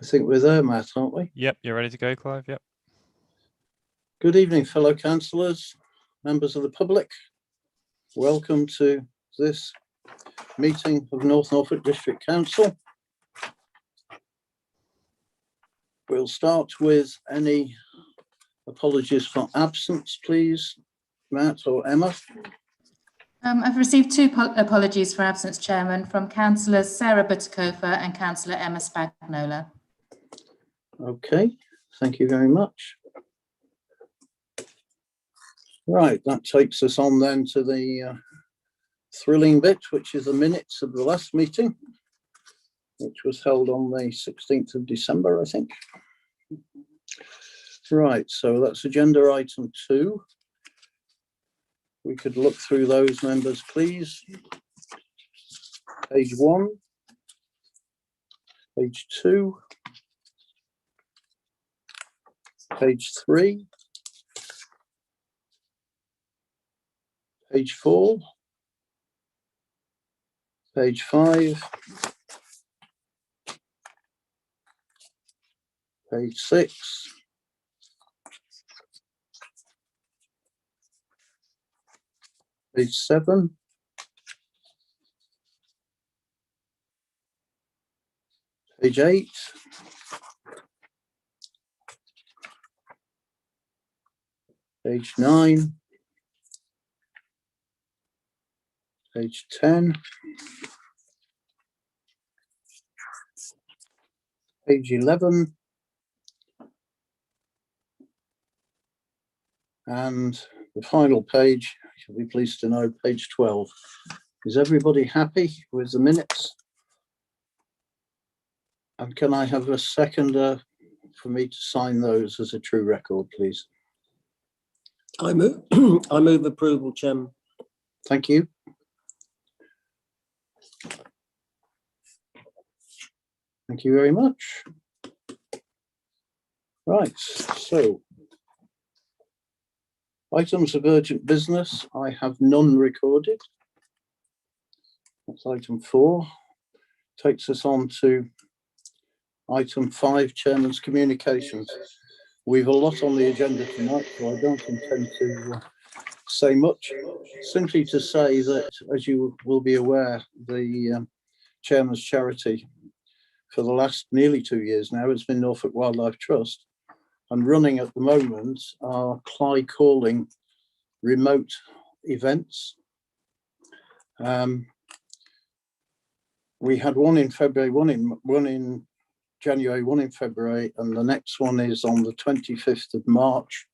I think we're there, Matt, aren't we? Yep, you're ready to go, Clive. Yep. Good evening, fellow councillors, members of the public. Welcome to this meeting of North Norfolk District Council. We'll start with any apologies for absence, please, Matt or Emma. I've received two apologies for absence, Chairman, from Councillors Sarah Buttercofer and Councillor Emma Spagnola. Okay, thank you very much. Right, that takes us on then to the thrilling bit, which is the minutes of the last meeting, which was held on the 16th of December, I think. Right, so that's agenda item 2. We could look through those, members, please. Page 1, page 2, page 3, page 4, page 5, page 6, page 7, page 8, page 9, page 10, page 11, and the final page, you'll be pleased to know, page 12. Is everybody happy with the minutes? And can I have a seconder for me to sign those as a true record, please? I move, I move approval, Chairman. Thank you. Thank you very much. Right, so items of urgent business, I have none recorded. That's item 4. Takes us on to item 5, Chairman's communications. We've a lot on the agenda tonight, so I don't intend to say much. Simply to say that, as you will be aware, the Chairman's charity for the last nearly 2 years now has been Norfolk Wildlife Trust, and running at the moment are Clyde calling remote events. We had one in February, one in January, one in February, and the next one is on the 25th of March.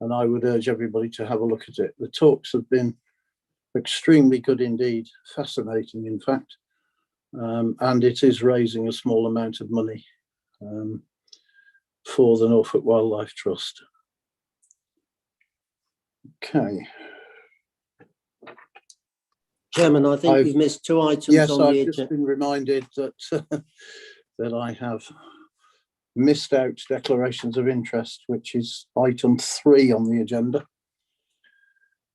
And I would urge everybody to have a look at it. The talks have been extremely good indeed, fascinating, in fact. And it is raising a small amount of money for the Norfolk Wildlife Trust. Okay. Chairman, I think you've missed 2 items yes, on the agenda. Yes, I've just been reminded that that I have missed out declarations of interest, which is item 3 on the agenda.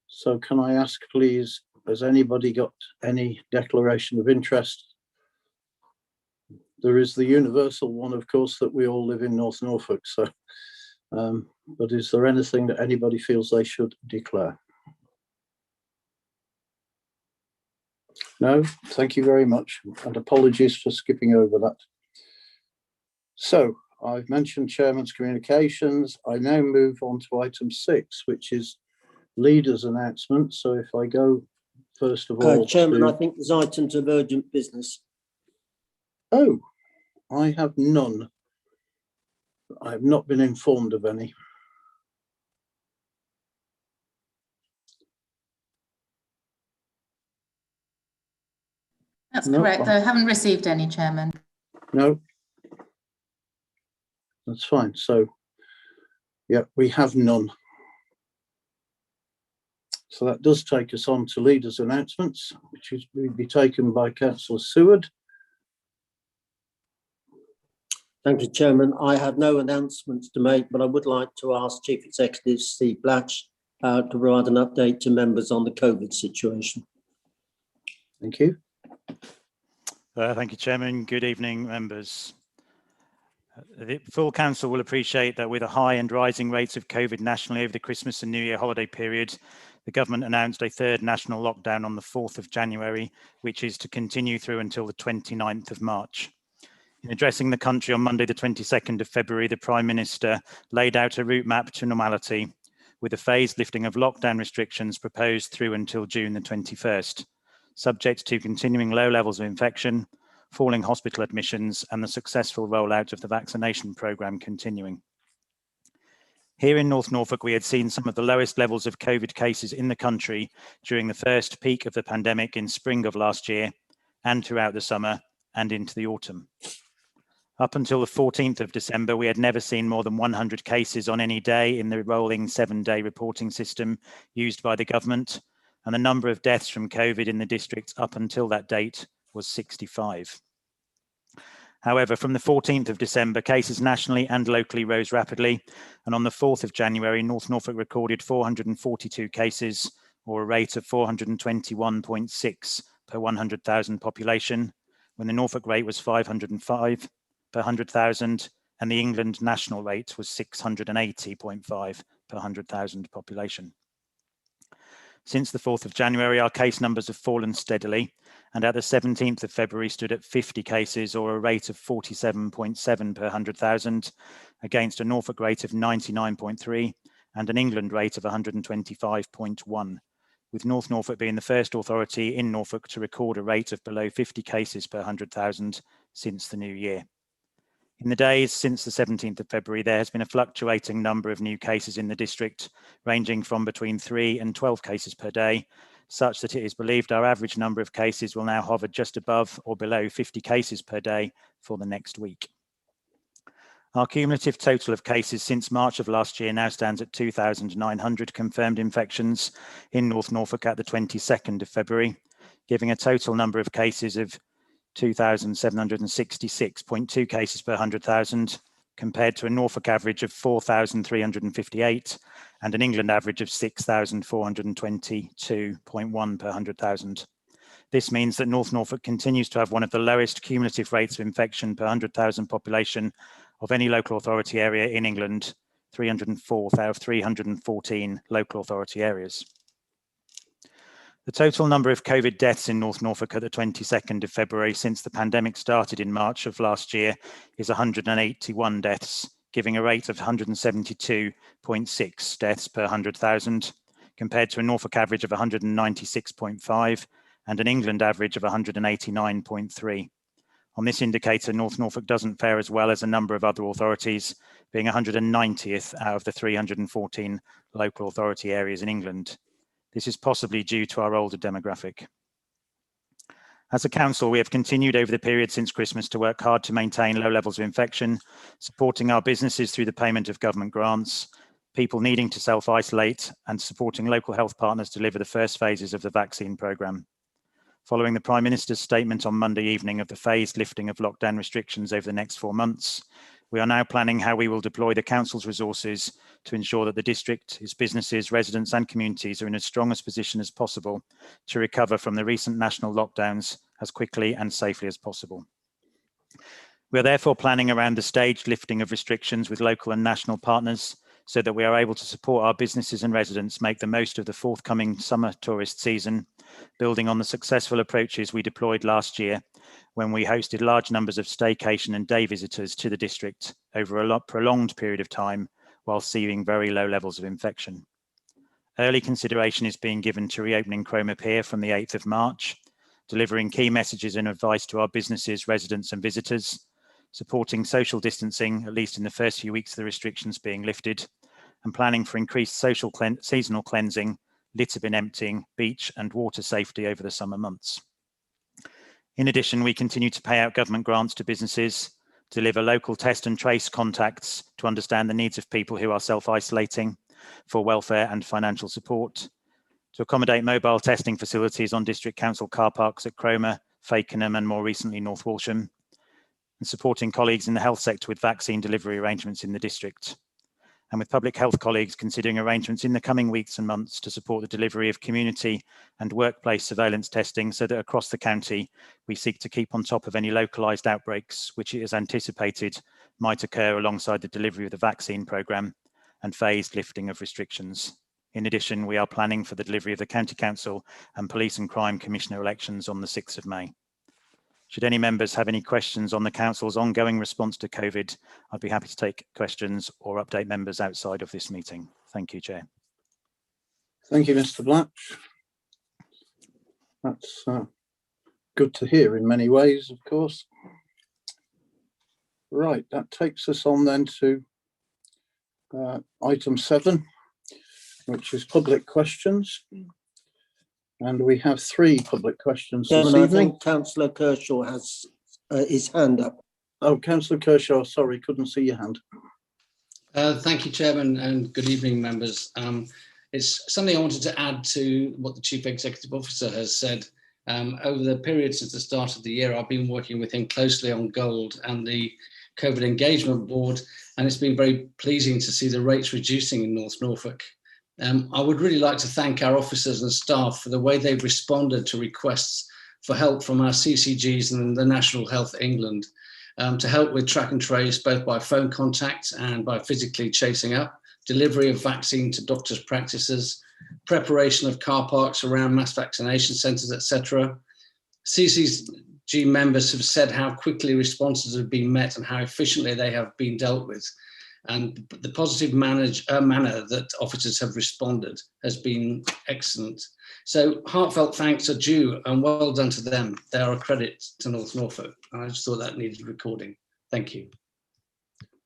So can I ask, please, has anybody got any declaration of interest? There is the universal one, of course, that we all live in North Norfolk. So, but is there anything that anybody feels they should declare? No, thank you very much, and apologies for skipping over that. So I've mentioned Chairman's communications. I now move on to item 6, which is leaders' announcements. So if I go first of all, Chairman, I think there's items of urgent business. Oh, I have none. I have not been informed of any. That's correct. I haven't received any, Chairman. No, that's fine. So, yeah, we have none. So that does take us on to leaders' announcements, which will be taken by Councillor Seward. Thank you, Chairman. I have no announcements to make, but I would like to ask Chief Executive Steve Blatch to provide an update to members on the COVID situation. Thank you. Thank you, Chairman. Good evening, members. The full council will appreciate that with a high and rising rates of COVID nationally over the Christmas and New Year holiday period, the government announced a third national lockdown on the 4th of January, which is to continue through until the 29th of March. In addressing the country on Monday, the 22nd of February, the Prime Minister laid out a route map to normality with a phased lifting of lockdown restrictions proposed through until June the 21st, subject to continuing low levels of infection, falling hospital admissions, and the successful rollout of the vaccination programme continuing. Here in North Norfolk, we had seen some of the lowest levels of COVID cases in the country during the first peak of the pandemic in spring of last year and throughout the summer and into the autumn. Up until the 14th of December, we had never seen more than 100 cases on any day in the rolling 7-day reporting system used by the government, and the number of deaths from COVID in the district up until that date was 65. However, from the 14th of December, cases nationally and locally rose rapidly, and on the 4th of January, North Norfolk recorded 442 cases, or a rate of 421.6 per 100,000 population, when the Norfolk rate was 505 per 100,000, and the England national rate was 680.5 per 100,000 population. Since the 4th of January, our case numbers have fallen steadily, and at the 17th of February stood at 50 cases, or a rate of 47.7 per 100,000, against a Norfolk rate of 99.3 and an England rate of 125.1, with North Norfolk being the first authority in Norfolk to record a rate of below 50 cases per 100,000 since the new year. In the days since the 17th of February, there has been a fluctuating number of new cases in the district, ranging from between 3 and 12 cases per day, such that it is believed our average number of cases will now hover just above or below 50 cases per day for the next week. Our cumulative total of cases since March of last year now stands at 2,900 confirmed infections in North Norfolk at the 22nd of February, giving a total number of cases of 2,766.2 cases per 100,000, compared to a Norfolk average of 4,358 and an England average of 6,422.1 per 100,000. This means that North Norfolk continues to have one of the lowest cumulative rates of infection per 100,000 population of any local authority area in England, 304 out of 314 local authority areas. The total number of COVID deaths in North Norfolk at the 22nd of February since the pandemic started in March of last year is 181 deaths, giving a rate of 172.6 deaths per 100,000, compared to a Norfolk average of 196.5 and an England average of 189.3. On this indicator, North Norfolk doesn't fare as well as a number of other authorities, being 190th out of the 314 local authority areas in England. This is possibly due to our older demographic. As a council, we have continued over the period since Christmas to work hard to maintain low levels of infection, supporting our businesses through the payment of government grants, people needing to self-isolate, and supporting local health partners deliver the first phases of the vaccine programme. Following the Prime Minister's statement on Monday evening of the phased lifting of lockdown restrictions over the next 4 months, we are now planning how we will deploy the council's resources to ensure that the district, its businesses, residents and communities are in as strong a position as possible to recover from the recent national lockdowns as quickly and safely as possible. We are therefore planning around the staged lifting of restrictions with local and national partners so that we are able to support our businesses and residents make the most of the forthcoming summer tourist season, building on the successful approaches we deployed last year when we hosted large numbers of staycation and day visitors to the district over a prolonged period of time while seeing very low levels of infection. Early consideration is being given to reopening Cromer Pier from the 8th of March, delivering key messages and advice to our businesses, residents and visitors, supporting social distancing, at least in the first few weeks of the restrictions being lifted, and planning for increased seasonal cleansing, litter bin emptying, beach and water safety over the summer months. In addition, we continue to pay out government grants to businesses, deliver local test and trace contacts to understand the needs of people who are self-isolating for welfare and financial support, to accommodate mobile testing facilities on district council car parks at Cromer, Fakenham and more recently North Walsham, and supporting colleagues in the health sector with vaccine delivery arrangements in the district, and with public health colleagues considering arrangements in the coming weeks and months to support the delivery of community and workplace surveillance testing so that across the county we seek to keep on top of any localised outbreaks, which it is anticipated might occur alongside the delivery of the vaccine programme and phased lifting of restrictions. In addition, we are planning for the delivery of the County Council and Police and Crime Commissioner elections on the 6th of May. Should any members have any questions on the Council's ongoing response to COVID, I'd be happy to take questions or update members outside of this meeting. Thank you, Chair. Thank you, Mr. Blatch. That's good to hear in many ways, of course. Right, that takes us on then to item 7, which is public questions. And we have 3 public questions this Chairman, I evening. think Councillor Kershaw has his hand up. Oh, Councillor Kershaw, sorry, couldn't see your hand. Thank you, Chairman, and good evening, members. It's something I wanted to add to what the Chief Executive Officer has said. Over the period since the start of the year, I've been working with him closely on Gold and the COVID Engagement Board, and it's been very pleasing to see the rates reducing in North Norfolk. I would really like to thank our officers and staff for the way they've responded to requests for help from our CCGs and the National Health England to help with track and trace, both by phone contact and by physically chasing up, delivery of vaccine to doctors' practices, preparation of car parks around mass vaccination centres, etc. CCG members have said how quickly responses have been met and how efficiently they have been dealt with. And the positive manner that officers have responded has been excellent. So heartfelt thanks are due and well done to them. They are a credit to North Norfolk. I just thought that needed recording. Thank you.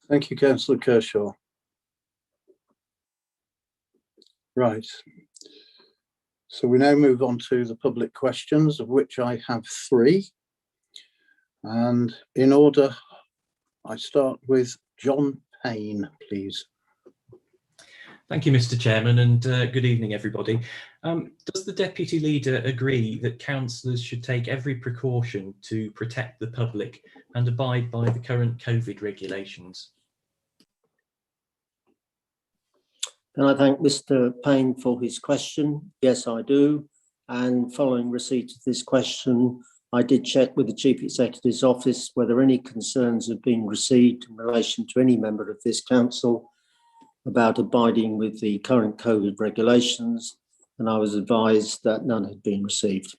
Thank you, Councillor Kershaw. Right. So we now move on to the public questions, of which I have 3. And in order, I start with John Payne, please. Thank you, Mr. Chairman, and good evening, everybody. Does the Deputy Leader agree that councillors should take every precaution to protect the public and abide by the current COVID regulations? Can I thank Mr. Payne for his question? Yes, I do. And following receipt of this question, I did check with the Chief Executive's office whether any concerns have been received in relation to any member of this council about abiding with the current COVID regulations, and I was advised that none had been received.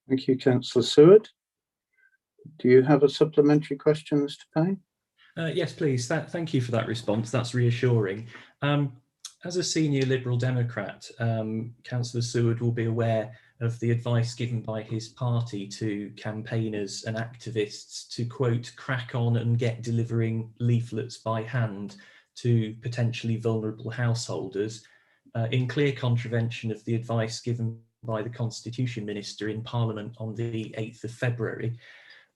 Thank you, Councillor Seward. Do you have a supplementary question, Mr. Payne? Yes, please. Thank you for that response. That's reassuring. As a senior Liberal Democrat, Councillor Seward will be aware of the advice given by his party to campaigners and activists to, quote, crack on and get delivering leaflets by hand to potentially vulnerable householders, in clear contravention of the advice given by the Constitution Minister in Parliament on the 8th of February.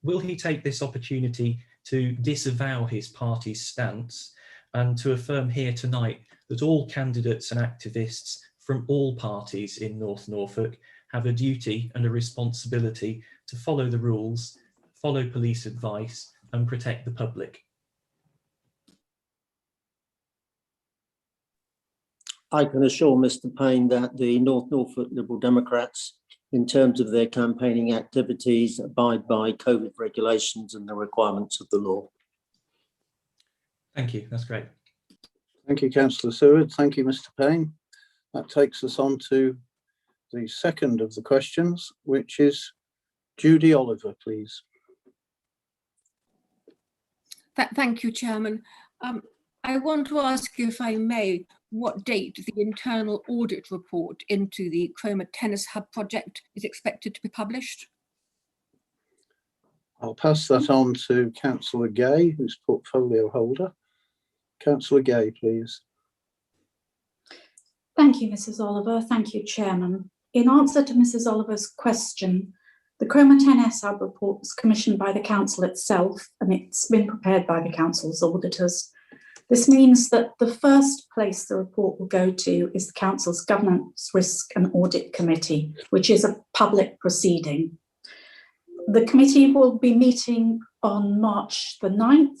Will he take this opportunity to disavow his party's stance and to affirm here tonight that all candidates and activists from all parties in North Norfolk have a duty and a responsibility to follow the rules, follow police advice and protect the public? I can assure Mr. Payne that the North Norfolk Liberal Democrats, in terms of their campaigning activities, abide by COVID regulations and the requirements of the law. Thank you, that's great. Thank you, Councillor Seward. Thank you, Mr. Payne. That takes us on to the second of the questions, which is Judy Oliver, please. Thank you, Chairman. I want to ask you, if I may, what date the internal audit report into the Cromer Tennis Hub project is expected to be published? I'll pass that on to Councillor Gay, who's portfolio holder. Councillor Gay, please. Thank you, Mrs. Oliver. Thank you, Chairman. In answer to Mrs. Oliver's question, the Cromer Tennis Hub report was commissioned by the Council itself, and it's been prepared by the Council's auditors. This means that the first place the report will go to is the Council's Governance, Risk and Audit Committee, which is a public proceeding. The committee will be meeting on March the 9th,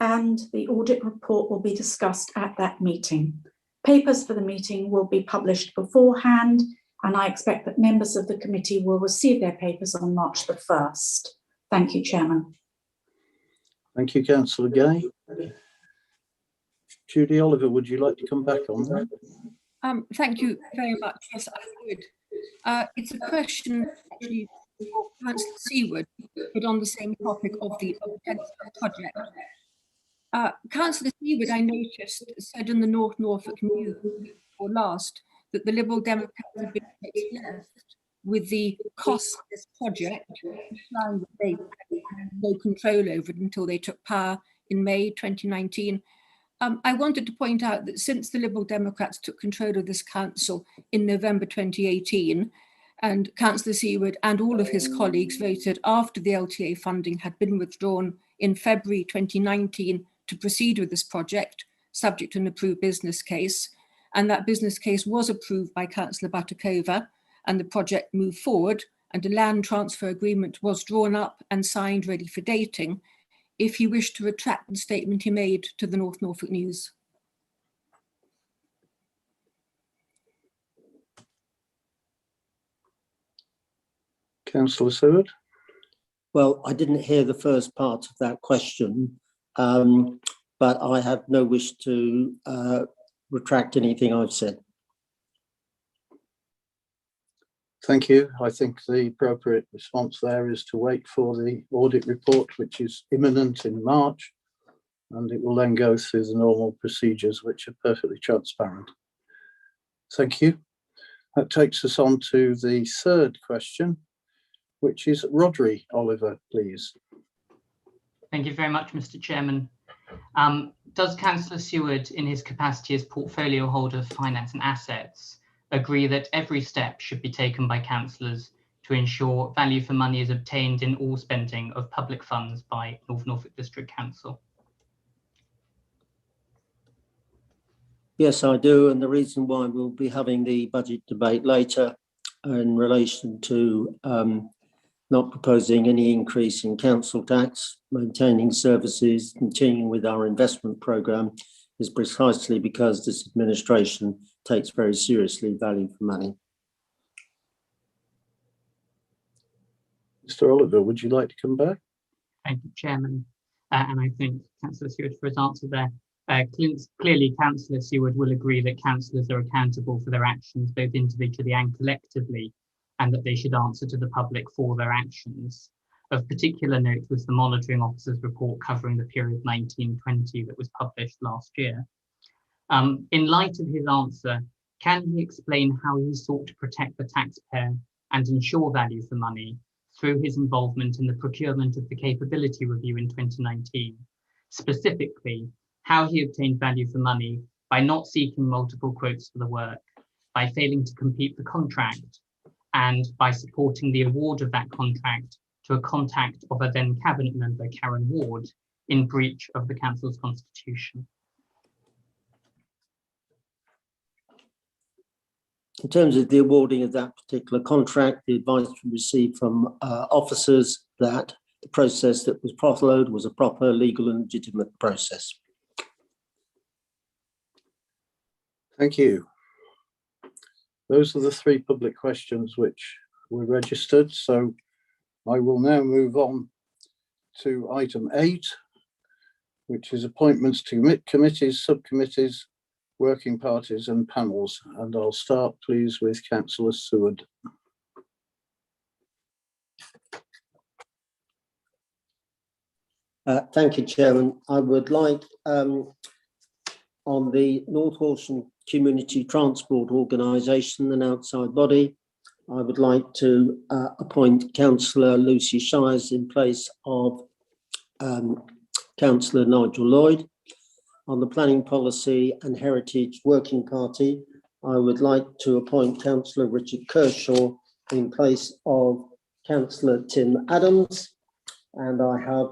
and the audit report will be discussed at that meeting. Papers for the meeting will be published beforehand, and I expect that members of the committee will receive their papers on March the 1st. Thank you, Chairman. Thank you, Councillor Gay. Judy Oliver, would you like to come back on that? Thank you very much. Yes, I would. It's a question actually for Councillor Seward, but on the same topic of the project. Councillor Seward, I noticed, said in the North Norfolk News or last that the Liberal Democrats have been left with the cost of this project, implying that they had no control over it until they took power in May 2019. I wanted to point out that since the Liberal Democrats took control of this council in November 2018, and Councillor Seward and all of his colleagues voted after the LTA funding had been withdrawn in February 2019 to proceed with this project, subject to an approved business case. And that business case was approved by Councillor Batakova, and the project moved forward, and a land transfer agreement was drawn up and signed ready for dating, if he wished to retract the statement he made to the North Norfolk News. Councillor Seward. Well, I didn't hear the first part of that question, but I have no wish to retract anything I've said. Thank you. I think the appropriate response there is to wait for the audit report, which is imminent in March, and it will then go through the normal procedures, which are perfectly transparent. Thank you. That takes us on to the third question, which is Rodri Oliver, please. Thank you very much, Mr. Chairman. Does Councillor Seward, in his capacity as portfolio holder of finance and assets, agree that every step should be taken by councillors to ensure value for money is obtained in all spending of public funds by North Norfolk District Council? Yes, I do. And the reason why we'll be having the budget debate later in relation to not proposing any increase in council tax, maintaining services, continuing with our investment programme, is precisely because this administration takes very seriously value for money. Mr. Oliver, would you like to come back? Thank you, Chairman. And I thank Councillor Seward for his answer there. Clearly, Councillor Seward will agree that councillors are accountable for their actions, both individually and collectively, and that they should answer to the public for their actions. Of particular note was the monitoring officer's report covering the period 1920 that was published last year. In light of his answer, can he explain how he sought to protect the taxpayer and ensure value for money through his involvement in the procurement of the capability review in 2019? Specifically, how he obtained value for money by not seeking multiple quotes for the work, by failing to complete the contract, and by supporting the award of that contract to a contact of a then cabinet member, Karen Ward, in breach of the council's constitution. In terms of the awarding of that particular contract, the advice we received from officers that the process that was followed was a proper, legal and legitimate process. Thank you. Those are the three public questions which were registered. So I will now move on to item 8, which is appointments to committees, subcommittees, working parties and panels. And I'll start, please, with Councillor Seward. Thank you, Chairman. I would like, on the North Horsham Community Transport Organisation, an outside body, I would like to appoint Councillor Lucy Shires in place of Councillor Nigel Lloyd. On the Planning Policy and Heritage Working Party, I would like to appoint Councillor Richard Kershaw in place of Councillor Tim Adams. And I have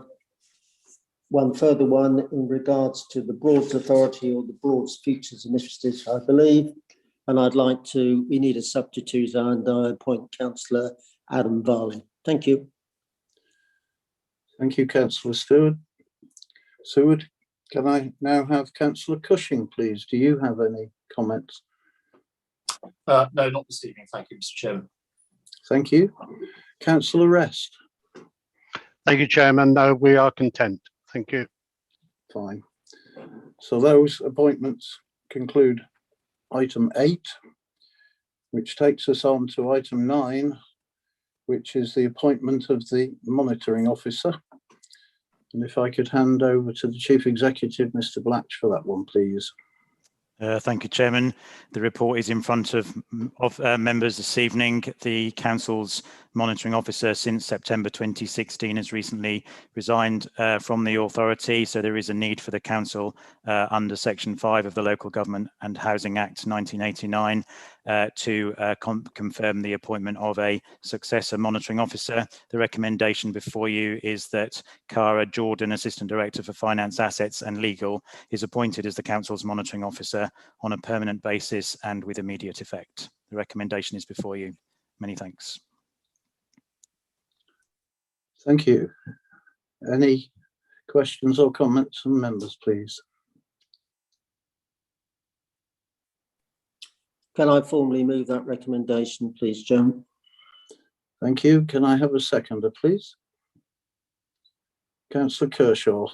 one further one in regards to the Broads Authority, or the Broads Futures Initiative, I believe. And I'd like to, we need a substitute, and I appoint Councillor Adam Varley. Thank you. Thank you, Councillor Seward. Can I now have Councillor Cushing, please? Do you have any comments? No, not this evening. Thank you, Mr. Chairman. Thank you. Councillor Rest. Thank you, Chairman. No, we are content. Thank you. Fine. So those appointments conclude item 8, which takes us on to item 9, which is the appointment of the monitoring officer. And if I could hand over to the Chief Executive, Mr. Blatch, for that one, please. Thank you, Chairman. The report is in front of members this evening. The Council's monitoring officer since September 2016 has recently resigned from the authority, so there is a need for the Council under Section 5 of the Local Government and Housing Act 1989 to confirm the appointment of a successor monitoring officer. The recommendation before you is that Cara Jordan, Assistant Director for Finance, Assets and Legal, is appointed as the Council's monitoring officer on a permanent basis and with immediate effect. The recommendation is before you. Many thanks. Thank you. Any questions or comments from members, please? Can I formally move that recommendation, please, Chairman? Thank you. Can I have a seconder, please? Councillor Kershaw.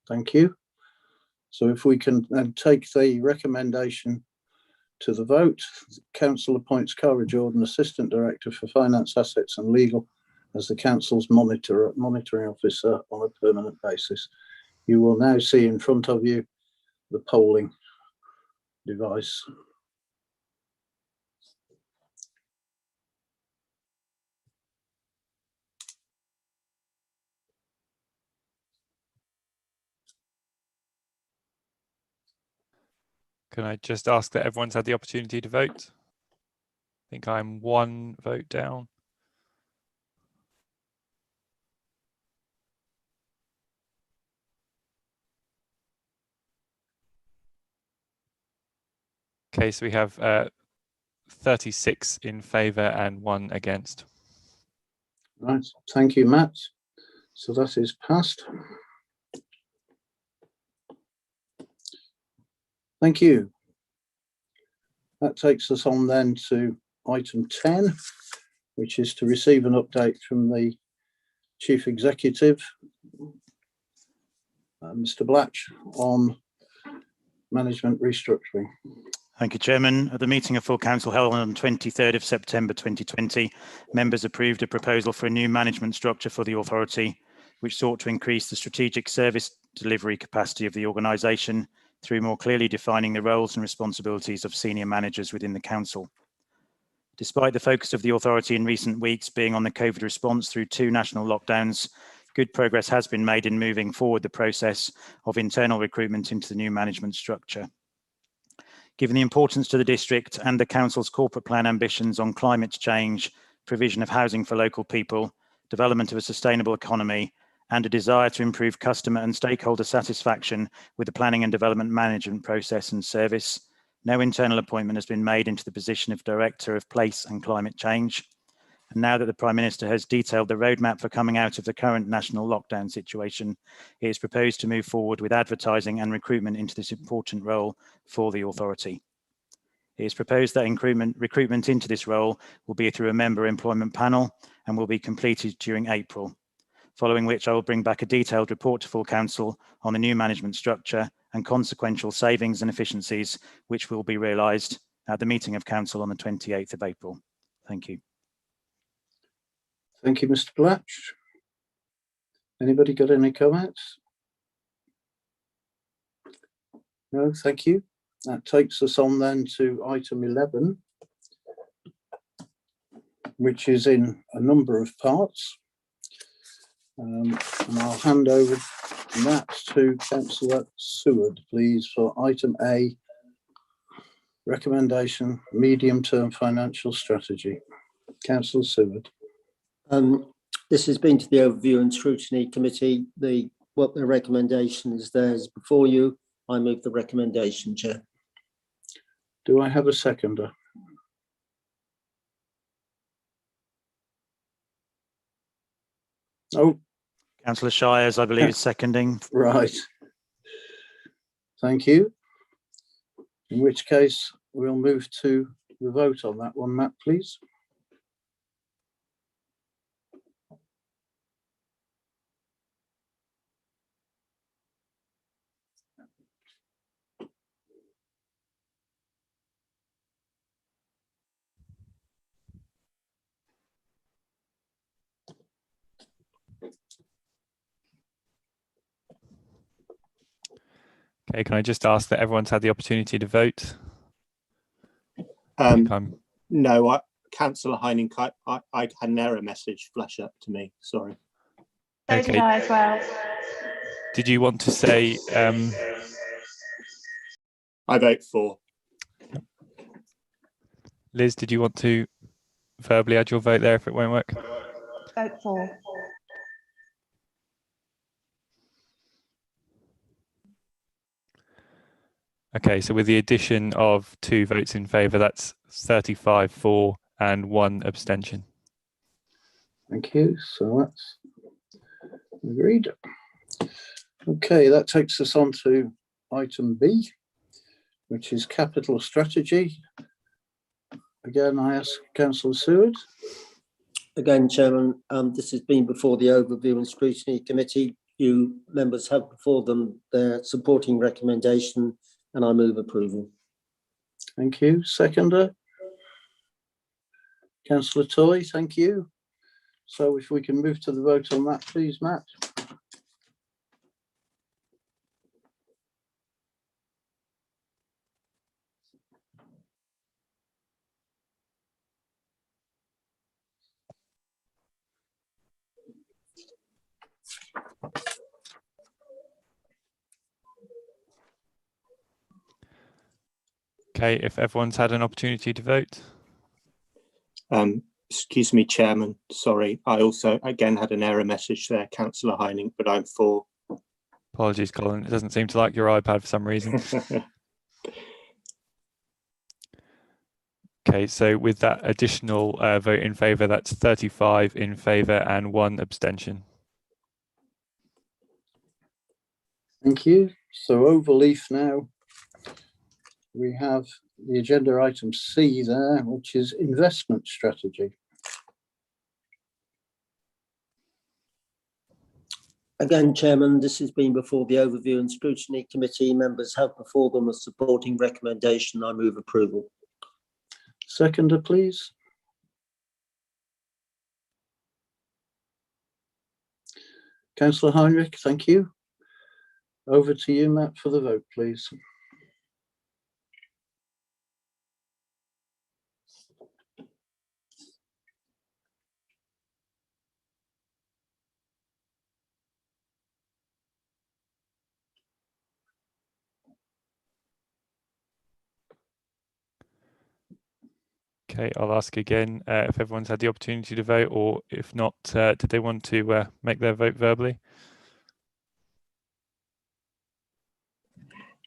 Thank you. So if we can then take the recommendation to the vote, the Council appoints Cara Jordan, Assistant Director for Finance, Assets and Legal, as the Council's monitoring officer on a permanent basis. You will now see in front of you the polling device. Can I just ask that everyone's had the opportunity to vote? I think I'm 1 vote down. Okay, so we have 36 in favour and 1 against. Right, thank you, Matt. So that is passed. Thank you. That takes us on then to item 10, which is to receive an update from the Chief Executive, Mr. Blatch, on management restructuring. Thank you, Chairman. At the meeting of full council held on 23rd of September 2020, members approved a proposal for a new management structure for the authority, which sought to increase the strategic service delivery capacity of the organisation through more clearly defining the roles and responsibilities of senior managers within the council. Despite the focus of the authority in recent weeks being on the COVID response through 2 national lockdowns, good progress has been made in moving forward the process of internal recruitment into the new management structure. Given the importance to the district and the council's corporate plan ambitions on climate change, provision of housing for local people, development of a sustainable economy, and a desire to improve customer and stakeholder satisfaction with the planning and development management process and service, no internal appointment has been made into the position of Director of Place and Climate Change. And now that the Prime Minister has detailed the roadmap for coming out of the current national lockdown situation, it is proposed to move forward with advertising and recruitment into this important role for the authority. It is proposed that recruitment into this role will be through a member employment panel and will be completed during April, following which I will bring back a detailed report to full council on the new management structure and consequential savings and efficiencies which will be realised at the meeting of council on the 28th of April. Thank you. Thank you, Mr. Blatch. Anybody got any comments? No, thank you. That takes us on then to item 11, which is in a number of parts. And I'll hand over that to Councillor Seward, please, for item A, recommendation, medium-term financial strategy. Councillor Seward. This has been to the Overview and Scrutiny Committee. What the recommendation is there is before you. I move the recommendation, Chair. Do I have a seconder? Oh, Councillor Shires, I believe, is seconding. right. Thank you. In which case, we'll move to the vote on that one, Matt, please. Okay, can I just ask that everyone's had the opportunity to vote? I think No, Councillor Heining, I had an error message flash up to me. Sorry. So did I as well. Did you want to say? I vote for. Liz, did you want to verbally add your vote there if it won't work? Vote for. Okay, so with the addition of 2 votes in favour, that's 35 for and 1 abstention. Thank you. So that's agreed. Okay, that takes us on to item B, which is capital strategy. Again, I ask Councillor Seward. Again, Chairman, this has been before the Overview and Scrutiny Committee. You members have before them their supporting recommendation, and I move approval. Thank you. Seconder? Councillor Toy, thank you. So if we can move to the vote on that, please, Matt. Okay, if everyone's had an opportunity to vote. Excuse me, Chairman. Sorry, I also again had an error message there, Councillor Heining, but I'm for. Apologies, Colin. It doesn't seem to like your iPad for some reason. Okay, so with that additional vote in favour, that's 35 in favour and 1 abstention. Thank you. So overleaf now. We have the agenda item C there, which is investment strategy. Again, Chairman, this has been before the Overview and Scrutiny Committee. Members have before them a supporting recommendation. I move approval. Seconder, please. Councillor Heinrich, thank you. Over to you, Matt, for the vote, please. Okay, I'll ask again if everyone's had the opportunity to vote, or if not, did they want to make their vote verbally?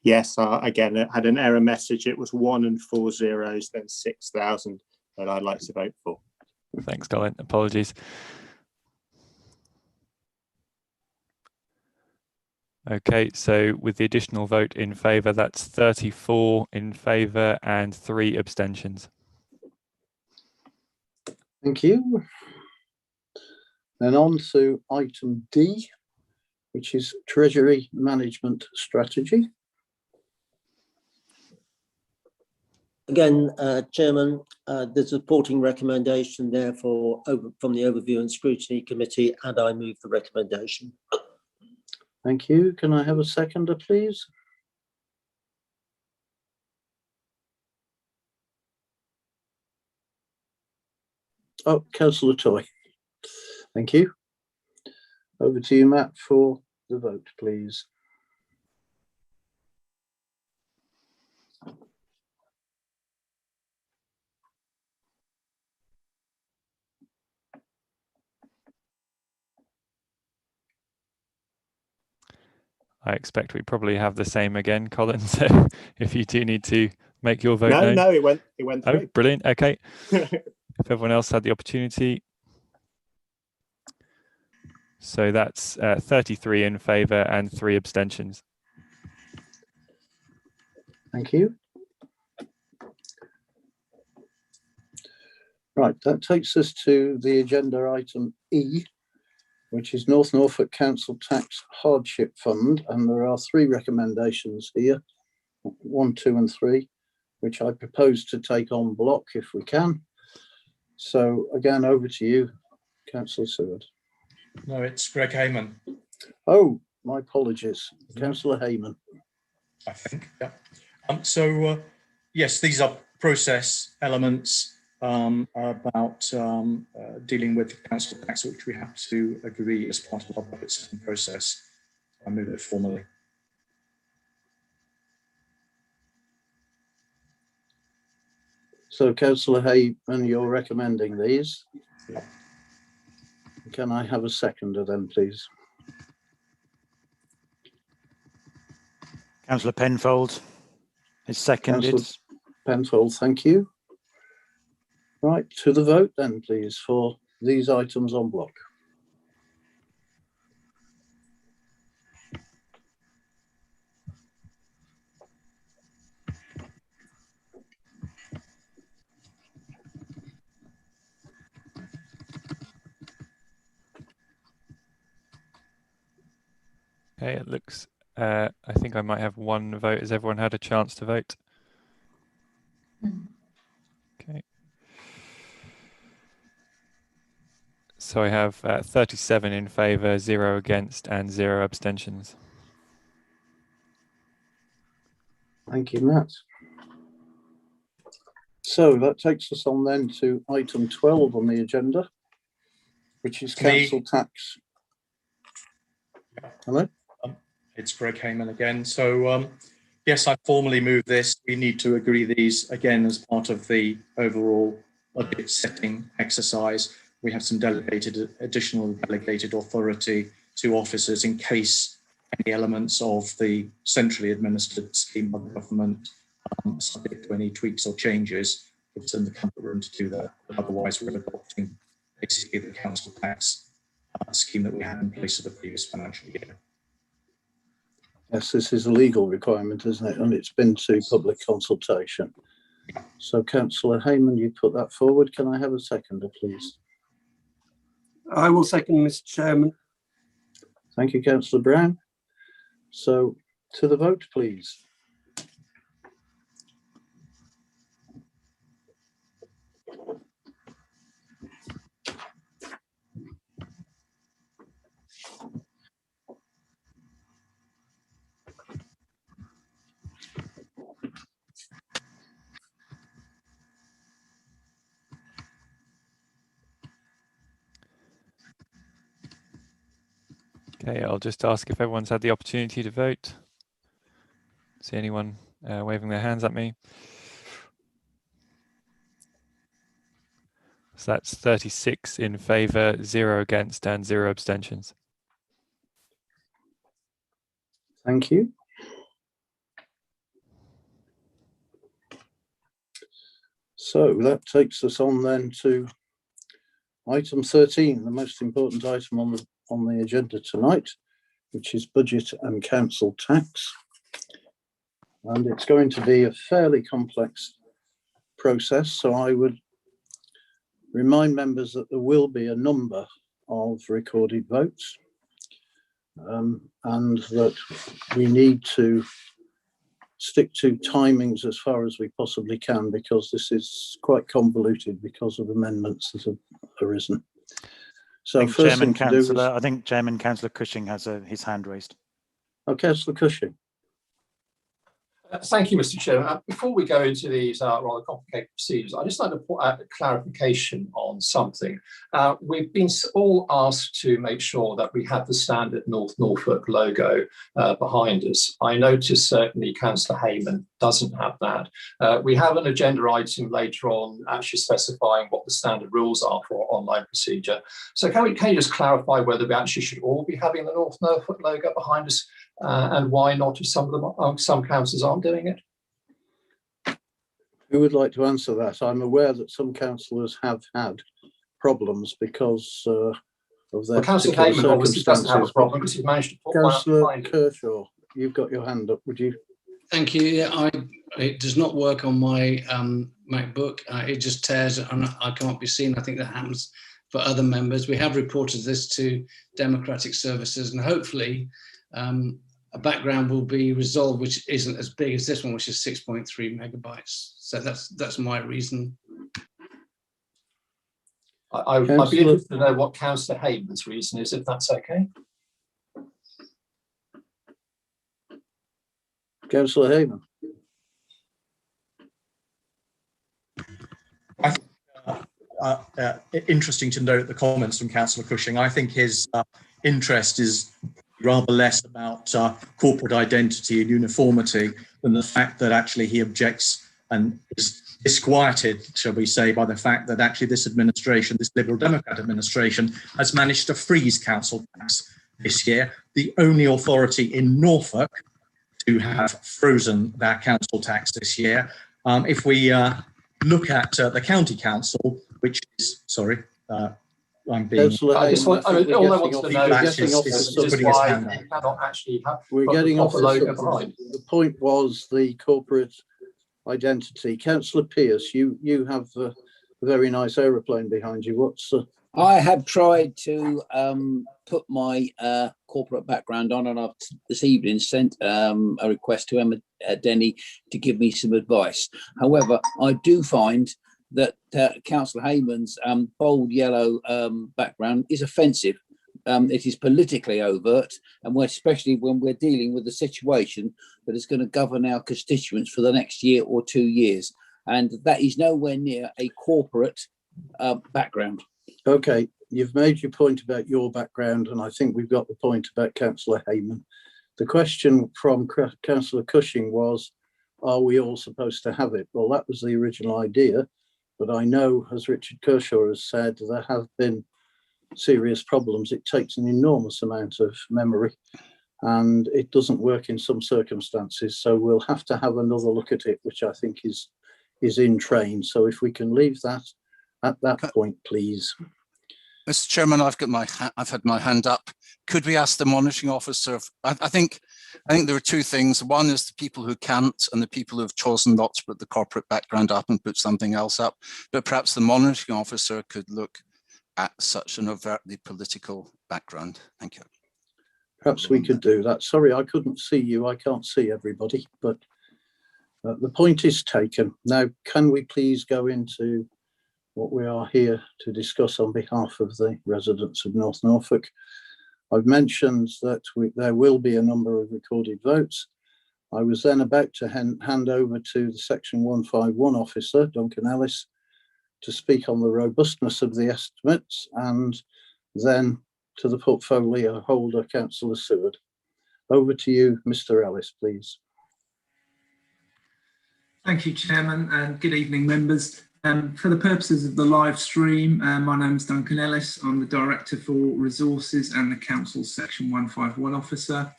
Yes, again, I had an error message. It was 1 and 4 zeros, then 6,000 that I'd like to vote for. Thanks, Colin. Apologies. Okay, so with the additional vote in favour, that's 34 in favour and 3 abstentions. Thank you. Then on to item D, which is Treasury Management Strategy. Again, Chairman, the supporting recommendation therefore from the Overview and Scrutiny Committee, and I move the recommendation. Thank you. Can I have a seconder, please? Oh, Councillor Toy. Thank you. Over to you, Matt, for the vote, please. I expect we probably have the same again, Colin. So if you do need to make your vote known. No, it went through. Oh, brilliant. Okay. If everyone else had the opportunity. So that's 33 in favour and 3 abstentions. Thank you. Right, that takes us to the agenda item E, which is North Norfolk Council Tax Hardship Fund. And there are 3 recommendations here, 1, 2 and 3, which I propose to take on block if we can. So again, over to you, Councillor Seward. No, it's Greg Hayman. Oh, my apologies. Councillor Hayman. I think, yeah. Yes, these are process elements about dealing with council tax, which we have to agree as part of our budget setting process. I move it formally. So councillor Hayman, you're recommending these? Yeah. Can I have a seconder then, please? Councillor Penfold is seconded. Councillor Penfold, thank you. Right, to the vote then, please, for these items on block. Okay, it looks, I think I might have one vote. Has everyone had a chance to vote? Okay. So I have 37 in favour, 0 against and 0 abstentions. Thank you, Matt. So that takes us on then to item 12 on the agenda, which is council tax. Hello? It's Greg Hayman again. So yes, I formally move this. We need to agree these again as part of the overall budget setting exercise. We have some additional delegated authority to officers in case any elements of the centrally administered scheme by the government subject to any tweaks or changes, gives them the comfort room to do that. But otherwise, we're adopting basically the council tax scheme that we had in place for the previous financial year. Yes, this is a legal requirement, isn't it? And it's been to public consultation. So councillor Hayman, you put that forward. Can I have a seconder, please? I will second, Mr. Chairman. Thank you, councillor Brown. So to the vote, please. Okay, I'll just ask if everyone's had the opportunity to vote. See anyone waving their hands at me? So that's 36 in favour, 0 against and 0 abstentions. Thank you. So that takes us on then to item 13, the most important item on the agenda tonight, which is budget and council tax. And it's going to be a fairly complex process, so I would remind members that there will be a number of recorded votes and that we need to stick to timings as far as we possibly can, because this is quite convoluted because of amendments that have arisen. So first thing to do is, I think Chairman Councillor Cushing has his hand raised. Oh, Councillor Cushing. Thank you, Mr. Chairman. Before we go into these rather complicated procedures, I'd just like to put out a clarification on something. We've been all asked to make sure that we have the standard North Norfolk logo behind us. I noticed certainly Councillor Hayman doesn't have that. We have an agenda item later on actually specifying what the standard rules are for online procedure. So can you just clarify whether we actually should all be having the North Norfolk logo behind us? And why not if some councillors aren't doing it? Who would like to answer that? I'm aware that some councillors have had problems because of their Councillor particular Hayman obviously doesn't have a circumstances. problem because he's managed to put Councillor one up. Kershaw, you've got your hand up, would you? Thank you. Yeah, it does not work on my MacBook. It just tears and I can't be seen. I think that happens for other members. We have reported this to Democratic Services, and hopefully a background will be resolved, which isn't as big as this one, which is 6.3 megabytes. So that's my reason. I'd be interested to know what Councillor Hayman's reason is, if that's okay. Councillor Hayman. Interesting to note the comments from Councillor Cushing. I think his interest is rather less about corporate identity and uniformity than the fact that actually he objects and is disquieted, shall we say, by the fact that actually this administration, this Liberal Democrat administration, has managed to freeze council tax this year. The only authority in Norfolk to have frozen that council tax this year. If we look at the county council, which is, sorry, I'm being. I just want, all I want to know is why hand you cannot actually have. We're getting off the behind. The point was the corporate identity. Councillor Pearce, you have a very nice aeroplane behind you. What's I have tried to put my corporate background on, and I've this evening sent a request to Emma Denny to give me some advice. However, I do find that Councillor Hayman's bold yellow background is offensive. It is politically overt, and especially when we're dealing with a situation that is going to govern our constituents for the next year or 2 years. And that is nowhere near a corporate background. Okay, you've made your point about your background, and I think we've got the point about Councillor Hayman. The question from Councillor Cushing was, are we all supposed to have it? Well, that was the original idea, but I know, as Richard Kershaw has said, there have been serious problems. It takes an enormous amount of memory, and it doesn't work in some circumstances. So we'll have to have another look at it, which I think is in train. So if we can leave that at that point, please. Mr. Chairman, I've had my hand up. Could we ask the monitoring officer? I think there are two things. One is the people who can't, and the people who have chosen not to put the corporate background up and put something else up. But perhaps the monitoring officer could look at such an overtly political background. Thank you. Perhaps we could do that. Sorry, I couldn't see you. I can't see everybody, but the point is taken. Now, can we please go into what we are here to discuss on behalf of the residents of North Norfolk? I've mentioned that there will be a number of recorded votes. I was then about to hand over to the Section 151 officer, Duncan Ellis, to speak on the robustness of the estimates, and then to the portfolio holder, Councillor Seward. Over to you, Mr. Ellis, please. Thank you, Chairman, and good evening, members. For the purposes of the live stream, my name is Duncan Ellis. I'm the Director for Resources and the Council's Section 151 officer.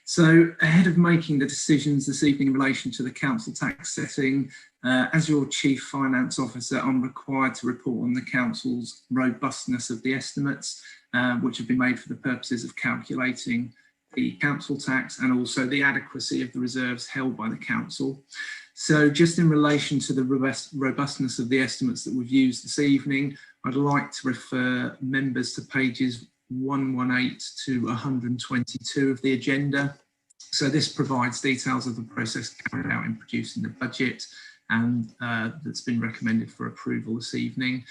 So ahead of making the decisions this evening in relation to the council tax setting, as your Chief Finance Officer, I'm required to report on the council's robustness of the estimates, which have been made for the purposes of calculating the council tax and also the adequacy of the reserves held by the council. So just in relation to the robustness of the estimates that we've used this evening, I'd like to refer members to pages 118 to 122 of the agenda. So this provides details of the process carried out in producing the budget and that's been recommended for approval this evening.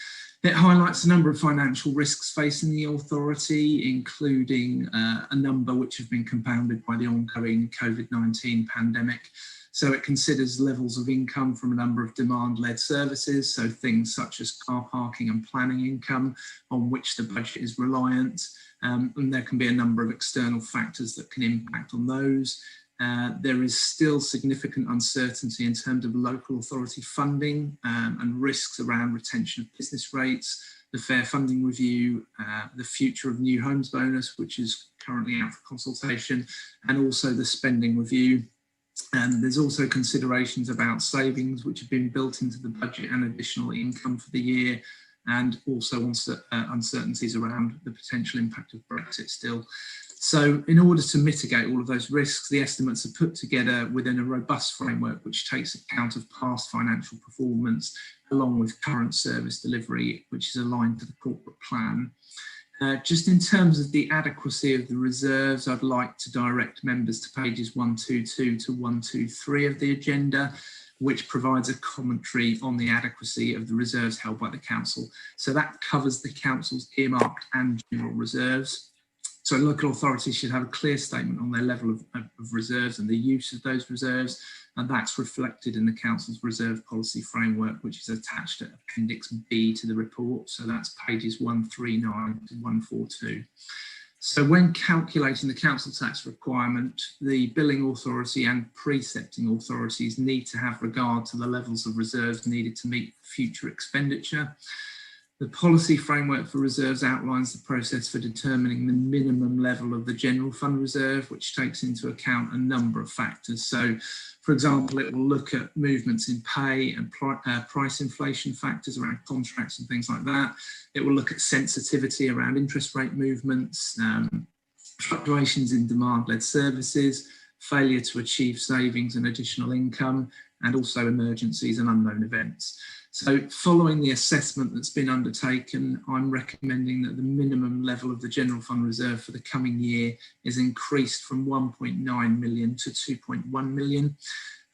It highlights a number of financial risks facing the authority, including a number which have been compounded by the ongoing COVID-19 pandemic. So it considers levels of income from a number of demand-led services, so things such as car parking and planning income on which the budget is reliant. And there can be a number of external factors that can impact on those. There is still significant uncertainty in terms of local authority funding and risks around retention of business rates, the fair funding review, the future of new homes bonus, which is currently out for consultation, and also the spending review. And there's also considerations about savings which have been built into the budget and additional income for the year, and also uncertainties around the potential impact of Brexit still. So in order to mitigate all of those risks, the estimates are put together within a robust framework which takes account of past financial performance along with current service delivery, which is aligned to the corporate plan. Just in terms of the adequacy of the reserves, I'd like to direct members to pages 122 to 123 of the agenda, which provides a commentary on the adequacy of the reserves held by the council. So that covers the council's earmarked and general reserves. So local authorities should have a clear statement on their level of reserves and the use of those reserves, and that's reflected in the Council's reserve policy framework, which is attached at Appendix B to the report. So that's pages 139 to 142. So when calculating the council tax requirement, the billing authority and precepting authorities need to have regard to the levels of reserves needed to meet future expenditure. The policy framework for reserves outlines the process for determining the minimum level of the general fund reserve, which takes into account a number of factors. So, for example, it will look at movements in pay and price inflation factors around contracts and things like that. It will look at sensitivity around interest rate movements, fluctuations in demand-led services, failure to achieve savings and additional income, and also emergencies and unknown events. So following the assessment that's been undertaken, I'm recommending that the minimum level of the general fund reserve for the coming year is increased from 1.9 million to 2.1 million.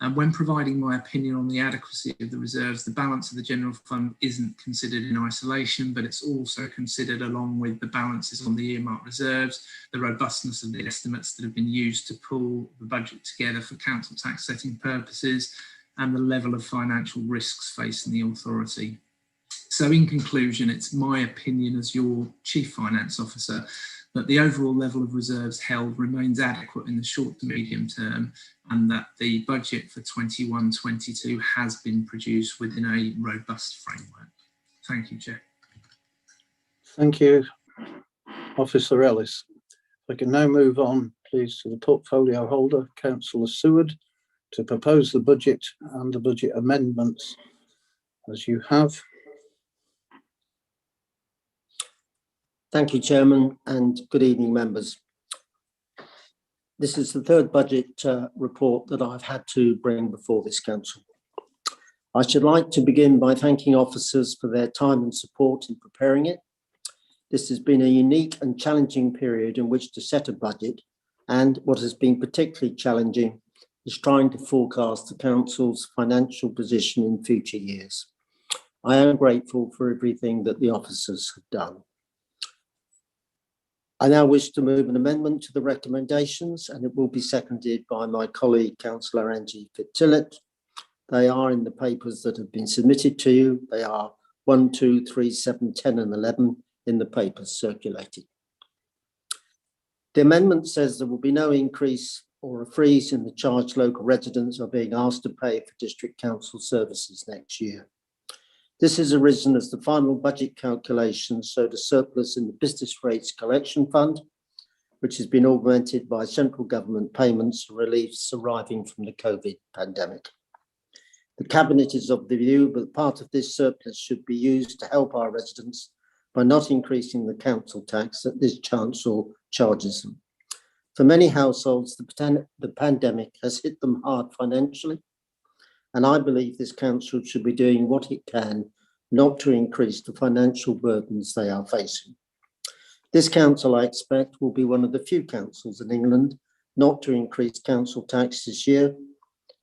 And when providing my opinion on the adequacy of the reserves, the balance of the general fund isn't considered in isolation, but it's also considered along with the balances on the earmarked reserves, the robustness of the estimates that have been used to pull the budget together for council tax setting purposes, and the level of financial risks facing the authority. So in conclusion, it's my opinion as your Chief Finance Officer that the overall level of reserves held remains adequate in the short to medium term, and that the budget for 21-22 has been produced within a robust framework. Thank you, Chair. Thank you, Officer Ellis. I can now move on, please, to the portfolio holder, Councillor Seward, to propose the budget and the budget amendments as you have. Thank you, Chairman, and good evening, members. This is the third budget report that I've had to bring before this council. I should like to begin by thanking officers for their time and support in preparing it. This has been a unique and challenging period in which to set a budget, and what has been particularly challenging is trying to forecast the council's financial position in future years. I am grateful for everything that the officers have done. I now wish to move an amendment to the recommendations, and it will be seconded by my colleague, Councillor Angie Fitzillett. They are in the papers that have been submitted to you. They are 1, 2, 3, 7, 10 and 11 in the papers circulated. The amendment says there will be no increase or a freeze in the charge local residents are being asked to pay for district council services next year. This has arisen as the final budget calculations showed a surplus in the business rates collection fund, which has been augmented by central government payments and reliefs arriving from the COVID pandemic. The Cabinet is of the view that part of this surplus should be used to help our residents by not increasing the council tax that this council charges them. For many households, the pandemic has hit them hard financially, and I believe this council should be doing what it can not to increase the financial burdens they are facing. This council, I expect, will be one of the few councils in England not to increase council tax this year,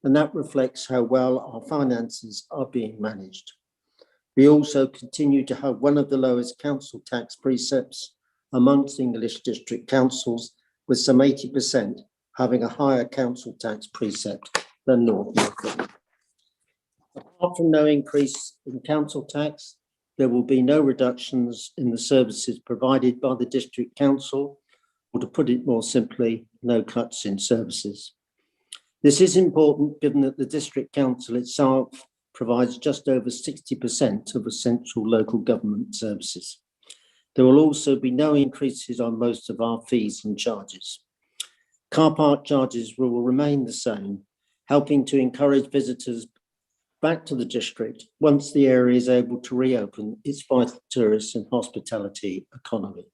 and that reflects how well our finances are being managed. We also continue to have one of the lowest council tax precepts amongst English district councils, with some 80% having a higher council tax precept than North Norfolk. Apart from no increase in council tax, there will be no reductions in the services provided by the district council, or to put it more simply, no cuts in services. This is important given that the district council itself provides just over 60% of essential local government services. There will also be no increases on most of our fees and charges. Car park charges will remain the same, helping to encourage visitors back to the district once the area is able to reopen its vital tourist and hospitality economy.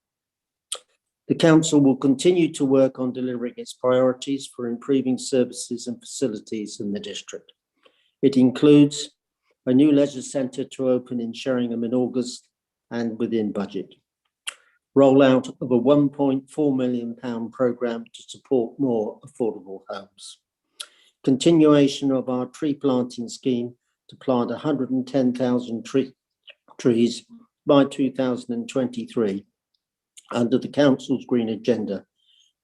The council will continue to work on delivering its priorities for improving services and facilities in the district. It includes a new leisure centre to open in Sheringham in August and within budget. Rollout of a £1.4 million programme to support more affordable homes. Continuation of our tree planting scheme to plant 110,000 trees by 2023, under the Council's Green Agenda,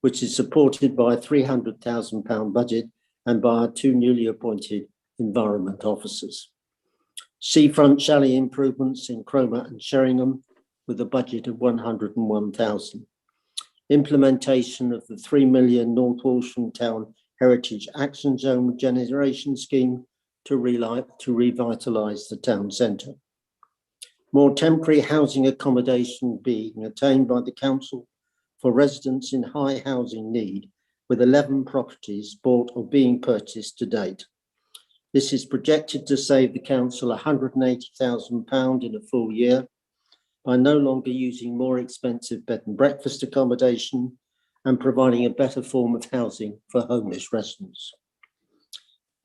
which is supported by a £300,000 budget and by our 2 newly appointed environment officers. Seafront chalet improvements in Cromer and Sheringham with a budget of £101,000. Implementation of the £3 million North Walsham Town Heritage Action Zone Regeneration Scheme to revitalise the town centre. More temporary housing accommodation being attained by the council for residents in high housing need, with 11 properties bought or being purchased to date. This is projected to save the council £180,000 in a full year by no longer using more expensive bed and breakfast accommodation and providing a better form of housing for homeless residents.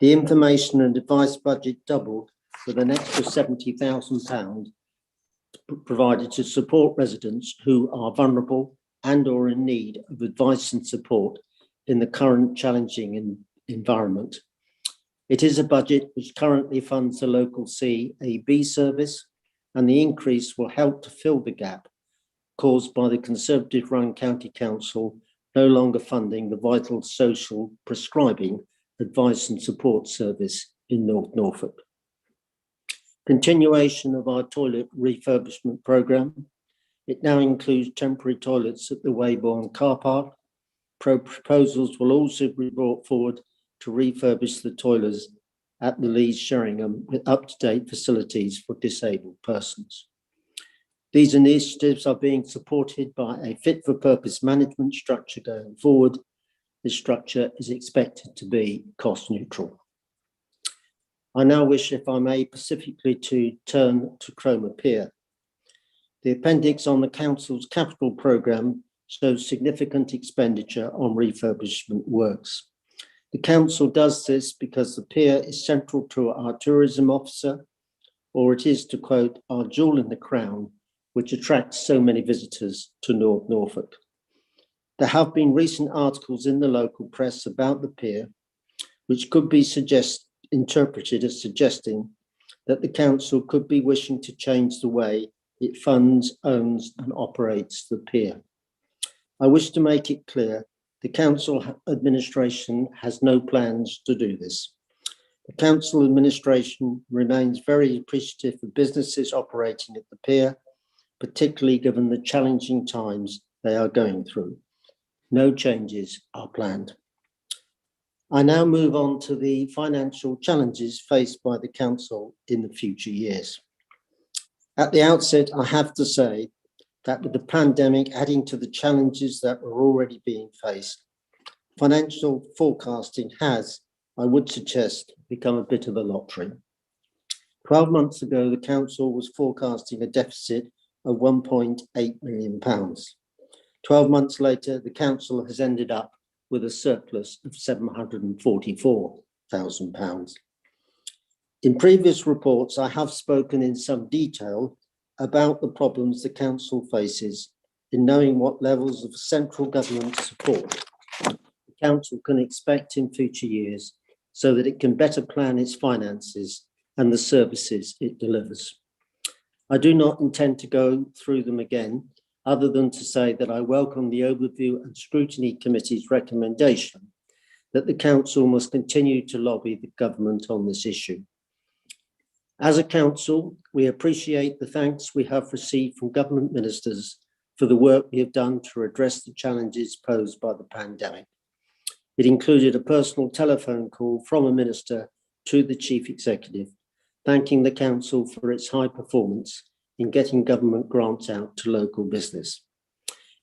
The information and advice budget doubled with an extra £70,000 provided to support residents who are vulnerable and or in need of advice and support in the current challenging environment. It is a budget which currently funds the local CAB service, and the increase will help to fill the gap caused by the Conservative-run County Council no longer funding the vital social prescribing advice and support service in North Norfolk. Continuation of our toilet refurbishment programme. It now includes temporary toilets at the Weybourne car park. Proposals will also be brought forward to refurbish the toilets at the Leeds Sheringham with up-to-date facilities for disabled persons. These initiatives are being supported by a fit-for-purpose management structure going forward. This structure is expected to be cost neutral. I now wish, if I may, specifically to turn to Cromer Pier. The appendix on the Council's capital programme shows significant expenditure on refurbishment works. The Council does this because the pier is central to our tourism officer, or it is, to quote, our jewel in the crown, which attracts so many visitors to North Norfolk. There have been recent articles in the local press about the pier, which could be interpreted as suggesting that the council could be wishing to change the way it funds, owns and operates the pier. I wish to make it clear the council administration has no plans to do this. The council administration remains very appreciative of businesses operating at the pier, particularly given the challenging times they are going through. No changes are planned. I now move on to the financial challenges faced by the council in the future years. At the outset, I have to say that with the pandemic adding to the challenges that were already being faced, financial forecasting has, I would suggest, become a bit of a lottery. 12 months ago, the council was forecasting a deficit of £1.8 million. 12 months later, the council has ended up with a surplus of £744,000. In previous reports, I have spoken in some detail about the problems the council faces in knowing what levels of central government support the council can expect in future years so that it can better plan its finances and the services it delivers. I do not intend to go through them again, other than to say that I welcome the Overview and Scrutiny Committee's recommendation that the council must continue to lobby the government on this issue. As a council, we appreciate the thanks we have received from government ministers for the work we have done to address the challenges posed by the pandemic. It included a personal telephone call from a minister to the chief executive, thanking the council for its high performance in getting government grants out to local business.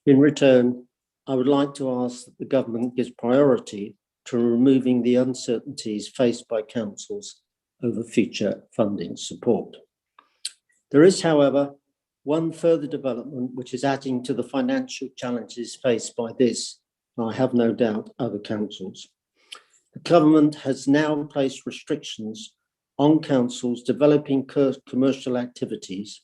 In return, I would like to ask that the government gives priority to removing the uncertainties faced by councils over future funding support. There is, however, one further development which is adding to the financial challenges faced by this, and I have no doubt other councils. The government has now placed restrictions on councils developing commercial activities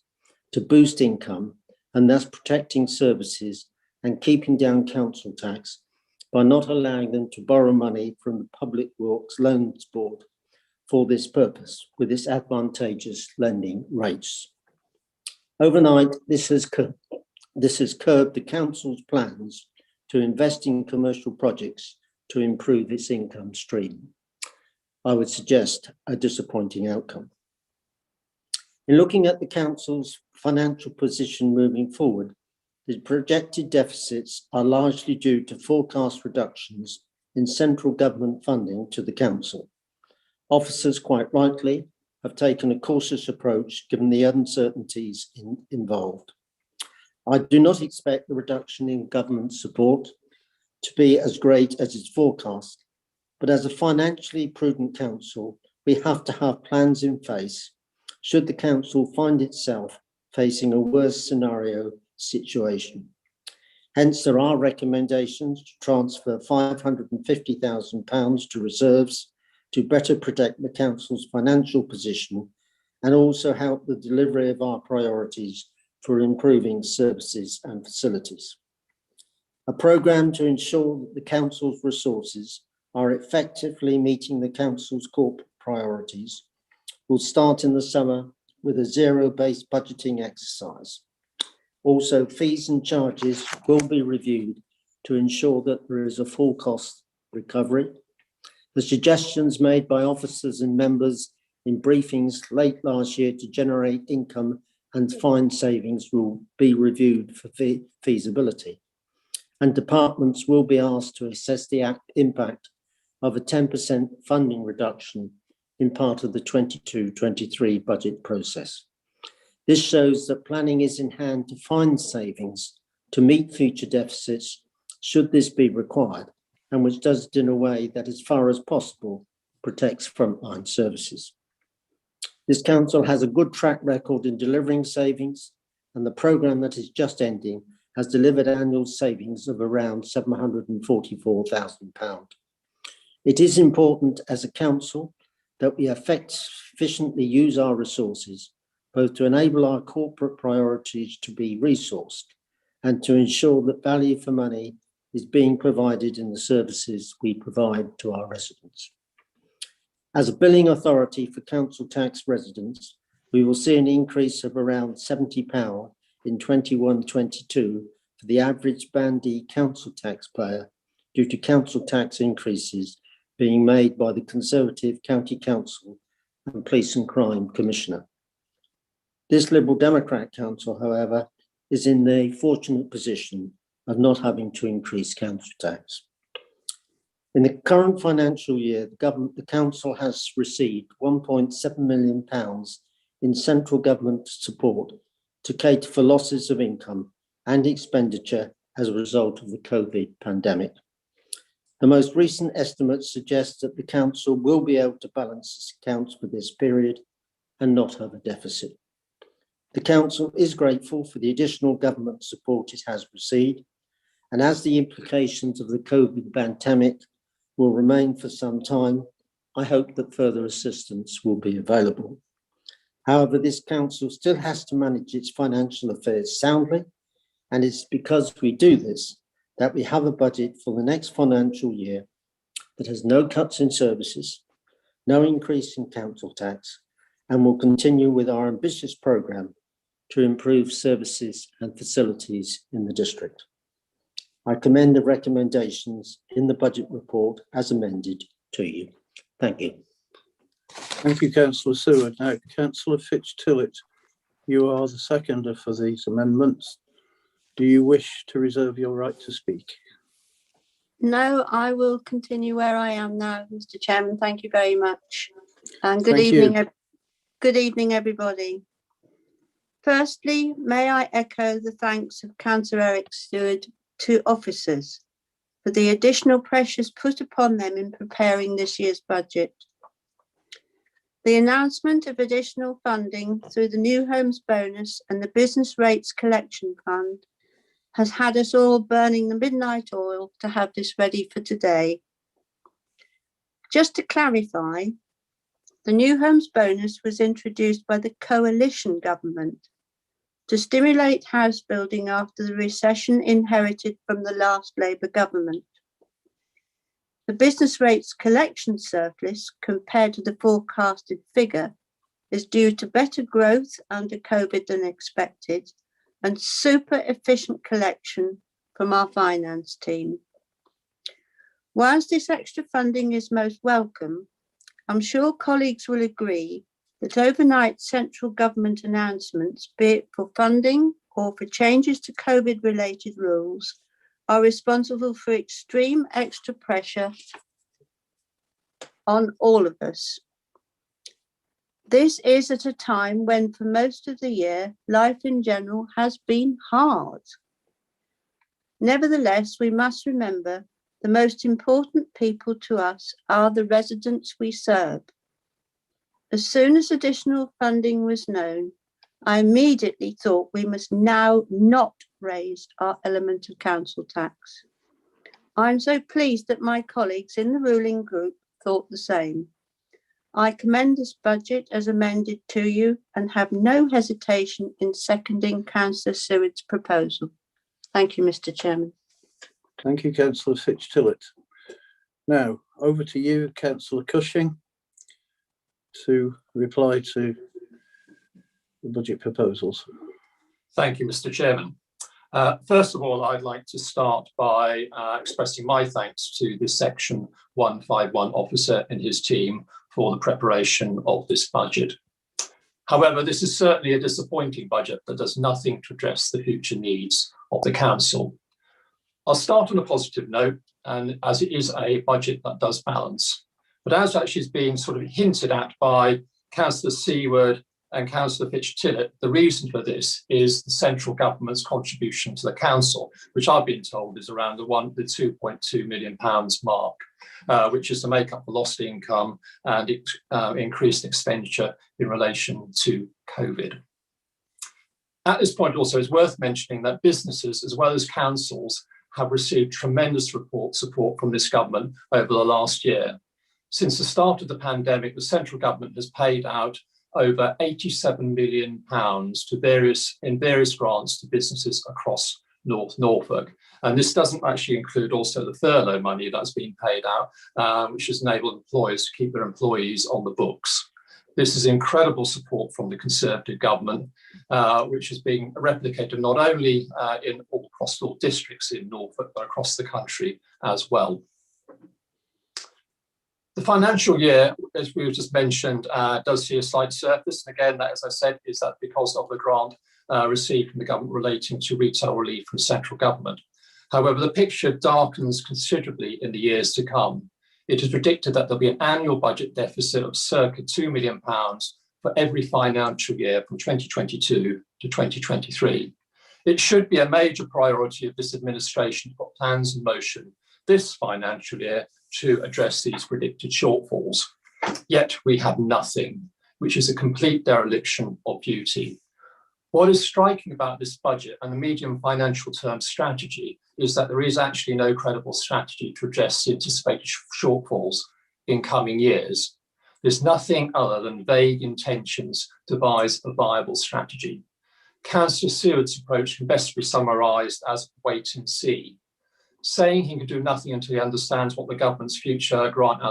to boost income and thus protecting services and keeping down council tax by not allowing them to borrow money from the Public Works Loans Board for this purpose, with its advantageous lending rates. Overnight, this has This has curbed the council's plans to invest in commercial projects to improve its income stream. I would suggest a disappointing outcome. In looking at the council's financial position moving forward, the projected deficits are largely due to forecast reductions in central government funding to the council. Officers, quite rightly, have taken a cautious approach given the uncertainties involved. I do not expect the reduction in government support to be as great as is forecast, but as a financially prudent council, we have to have plans in place should the council find itself facing a worse scenario situation. Hence, there are recommendations to transfer £550,000 to reserves to better protect the council's financial position and also help the delivery of our priorities for improving services and facilities. A programme to ensure that the council's resources are effectively meeting the council's corporate priorities will start in the summer with a zero-based budgeting exercise. Also, fees and charges will be reviewed to ensure that there is a full cost recovery. The suggestions made by officers and members in briefings late last year to generate income and find savings will be reviewed for feasibility. And departments will be asked to assess the impact of a 10% funding reduction in part of the 22-23 budget process. This shows that planning is in hand to find savings to meet future deficits should this be required, and which does it in a way that, as far as possible, protects frontline services. This council has a good track record in delivering savings, and the programme that is just ending has delivered annual savings of around £744,000. It is important as a council that we efficiently use our resources, both to enable our corporate priorities to be resourced and to ensure that value for money is being provided in the services we provide to our residents. As a billing authority for council tax residents, we will see an increase of around £70 in 21-22 for the average Band D council taxpayer due to council tax increases being made by the Conservative County Council and Police and Crime Commissioner. This Liberal Democrat council, however, is in the fortunate position of not having to increase council tax. In the current financial year, the council has received £1.7 million in central government support to cater for losses of income and expenditure as a result of the COVID pandemic. The most recent estimates suggest that the council will be able to balance its accounts for this period and not have a deficit. The council is grateful for the additional government support it has received, and as the implications of the COVID pandemic will remain for some time, I hope that further assistance will be available. However, this council still has to manage its financial affairs soundly, and it's because we do this that we have a budget for the next financial year that has no cuts in services, no increase in council tax, and will continue with our ambitious programme to improve services and facilities in the district. I commend the recommendations in the budget report as amended to you. Thank you. Thank you, Councillor Seward. Now, Councillor Fitch-Tillett, you are the seconder for these amendments. Do you wish to reserve your right to speak? No, I will continue where I am now, Mr. Chairman. Thank you very much. And Thank you. Good evening, everybody. Firstly, may I echo the thanks of Councillor Eric Stewart to officers for the additional pressures put upon them in preparing this year's budget. The announcement of additional funding through the New Homes Bonus and the Business Rates Collection Fund has had us all burning the midnight oil to have this ready for today. Just to clarify, the New Homes Bonus was introduced by the coalition government to stimulate house building after the recession inherited from the last Labour government. The business rates collection surplus compared to the forecasted figure is due to better growth under COVID than expected and super efficient collection from our finance team. Whilst this extra funding is most welcome, I'm sure colleagues will agree that overnight central government announcements, be it for funding or for changes to COVID-related rules, are responsible for extreme extra pressure on all of us. This is at a time when, for most of the year, life in general has been hard. Nevertheless, we must remember the most important people to us are the residents we serve. As soon as additional funding was known, I immediately thought we must now not raise our element of council tax. I'm so pleased that my colleagues in the ruling group thought the same. I commend this budget as amended to you and have no hesitation in seconding Councillor Seward's proposal. Thank you, Mr. Chairman. Thank you, Councillor Fitch-Tillett. Now, over to you, Councillor Cushing, to reply to the budget proposals. Thank you, Mr. Chairman. First of all, I'd like to start by expressing my thanks to the Section 151 officer and his team for the preparation of this budget. However, this is certainly a disappointing budget that does nothing to address the future needs of the council. I'll start on a positive note, and as it is a budget that does balance. But as actually is being sort of hinted at by Councillor Seward and Councillor Fitch-Tillett, the reason for this is the central government's contribution to the council, which I've been told is around the £2.2 million mark, which is to make up for lost income and increased expenditure in relation to COVID. At this point also, it's worth mentioning that businesses as well as councils have received tremendous support from this government over the last year. Since the start of the pandemic, the central government has paid out over £87 million to various grants to businesses across North Norfolk. And this doesn't actually include also the furlough money that's been paid out, which has enabled employers to keep their employees on the books. This is incredible support from the Conservative government, which is being replicated not only across all districts in Norfolk, but across the country as well. The financial year, as we just mentioned, does see a slight surplus. And again, that, as I said, is that because of the grant received from the government relating to retail relief from central government. However, the picture darkens considerably in the years to come. It is predicted that there'll be an annual budget deficit of circa £2 million for every financial year from 2022 to 2023. It should be a major priority of this administration to put plans in motion this financial year to address these predicted shortfalls. Yet we have nothing, which is a complete dereliction of duty. What is striking about this budget and the medium financial term strategy is that there is actually no credible strategy to address the anticipated shortfalls in coming years. There's nothing other than vague intentions to devise a viable strategy. Councillor Seward's approach can best be summarised as wait and see. Saying he can do nothing until he understands what the government's future grant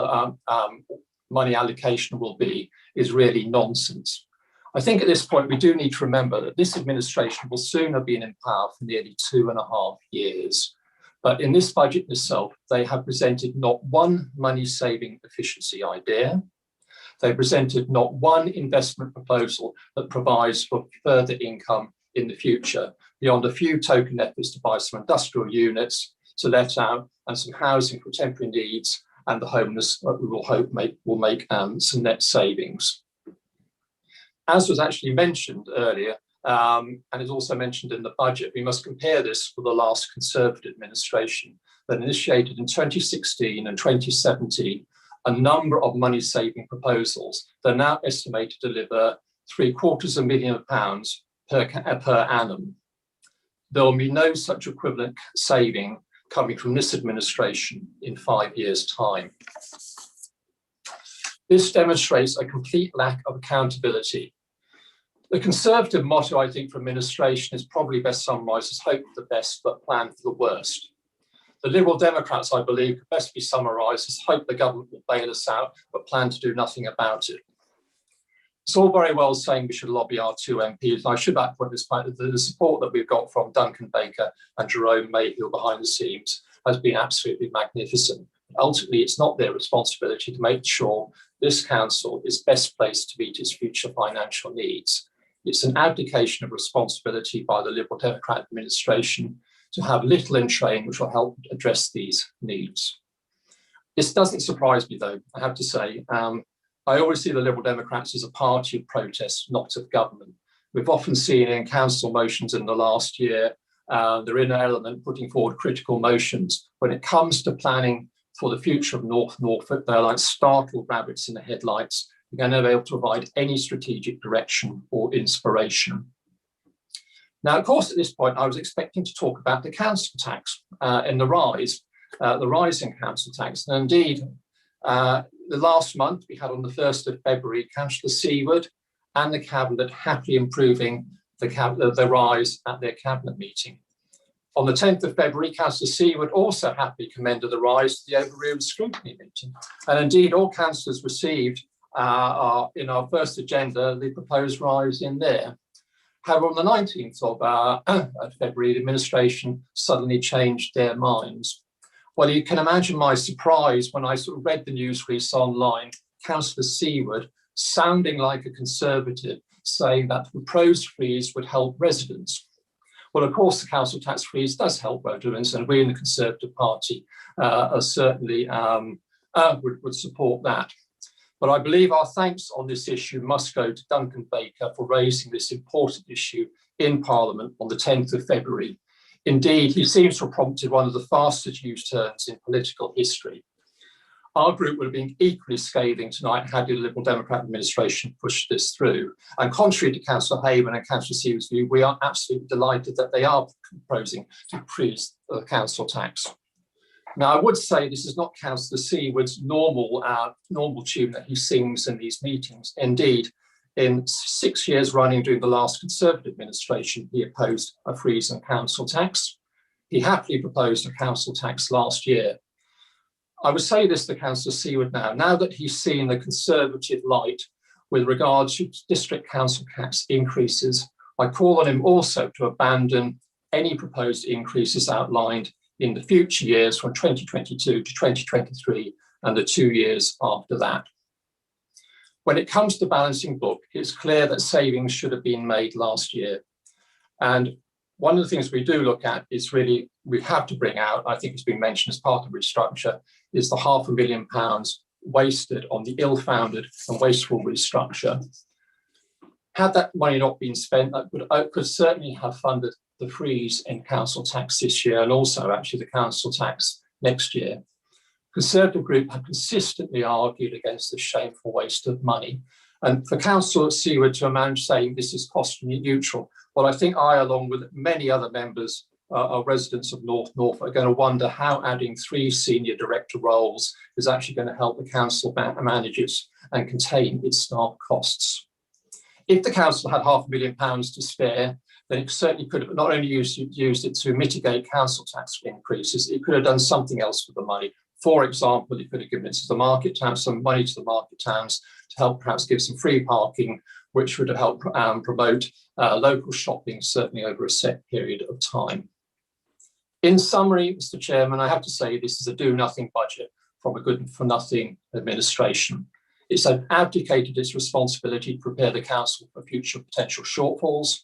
money allocation will be is really nonsense. I think at this point we do need to remember that this administration will soon have been in power for nearly 2.5 years. But in this budget itself, they have presented not one money-saving efficiency idea. They presented not one investment proposal that provides for further income in the future, beyond a few token efforts to buy some industrial units to let out and some housing for temporary needs, and the homeless we will hope will make some net savings. As was actually mentioned earlier, and is also mentioned in the budget, we must compare this with the last Conservative administration that initiated in 2016 and 2017 a number of money-saving proposals that are now estimated to deliver £750,000 per annum. There will be no such equivalent saving coming from this administration in 5 years' time. This demonstrates a complete lack of accountability. The Conservative motto, I think, for administration is probably best summarised as hope for the best, but plan for the worst. The Liberal Democrats, I believe, could best be summarised as hope the government will bail us out, but plan to do nothing about it. It's all very well saying we should lobby our two MPs. I should add at this point that the support that we've got from Duncan Baker and Jerome Mayhew behind the scenes has been absolutely magnificent. Ultimately, it's not their responsibility to make sure this council is best placed to meet its future financial needs. It's an abdication of responsibility by the Liberal Democrat administration to have little in train which will help address these needs. This doesn't surprise me, though, I have to say. I always see the Liberal Democrats as a party of protest, not of government. We've often seen in council motions in the last year, they're in an element putting forward critical motions. When it comes to planning for the future of North Norfolk, they're like startled rabbits in the headlights. They're going to be able to provide any strategic direction or inspiration. Now, of course, at this point, I was expecting to talk about the council tax and the rise in council tax. And indeed, the last month we had on the 1st of February, Councillor Seward and the Cabinet happily improving the rise at their Cabinet meeting. On the 10th of February, Councillor Seward also happily commended the rise to the overruled scrutiny meeting. And indeed, all councillors received in our first agenda the proposed rise in there. However, on the 19th of February, the administration suddenly changed their minds. Well, you can imagine my surprise when I sort of read the news release online, Councillor Seward sounding like a Conservative, saying that the proposed freeze would help residents. Well, of course, the council tax freeze does help residents, and we in the Conservative Party certainly would support that. But I believe our thanks on this issue must go to Duncan Baker for raising this important issue in Parliament on the 10th of February. Indeed, he seems to have prompted one of the fastest U-turns in political history. Our group would have been equally scathing tonight had the Liberal Democrat administration pushed this through. And contrary to Councillor Haven and Councillor Seward's view, we are absolutely delighted that they are proposing to freeze the council tax. Now, I would say this is not Councillor Seward's normal tune that he sings in these meetings. Indeed, in 6 years running during the last Conservative administration, he opposed a freeze on council tax. He happily proposed a council tax last year. I would say this to Councillor Seward now that he's seen the Conservative light with regard to district council tax increases, I call on him also to abandon any proposed increases outlined in the future years from 2022 to 2023 and the 2 years after that. When it comes to balancing book, it's clear that savings should have been made last year. And one of the things we do look at is really, we have to bring out, I think it's been mentioned as part of restructure, is the £500,000 wasted on the ill-founded and wasteful restructure. Had that money not been spent, that could certainly have funded the freeze in council tax this year and also actually the council tax next year. Conservative group have consistently argued against this shameful waste of money. And for Councillor Seward to manage saying this is cost neutral, well, I think I, along with many other members of residents of North Norfolk, are going to wonder how adding 3 senior director roles is actually going to help the council managers and contain its staff costs. If the council had £500,000 to spare, then it certainly could have not only used it to mitigate council tax increases, it could have done something else with the money. For example, it could have given it to the market towns, some money to the market towns to help perhaps give some free parking, which would have helped promote local shopping, certainly over a set period of time. In summary, Mr. Chairman, I have to say this is a do-nothing budget from a good-for-nothing administration. It's abdicated its responsibility to prepare the council for future potential shortfalls.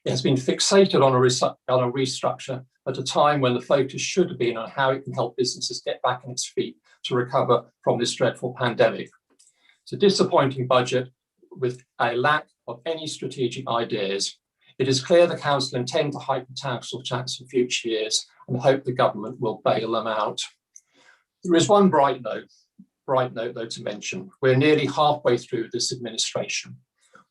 It has been fixated on a restructure at a time when the focus should have been on how it can help businesses get back on its feet to recover from this dreadful pandemic. It's a disappointing budget with a lack of any strategic ideas. It is clear the council intend to hike the council tax in future years and hope the government will bail them out. There is one bright note though to mention. We're nearly halfway through this administration.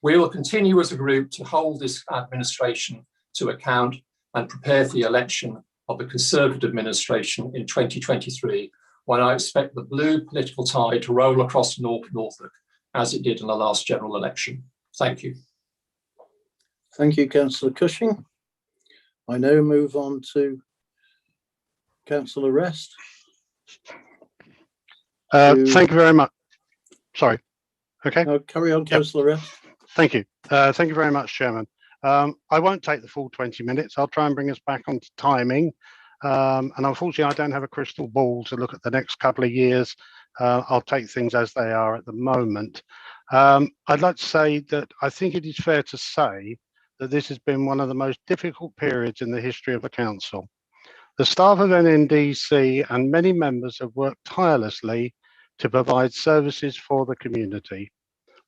We will continue as a group to hold this administration to account and prepare for the election of the Conservative administration in 2023, when I expect the blue political tide to roll across North Norfolk as it did in the last general election. Thank you. Thank you, Councillor Cushing. I now move on to Councillor Rest. Thank you very much. Sorry. Okay. No, carry on, Councillor Rest. Thank you. Thank you very much, Chairman. I won't take the full 20 minutes. I'll try and bring us back onto timing. And unfortunately, I don't have a crystal ball to look at the next couple of years. I'll take things as they are at the moment. I'd like to say that I think it is fair to say that this has been one of the most difficult periods in the history of the Council. The staff of NNDC and many members have worked tirelessly to provide services for the community,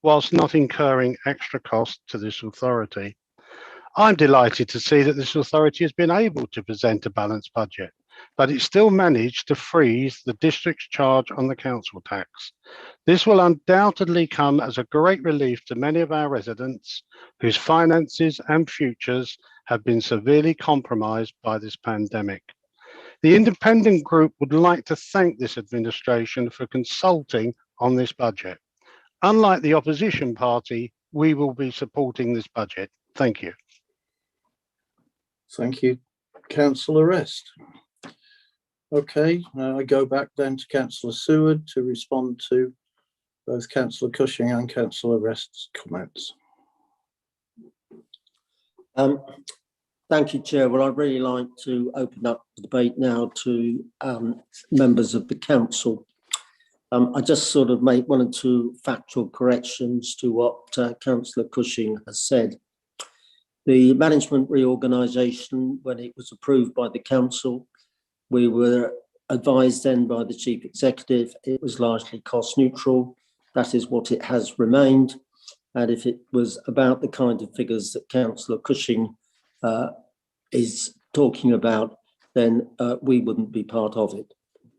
whilst not incurring extra costs to this authority. I'm delighted to see that this authority has been able to present a balanced budget, but it still managed to freeze the district's charge on the council tax. This will undoubtedly come as a great relief to many of our residents whose finances and futures have been severely compromised by this pandemic. The independent group would like to thank this administration for consulting on this budget. Unlike the opposition party, we will be supporting this budget. Thank you. Thank you, Councillor Rest. Okay, I go back then to Councillor Seward to respond to both Councillor Cushing and Councillor Rest's comments. Thank you, Chair. Well, I'd really like to open up the debate now to members of the Council. I just sort of make one or two factual corrections to what Councillor Cushing has said. The management reorganisation, when it was approved by the Council, we were advised then by the Chief Executive it was largely cost neutral. That is what it has remained. And if it was about the kind of figures that Councillor Cushing is talking about, then we wouldn't be part of it.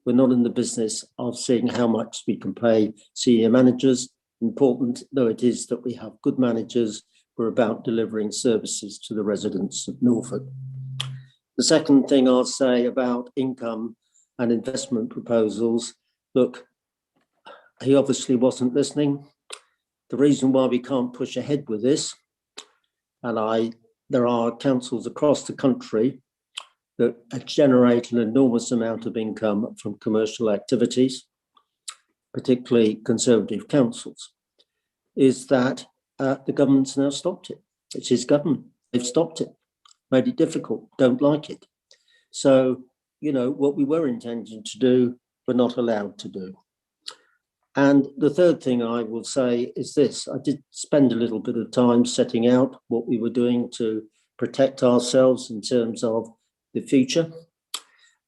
We're not in the business of seeing how much we can pay senior managers. Important though it is that we have good managers, we're about delivering services to the residents of Norfolk. The second thing I'll say about income and investment proposals, look, he obviously wasn't listening. The reason why we can't push ahead with this, and there are councils across the country that generate an enormous amount of income from commercial activities, particularly Conservative councils, is that the government's now stopped it. It's his government. They've stopped it, made it difficult, don't like it. So, you know, what we were intending to do, we're not allowed to do. And the third thing I will say is this. I did spend a little bit of time setting out what we were doing to protect ourselves in terms of the future.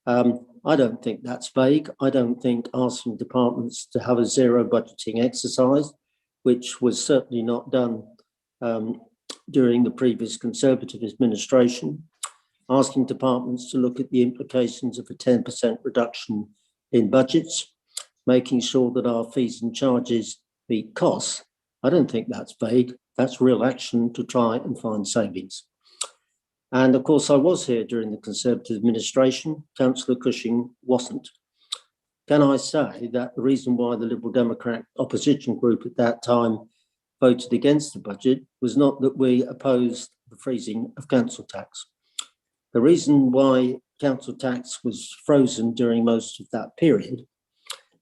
I don't think that's vague. I don't think asking departments to have a zero budgeting exercise, which was certainly not done during the previous Conservative administration, asking departments to look at the implications of a 10% reduction in budgets, making sure that our fees and charges meet costs. I don't think that's vague. That's real action to try and find savings. And of course, I was here during the Conservative administration. Councillor Cushing wasn't. Can I say that the reason why the Liberal Democrat opposition group at that time voted against the budget was not that we opposed the freezing of council tax. The reason why council tax was frozen during most of that period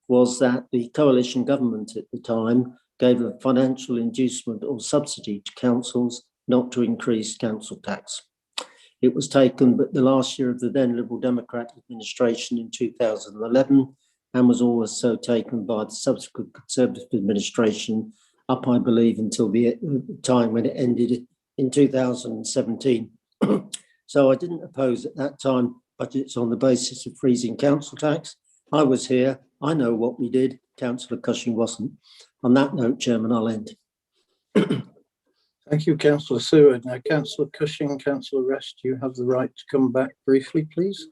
was that the coalition government at the time gave a financial inducement or subsidy to councils not to increase council tax. It was taken but the last year of the then Liberal Democrat administration in 2011 and was also taken by the subsequent Conservative administration up, I believe, until the time when it ended in 2017. So I didn't oppose at that time budgets on the basis of freezing council tax. I was here. I know what we did. Councillor Cushing wasn't. On that note, Chairman, I'll end. Thank you, Councillor Seward. Now, Councillor Cushing, Councillor Rest, you have the right to come back briefly, please.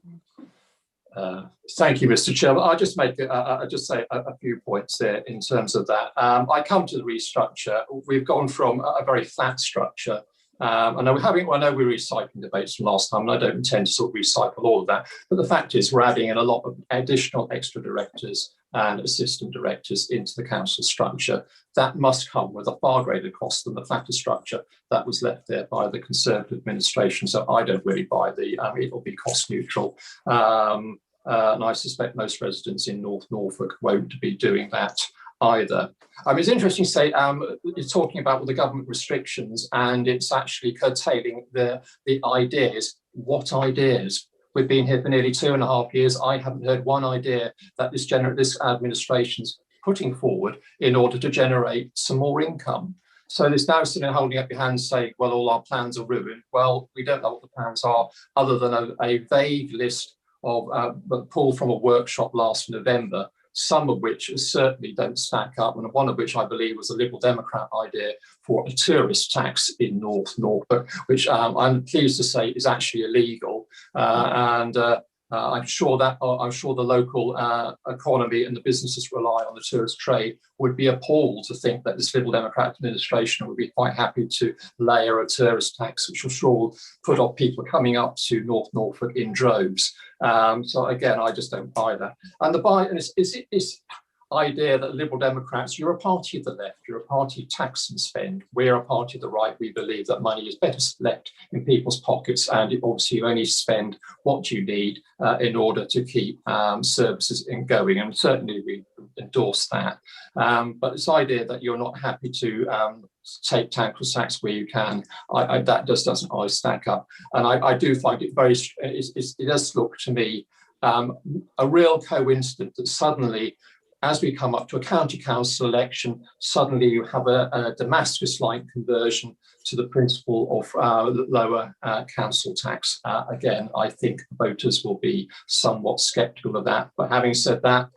Thank you, Mr. Chairman. I'll just make I'll just say a few points there in terms of that. I come to the restructure. We've gone from a very flat structure. I know we're recycling debates from last time, and I don't intend to sort of recycle all of that. But the fact is, we're adding in a lot of additional extra directors and assistant directors into the council structure. That must come with a far greater cost than the flatter structure that was left there by the Conservative administration. So I don't really buy the it'll be cost neutral. And I suspect most residents in North Norfolk won't be doing that either. It's interesting to say you're talking about the government restrictions, and it's actually curtailing the ideas. What ideas? We've been here for nearly 2.5 years. I haven't heard one idea that this administration's putting forward in order to generate some more income. So there's now sitting holding up your hands saying, well, all our plans are ruined. Well, we don't know what the plans are other than a vague list of pulled from a workshop last November, some of which certainly don't stack up, and one of which I believe was a Liberal Democrat idea for a tourist tax in North Norfolk, which I'm pleased to say is actually illegal. I'm sure the local economy and the businesses rely on the tourist trade would be appalled to think that this Liberal Democrat administration would be quite happy to layer a tourist tax, which I'm sure will put off people coming up to North Norfolk in droves. So again, I just don't buy that. And it's idea that Liberal Democrats, you're a party of the left, you're a party of tax and spend. We're a party of the right. We believe that money is better left in people's pockets, and obviously you only spend what you need in order to keep services going, and certainly we endorse that. But this idea that you're not happy to take tax tax where you can, that just doesn't always stack up. And I do find it it does look to me a real coincidence that suddenly, as we come up to a county council election, suddenly you have a Damascus-like conversion to the principle of lower council tax. Again, I think voters will be somewhat sceptical of that. But having said that,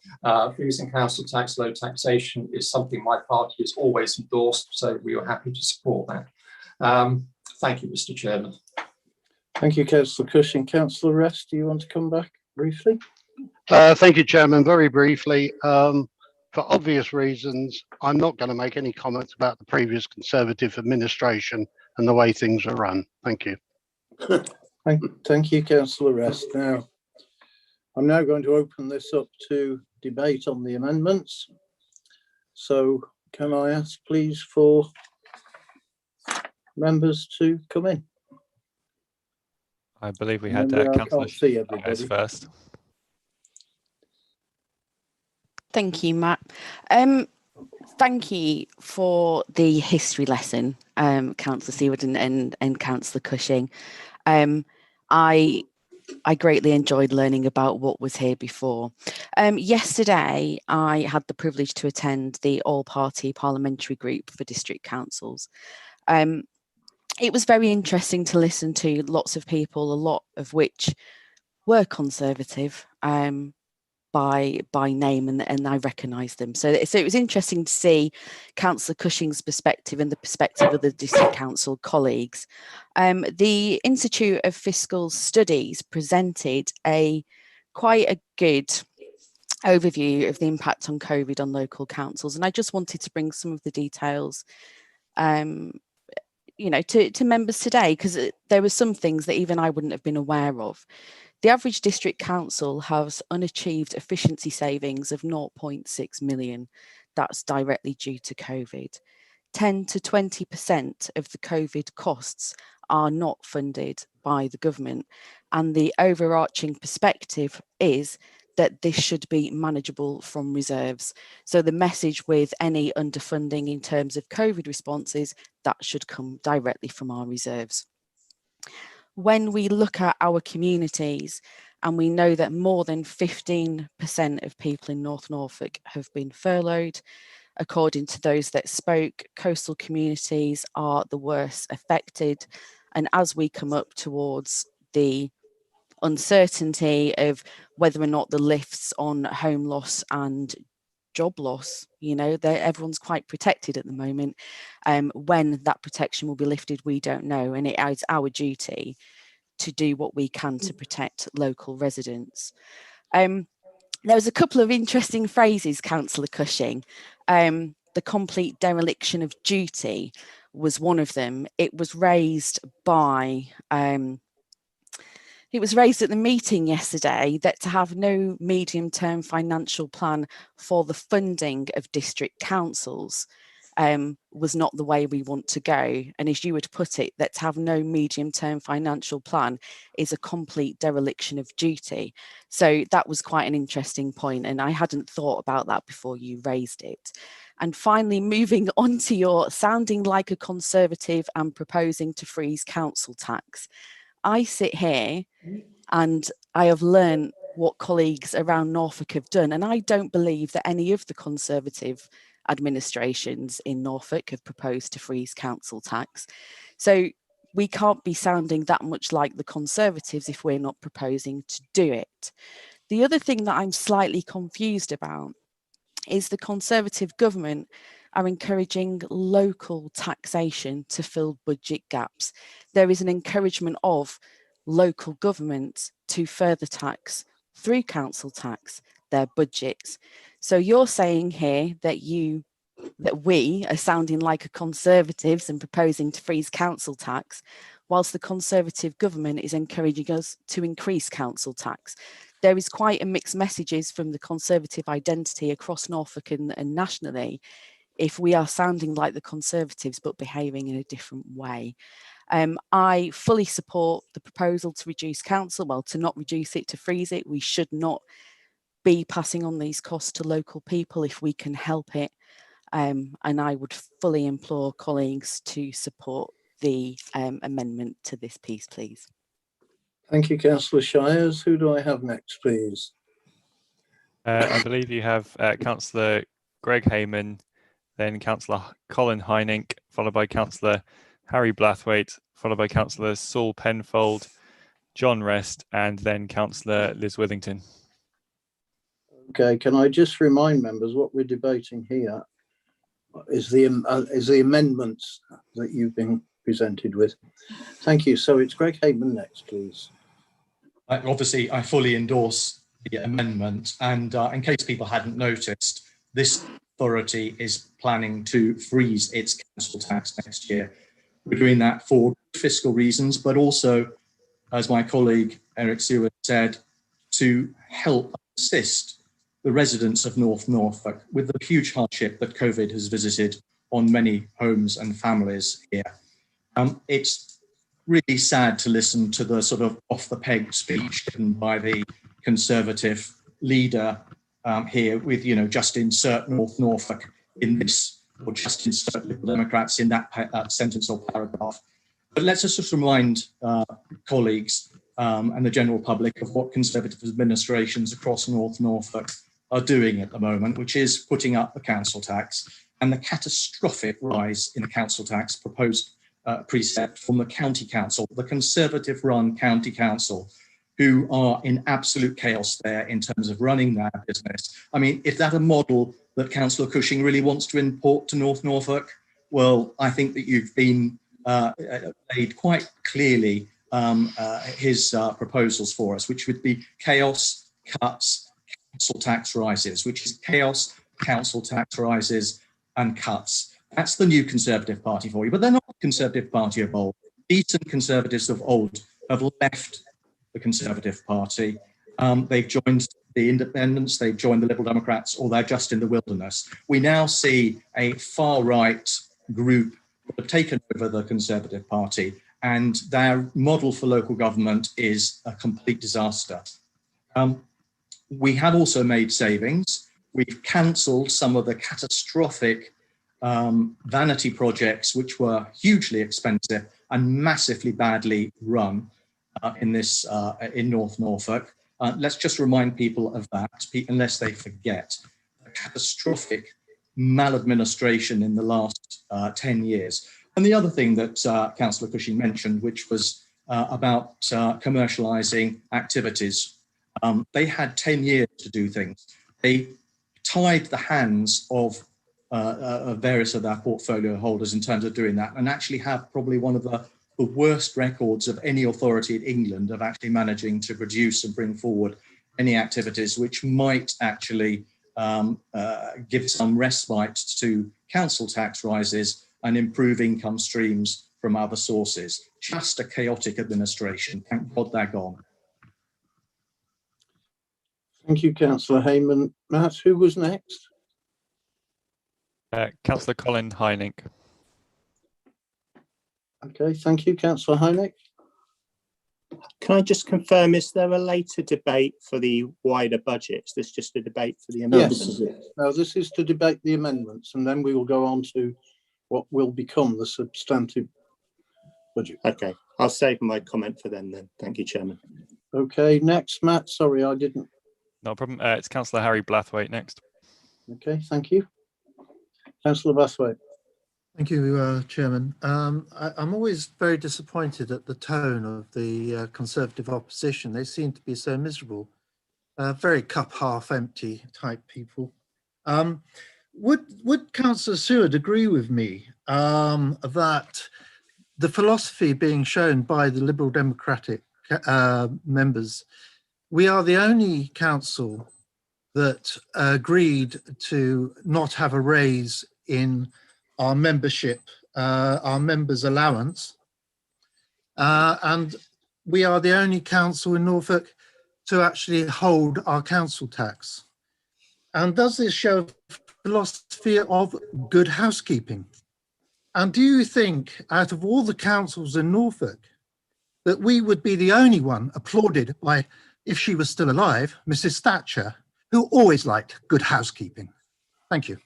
freezing council tax, low taxation is something my party has always endorsed, so we are happy to support that. Thank you, Mr. Chairman. Thank you, Councillor Cushing. Councillor Rest, do you want to come back briefly? Thank you, Chairman. Very briefly, for obvious reasons, I'm not going to make any comments about the previous Conservative administration and the way things were run. Thank you. Thank you, Councillor Rest. Now, I'm now going to open this up to debate on the amendments. So can I ask, please, for members to come in? I believe we had Councillor Shaw first. Thank you, Matt. Thank you for the history lesson, Councillor Seward and Councillor Cushing. I greatly enjoyed learning about what was here before. Yesterday, I had the privilege to attend the all-party parliamentary group for district councils. It was very interesting to listen to lots of people, a lot of which were Conservative by name, and I recognised them. So it was interesting to see Councillor Cushing's perspective and the perspective of the district council colleagues. The Institute of Fiscal Studies presented quite a good overview of the impact on COVID on local councils, and I just wanted to bring some of the details to members today, because there were some things that even I wouldn't have been aware of. The average district council has unachieved efficiency savings of 0.6 million. That's directly due to COVID. 10 to 20% of the COVID costs are not funded by the government. And the overarching perspective is that this should be manageable from reserves. So the message with any underfunding in terms of COVID responses, that should come directly from our reserves. When we look at our communities, and we know that more than 15% of people in North Norfolk have been furloughed, according to those that spoke, coastal communities are the worst affected. And as we come up towards the uncertainty of whether or not the lifts on home loss and job loss, everyone's quite protected at the moment. When that protection will be lifted, we don't know, and it is our duty to do what we can to protect local residents. There was a couple of interesting phrases, Councillor Cushing. The complete dereliction of duty was one of them. It was raised at the meeting yesterday that to have no medium-term financial plan for the funding of district councils was not the way we want to go. And as you would put it, that to have no medium-term financial plan is a complete dereliction of duty. So that was quite an interesting point, and I hadn't thought about that before you raised it. And finally, moving on to your sounding like a Conservative and proposing to freeze council tax. I sit here and I have learned what colleagues around Norfolk have done, and I don't believe that any of the Conservative administrations in Norfolk have proposed to freeze council tax. So we can't be sounding that much like the Conservatives if we're not proposing to do it. The other thing that I'm slightly confused about is the Conservative government are encouraging local taxation to fill budget gaps. There is an encouragement of local government to further tax through council tax their budgets. So you're saying here that we are sounding like a Conservatives and proposing to freeze council tax, whilst the Conservative government is encouraging us to increase council tax. There is quite a mixed messages from the Conservative identity across Norfolk and nationally if we are sounding like the Conservatives but behaving in a different way. I fully support the proposal to reduce council, well, to not reduce it, to freeze it. We should not be passing on these costs to local people if we can help it. And I would fully implore colleagues to support the amendment to this piece, please. Thank you, Councillor Shires. Who do I have next, please? I believe you have Councillor Greg Hayman, then Councillor Colin Hynink, followed by Councillor Harry Blathwaite, followed by Councillor Saul Penfold, John Rest, and then Councillor Liz Withington. Okay, can I just remind members what we're debating here is the amendments that you've been presented with. Thank you. So it's Greg Hayman next, please. Obviously, I fully endorse the amendment, and in case people hadn't noticed, this authority is planning to freeze its council tax next year. We're doing that for fiscal reasons, but also, as my colleague Eric Seward said, to help assist the residents of North Norfolk with the huge hardship that COVID has visited on many homes and families here. It's really sad to listen to the sort of off-the-peg speech given by the Conservative leader here with, just insert North Norfolk in this, or just insert Liberal Democrats in that sentence or paragraph. But let's just remind colleagues and the general public of what Conservative administrations across North Norfolk are doing at the moment, which is putting up the council tax and the catastrophic rise in the council tax proposed precept from the county council, the Conservative-run county council, who are in absolute chaos there in terms of running their business. I mean, is that a model that Councillor Cushing really wants to import to North Norfolk? Well, I think that you've been laid quite clearly his proposals for us, which would be chaos, cuts, council tax rises, which is chaos, council tax rises and cuts. That's the new Conservative Party for you, but they're not the Conservative Party of old. Decent Conservatives of old have left the Conservative Party. They've joined the Independents, they've joined the Liberal Democrats, or they're just in the wilderness. We now see a far-right group that have taken over the Conservative Party, and their model for local government is a complete disaster. We have also made savings. We've cancelled some of the catastrophic vanity projects, which were hugely expensive and massively badly run in North Norfolk. Let's just remind people of that, unless they forget. A catastrophic maladministration in the last 10 years. And the other thing that Councillor Cushing mentioned, which was about commercialising activities. They had 10 years to do things. They tied the hands of various of their portfolio holders in terms of doing that, and actually have probably one of the worst records of any authority in England of actually managing to produce and bring forward any activities which might actually give some respite to council tax rises and improve income streams from other sources. Just a chaotic administration. Thank God they're gone. Thank you, Councillor Hayman. Matt, who was next? Councillor Colin Hynink. Okay, thank you, councillor Hynink. Can I just confirm, is there a later debate for the wider budget? Is this just a debate for the amendments? Yes, no, this is to debate the amendments, and then we will go on to what will become the substantive budget. Okay, I'll save my comment for then. Thank you, Chairman. Okay, next, Matt. Sorry, I didn't. No problem. It's Councillor Harry Blathwaite next. Okay, thank you. Councillor Blathwaite. Thank you, Chairman. I'm always very disappointed at the tone of the Conservative opposition. They seem to be so miserable, very cup half empty type people. Would Councillor Seward agree with me that the philosophy being shown by the Liberal Democratic members, we are the only council that agreed to not have a raise in our membership, our members' allowance, and we are the only council in Norfolk to actually hold our council tax. And does this show philosophy of good housekeeping? And do you think, out of all the councils in Norfolk, that we would be the only one applauded by, if she was still alive, Mrs. Thatcher, who always liked good housekeeping? Thank you.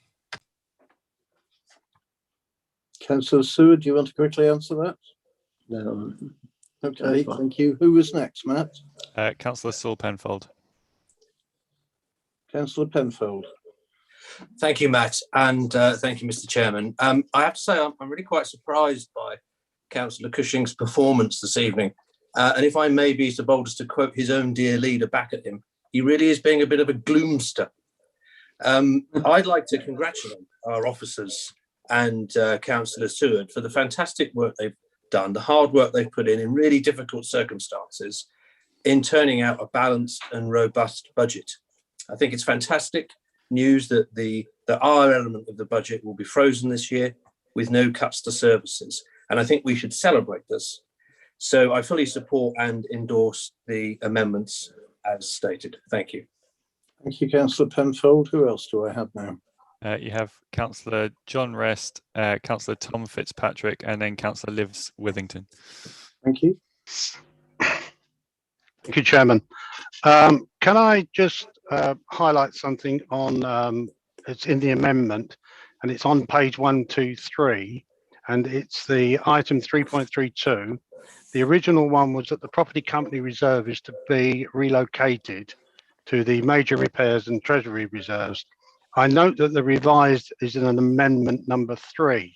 Councillor Seward, do you want to quickly answer that? No. Okay, thank you. Who was next, Matt? Councillor Saul Penfold. Councillor Penfold. Thank you, Matt, and thank you, Mr. Chairman. I have to say I'm really quite surprised by Councillor Cushing's performance this evening. And if I may be so bold as to quote his own dear leader back at him, he really is being a bit of a gloomster. I'd like to congratulate our officers and Councillor Seward for the fantastic work they've done, the hard work they've put in really difficult circumstances, in turning out a balanced and robust budget. I think it's fantastic news that our element of the budget will be frozen this year with no cuts to services. And I think we should celebrate this. So I fully support and endorse the amendments as stated. Thank you. Thank you, Councillor Penfold. Who else do I have now? You have Councillor John Rest, Councillor Tom Fitzpatrick, and then Councillor Lives Withington. Thank you. Thank you, Chairman. Can I just highlight something on, it's in the amendment, and it's on page 123, and it's the item 3.32. The original one was that the property company reserve is to be relocated to the major repairs and treasury reserves. I note that the revised is in an amendment number 3.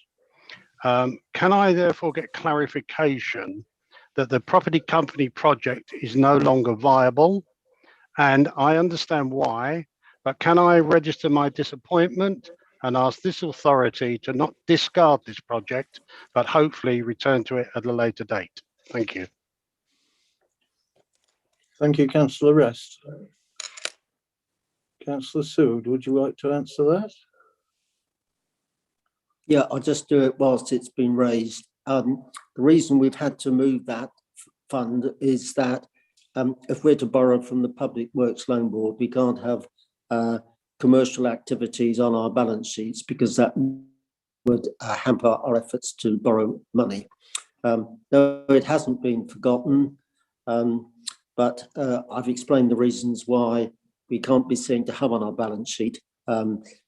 Can I therefore get clarification that the property company project is no longer viable? And I understand why, but can I register my disappointment and ask this authority to not discard this project, but hopefully return to it at a later date? Thank you. Thank you, Councillor Rest. Councillor Seward, would you like to answer that? Yeah, I'll just do it whilst it's been raised. The reason we've had to move that fund is that if we're to borrow from the Public Works Loan Board, we can't have commercial activities on our balance sheets because that would hamper our efforts to borrow money. No, it hasn't been forgotten, but I've explained the reasons why we can't be seen to have on our balance sheet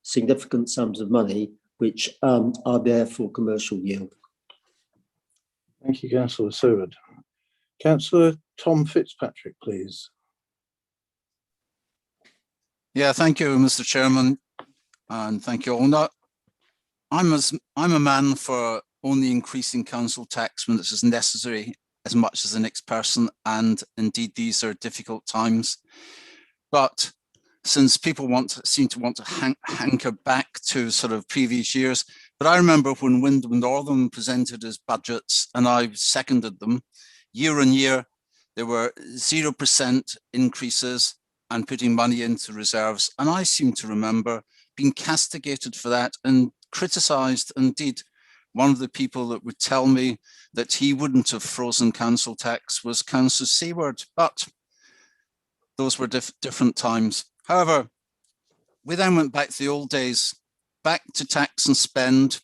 significant sums of money which are there for commercial yield. Thank you, Councillor Seward. Councillor Tom Fitzpatrick, please. Yeah, thank you, Mr. Chairman, and thank you all. Now, I'm a man for only increasing council tax when this is necessary as much as the next person, and indeed these are difficult times. But since people seem to want to hanker back to sort of previous years, but I remember when Wyndham Northern presented his budgets, and I seconded them, year on year, there were 0% increases and putting money into reserves. And I seem to remember being castigated for that and criticised. Indeed, one of the people that would tell me that he wouldn't have frozen council tax was Councillor Seward, but those were different times. However, we then went back to the old days back to tax and spend.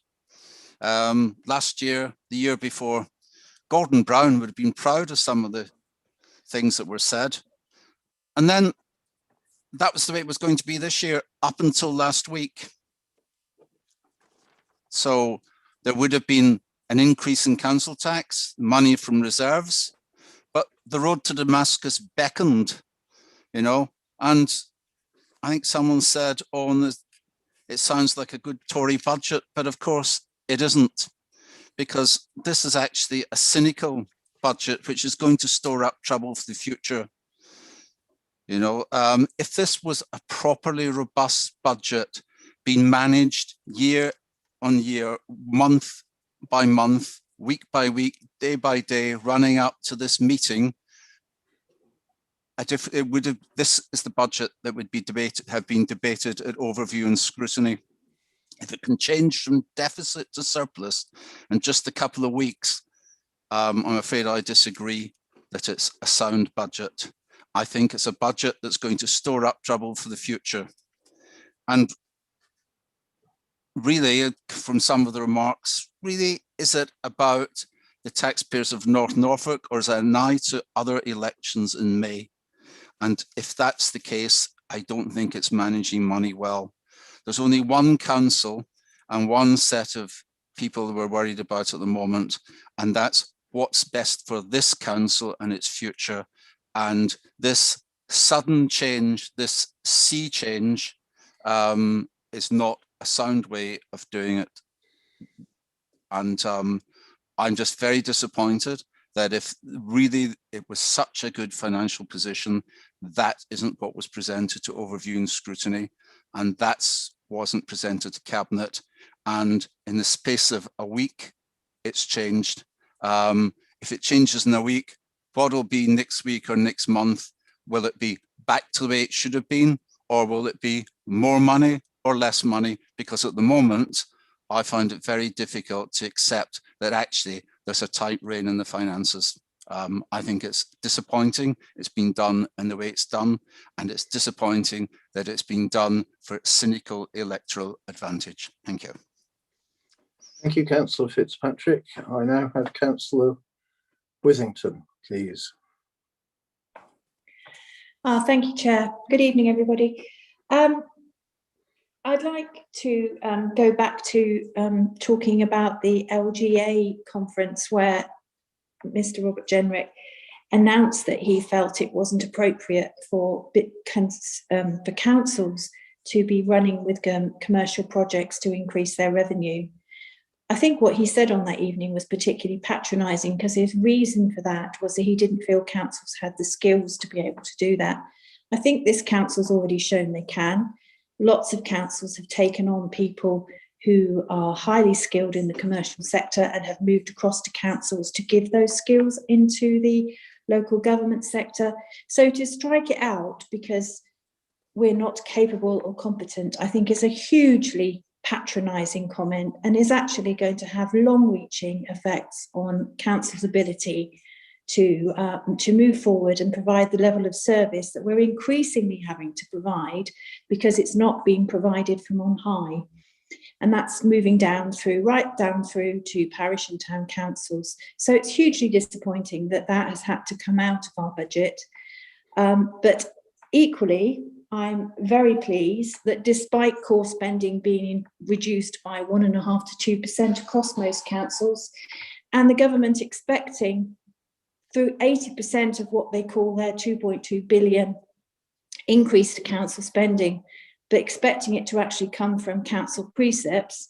Last year, the year before, Gordon Brown would have been proud of some of the things that were said. And then that was the way it was going to be this year up until last week. So there would have been an increase in council tax, money from reserves, but the road to Damascus beckoned, you know, and I think someone said, oh, it sounds like a good Tory budget, but of course it isn't, because this is actually a cynical budget which is going to store up trouble for the future. You know, if this was a properly robust budget being managed year on year, month by month, week by week, day by day, running up to this meeting, it would have, this is the budget that would be have been debated at overview and scrutiny. If it can change from deficit to surplus in just a couple of weeks, I'm afraid I disagree that it's a sound budget. I think it's a budget that's going to store up trouble for the future. And really, from some of the remarks, really, is it about the taxpayers of North Norfolk, or is it an eye to other elections in May? And if that's the case, I don't think it's managing money well. There's only one council and one set of people we're worried about at the moment, and that's what's best for this council and its future. And this sudden change, this sea change, is not a sound way of doing it. And I'm just very disappointed that if really it was such a good financial position, that isn't what was presented to overview and scrutiny, and that's wasn't presented to Cabinet. And in the space of a week, it's changed. If it changes in a week, what will be next week or next month? Will it be back to the way it should have been, or will it be more money or less money? Because at the moment, I find it very difficult to accept that actually there's a tight rein in the finances. I think it's disappointing it's been done in the way it's done, and it's disappointing that it's been done for cynical electoral advantage. Thank you. Thank you, Councillor Fitzpatrick. I now have Councillor Withington, please. Thank you, Chair. Good evening, everybody. I'd like to go back to talking about the LGA conference, where Mr. Robert Jenrick announced that he felt it wasn't appropriate for councils to be running with commercial projects to increase their revenue. I think what he said on that evening was particularly patronising, because his reason for that was that he didn't feel councils had the skills to be able to do that. I think this council's already shown they can. Lots of councils have taken on people who are highly skilled in the commercial sector and have moved across to councils to give those skills into the local government sector. So to strike it out because we're not capable or competent, I think is a hugely patronising comment, and is actually going to have long-reaching effects on council's ability to move forward and provide the level of service that we're increasingly having to provide, because it's not being provided from on high. And that's moving down through, right down through to parish and town councils. So it's hugely disappointing that that has had to come out of our budget. But equally, I'm very pleased that despite core spending being reduced by 1.5% to 2% across most councils, and the government expecting through 80% of what they call their 2.2 billion increase to council spending, but expecting it to actually come from council precepts,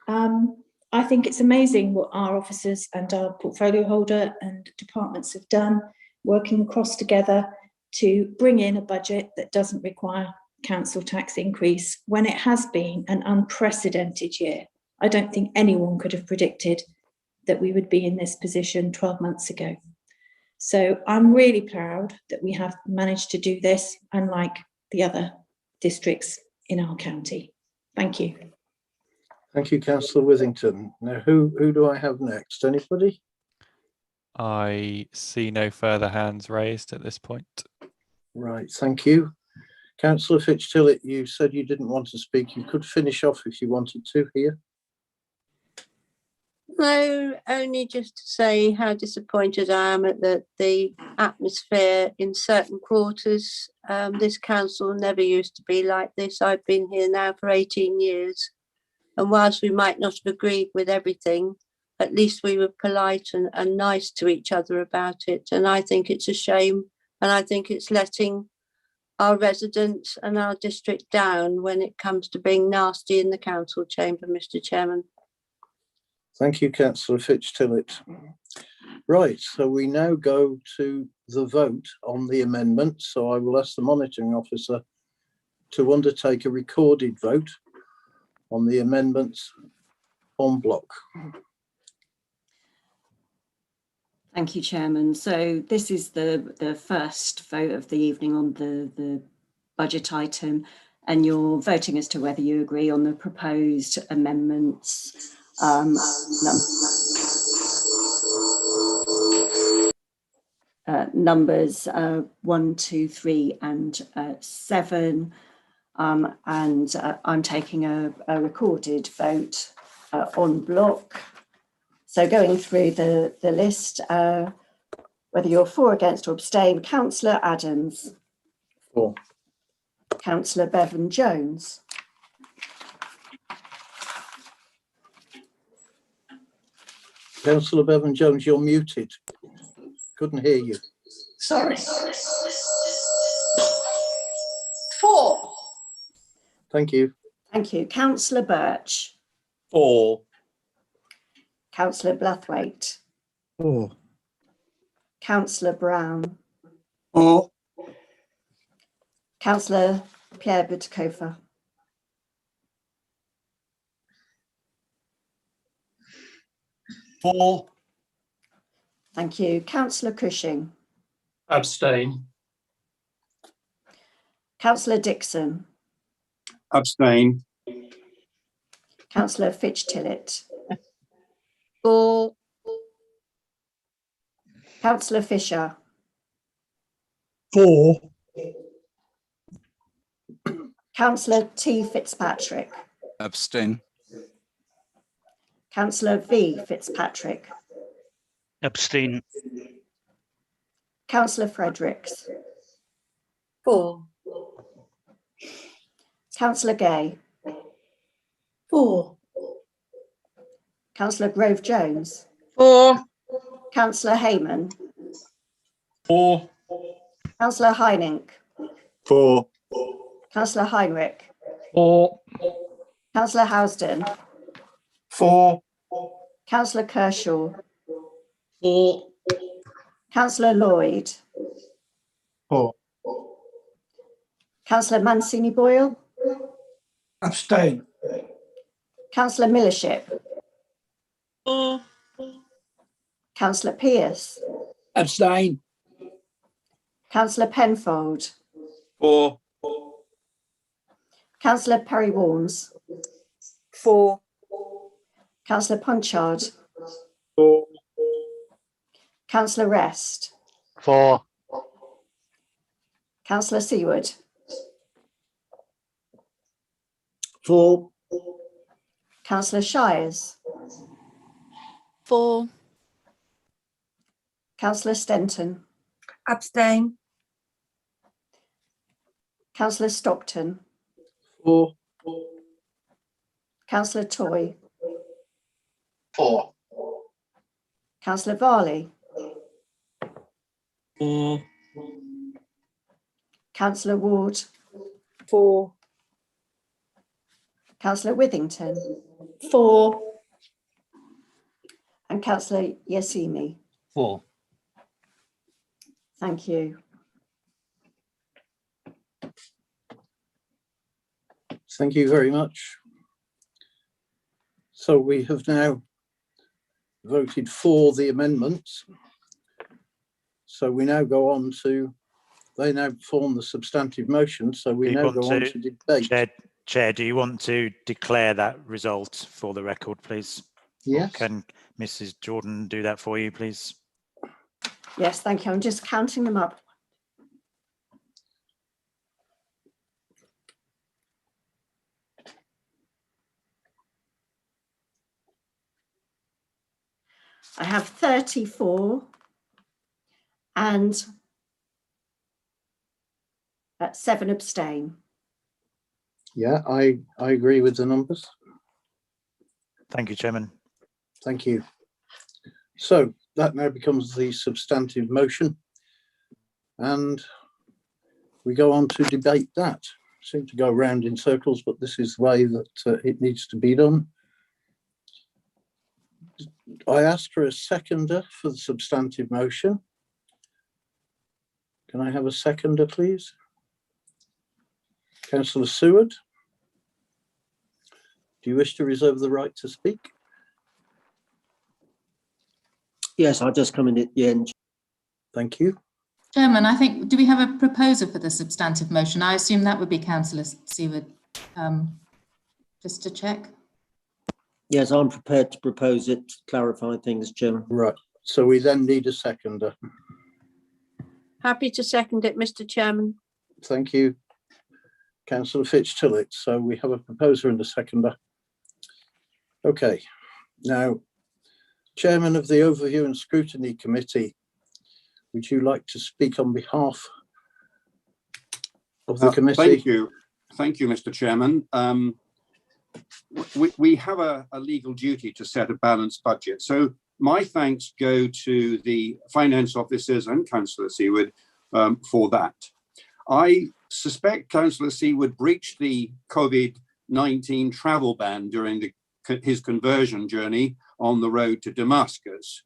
I think it's amazing what our officers and our portfolio holder and departments have done, working across together to bring in a budget that doesn't require council tax increase when it has been an unprecedented year. I don't think anyone could have predicted that we would be in this position 12 months ago. So I'm really proud that we have managed to do this, unlike the other districts in our county. Thank you. Thank you, Councillor Withington. Now, who do I have next? Anybody? I see no further hands raised at this point. Right, thank you. Councillor Fitch-Tillett, you said you didn't want to speak. You could finish off if you wanted to here. No, only just to say how disappointed I am at the atmosphere in certain quarters. This council never used to be like this. I've been here now for 18 years. And whilst we might not have agreed with everything, at least we were polite and nice to each other about it. And I think it's a shame. And I think it's letting our residents and our district down when it comes to being nasty in the council chamber, Mr. Chairman. Thank you, Councillor Fitch-Tillett. Right, so we now go to the vote on the amendment. So I will ask the monitoring officer to undertake a recorded vote on the amendments en bloc. Thank you, Chairman. So this is the first vote of the evening on the budget item, and you're voting as to whether you agree on the proposed amendments. Numbers 1, 2, 3 and 7, and I'm taking a recorded vote en bloc. So going through the list, whether you're for, against or abstain, Councillor Adams. For. Councillor Bevan-Jones. Councillor Bevan-Jones, you're muted. Couldn't hear you. Sorry. For. Thank you. Thank you. Councillor Birch. For. Councillor Blathwaite. For. Councillor Brown. For. Councillor Pierre Butikofer. For. Thank you. Councillor Cushing. Abstain. Councillor Dixon. Abstain. Councillor Fitch-Tillett. For. Councillor Fisher. For. Councillor T. Fitzpatrick. Abstain. Councillor V. Fitzpatrick. Abstain. Councillor Fredericks. For. Councillor Gay. For. Councillor Grove-Jones. For. Councillor Hayman. For. Councillor Heinink. For. Councillor Heinrich. For. Councillor Housden. For. Councillor Kershaw. For. Councillor Lloyd. For. Councillor Mancini-Boyle. Abstain. Councillor Millership. For. Councillor Pearce. Abstain. Councillor Penfold. For. Councillor Perry-Warnes. For. Councillor Punchard. For. Councillor Rest. For. Councillor Seward. For. Councillor Shires. For. Councillor Stenton. Abstain. Councillor Stockton. For. Councillor Toy. For. Councillor Varley. For. Councillor Ward. For. Councillor Withington. For. And Councillor Yassimi. For. Thank you. Thank you very much. So we have now voted for the amendments. So we now go on to, they now form the substantive motion. So we now go on to debate. Chair, do you want to declare that result for the record, please? Yes. Or can Mrs. Jordan do that for you, please? Yes, thank you. I'm just counting them up. I have 34 and 7 abstain. Yeah, I agree with the numbers. Thank you, Chairman. Thank you. So that now becomes the substantive motion, and we go on to debate that. Seem to go around in circles, but this is the way that it needs to be done. I asked for a seconder for the substantive motion. Can I have a seconder, please? Councillor Seward, do you wish to reserve the right to speak? Yes, I'll just come in at the end. Thank you. Chairman, I think, do we have a proposer for the substantive motion? I assume that would be Councillor Seward. Just to check. Yes, I'm prepared to propose it to clarify things, Chairman. Right, so we then need a seconder. Happy to second it, Mr. Chairman. Thank you, Councillor Fitz-Tillett. So we have a proposer and a seconder. Okay, now, Chairman of the Overview and Scrutiny Committee, would you like to speak on behalf of the committee? Thank you, Mr. Chairman. We have a legal duty to set a balanced budget. So my thanks go to the finance officers and Councillor Seward for that. I suspect Councillor Seward breached the COVID-19 travel ban during his conversion journey on the road to Damascus.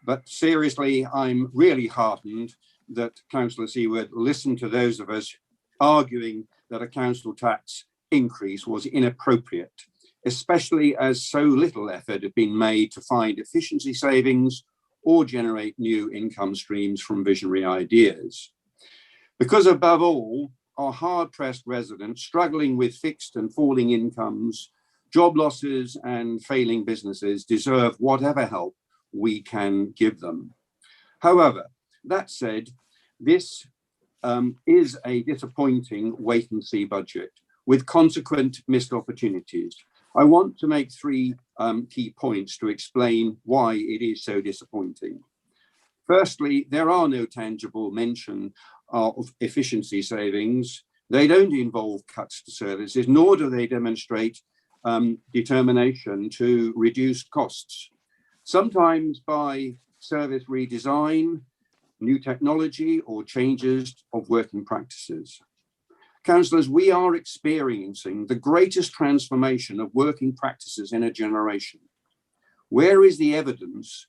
But seriously, I'm really heartened that Councillor Seward listened to those of us arguing that a council tax increase was inappropriate, especially as so little effort had been made to find efficiency savings or generate new income streams from visionary ideas. Because above all, our hard-pressed residents struggling with fixed and falling incomes, job losses and failing businesses deserve whatever help we can give them. However, that said, this is a disappointing wait-and-see budget with consequent missed opportunities. I want to make 3 key points to explain why it is so disappointing. Firstly, there are no tangible mention of efficiency savings. They don't involve cuts to services, nor do they demonstrate determination to reduce costs. Sometimes by service redesign, new technology, or changes of working practices. Councillors, we are experiencing the greatest transformation of working practices in a generation. Where is the evidence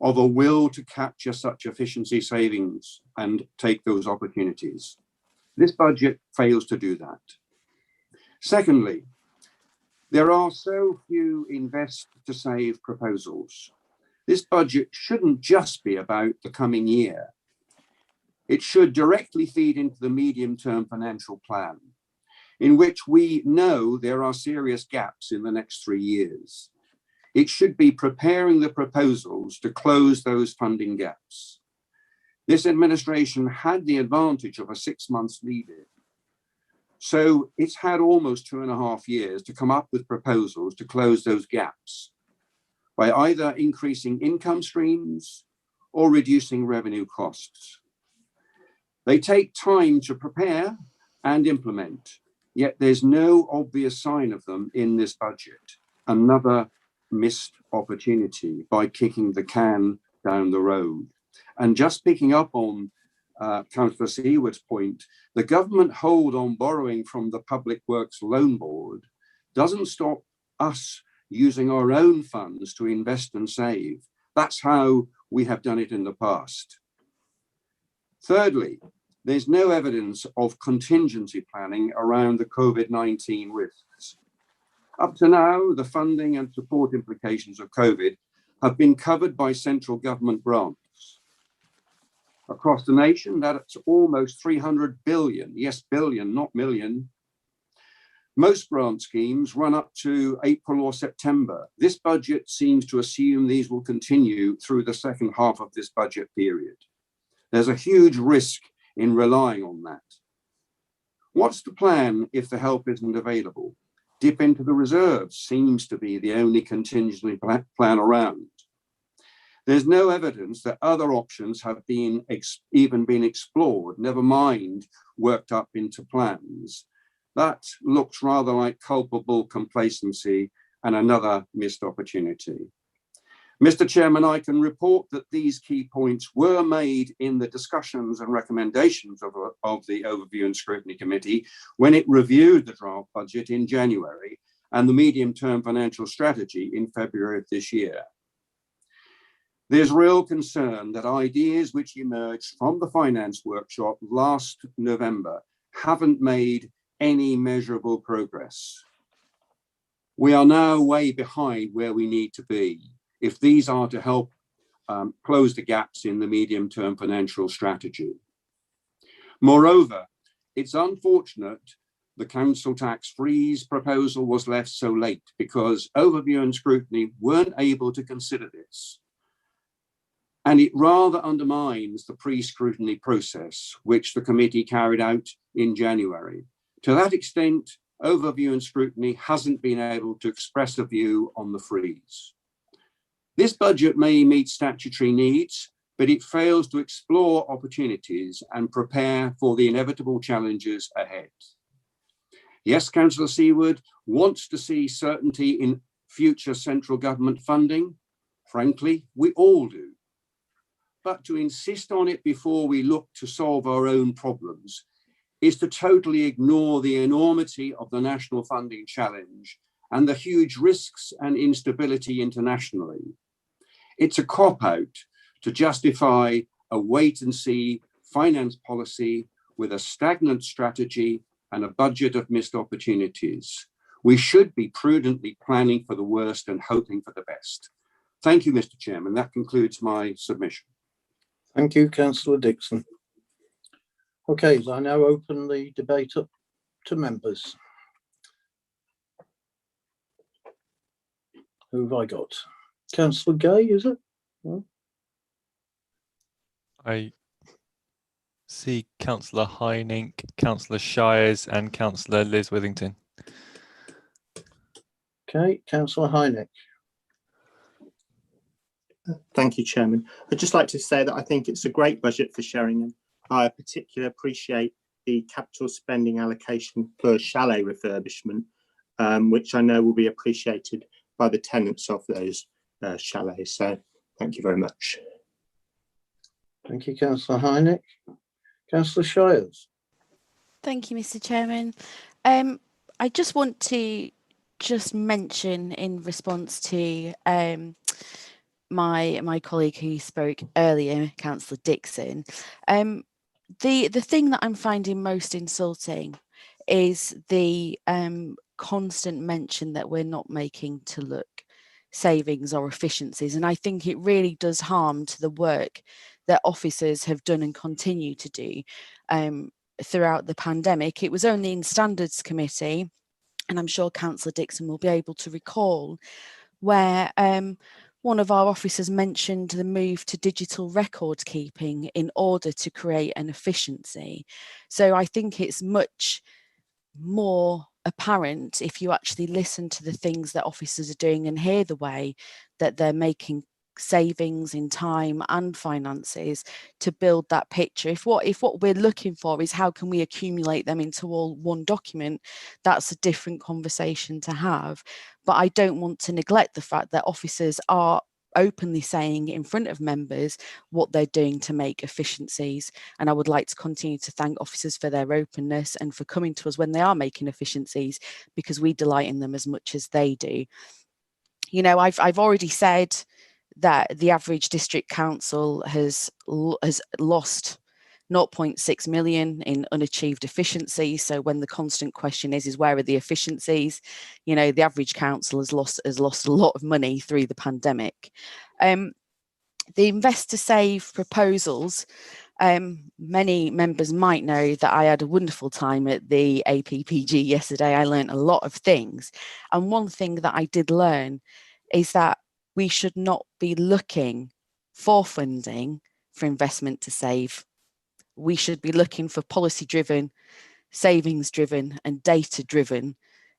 of a will to capture such efficiency savings and take those opportunities? This budget fails to do that. Secondly, there are so few invest to save proposals. This budget shouldn't just be about the coming year. It should directly feed into the medium-term financial plan, in which we know there are serious gaps in the next 3 years. It should be preparing the proposals to close those funding gaps. This administration had the advantage of a 6 months lead-in. So it's had almost 2.5 years to come up with proposals to close those gaps by either increasing income streams or reducing revenue costs. They take time to prepare and implement, yet there's no obvious sign of them in this budget. Another missed opportunity by kicking the can down the road. And just picking up on Councillor Seward's point, the government hold on borrowing from the Public Works Loan Board doesn't stop us using our own funds to invest and save. That's how we have done it in the past. Thirdly, there's no evidence of contingency planning around the COVID-19 risks. Up to now, the funding and support implications of COVID have been covered by central government grants. Across the nation, that's almost 300 billion, yes, billion, not million. Most grant schemes run up to April or September. This budget seems to assume these will continue through the second half of this budget period. There's a huge risk in relying on that. What's the plan if the help isn't available? Dip into the reserves seems to be the only contingency plan around. There's no evidence that other options have been even been explored, never mind worked up into plans. That looks rather like culpable complacency and another missed opportunity. Mr. Chairman, I can report that these key points were made in the discussions and recommendations of the Overview and Scrutiny Committee when it reviewed the draft budget in January and the medium-term financial strategy in February of this year. There's real concern that ideas which emerged from the finance workshop last November haven't made any measurable progress. We are now way behind where we need to be if these are to help close the gaps in the medium-term financial strategy. Moreover, it's unfortunate the council tax freeze proposal was left so late because Overview and Scrutiny weren't able to consider this. And it rather undermines the pre-scrutiny process, which the committee carried out in January. To that extent, Overview and Scrutiny hasn't been able to express a view on the freeze. This budget may meet statutory needs, but it fails to explore opportunities and prepare for the inevitable challenges ahead. Yes, Councillor Seaward wants to see certainty in future central government funding. Frankly, we all do. But to insist on it before we look to solve our own problems is to totally ignore the enormity of the national funding challenge and the huge risks and instability internationally. It's a cop-out to justify a wait-and-see finance policy with a stagnant strategy and a budget of missed opportunities. We should be prudently planning for the worst and hoping for the best. Thank you, Mr. Chairman. That concludes my submission. Thank you, Councillor Dixon. Okay, so I now open the debate up to members. Who have I got? Councillor Gay, is it? No? I see Councillor Hynink, Councillor Shires and Councillor Liz Withington. Okay, Councillor Hynink. Thank you, Chairman. I'd just like to say that I think it's a great budget for Sheringham. I particularly appreciate the capital spending allocation for chalet refurbishment, which I know will be appreciated by the tenants of those chalets. So thank you very much. Thank you, Councillor Hynink. Councillor Shires. Thank you, Mr. Chairman. I just want to mention in response to my colleague who spoke earlier, Councillor Dixon, the thing that I'm finding most insulting is the constant mention that we're not making to look savings or efficiencies, and I think it really does harm to the work that officers have done and continue to do throughout the pandemic. It was only in Standards Committee, and I'm sure Councillor Dixon will be able to recall, where one of our officers mentioned the move to digital record keeping in order to create an efficiency. So I think it's much more apparent if you actually listen to the things that officers are doing and hear the way that they're making savings in time and finances to build that picture. If what we're looking for is how can we accumulate them into all one document, that's a different conversation to have. But I don't want to neglect the fact that officers are openly saying in front of members what they're doing to make efficiencies, and I would like to continue to thank officers for their openness and for coming to us when they are making efficiencies, because we delight in them as much as they do. You know, I've already said that the average district council has lost 0.6 million in unachieved efficiencies. So when the constant question is where are the efficiencies? You know, the average council has lost a lot of money through the pandemic. The invest to save proposals, many members might know that I had a wonderful time at the APPG yesterday. I learned a lot of things. And one thing that I did learn is that we should not be looking for funding for investment to save. We should be looking for policy-driven, savings-driven and data-driven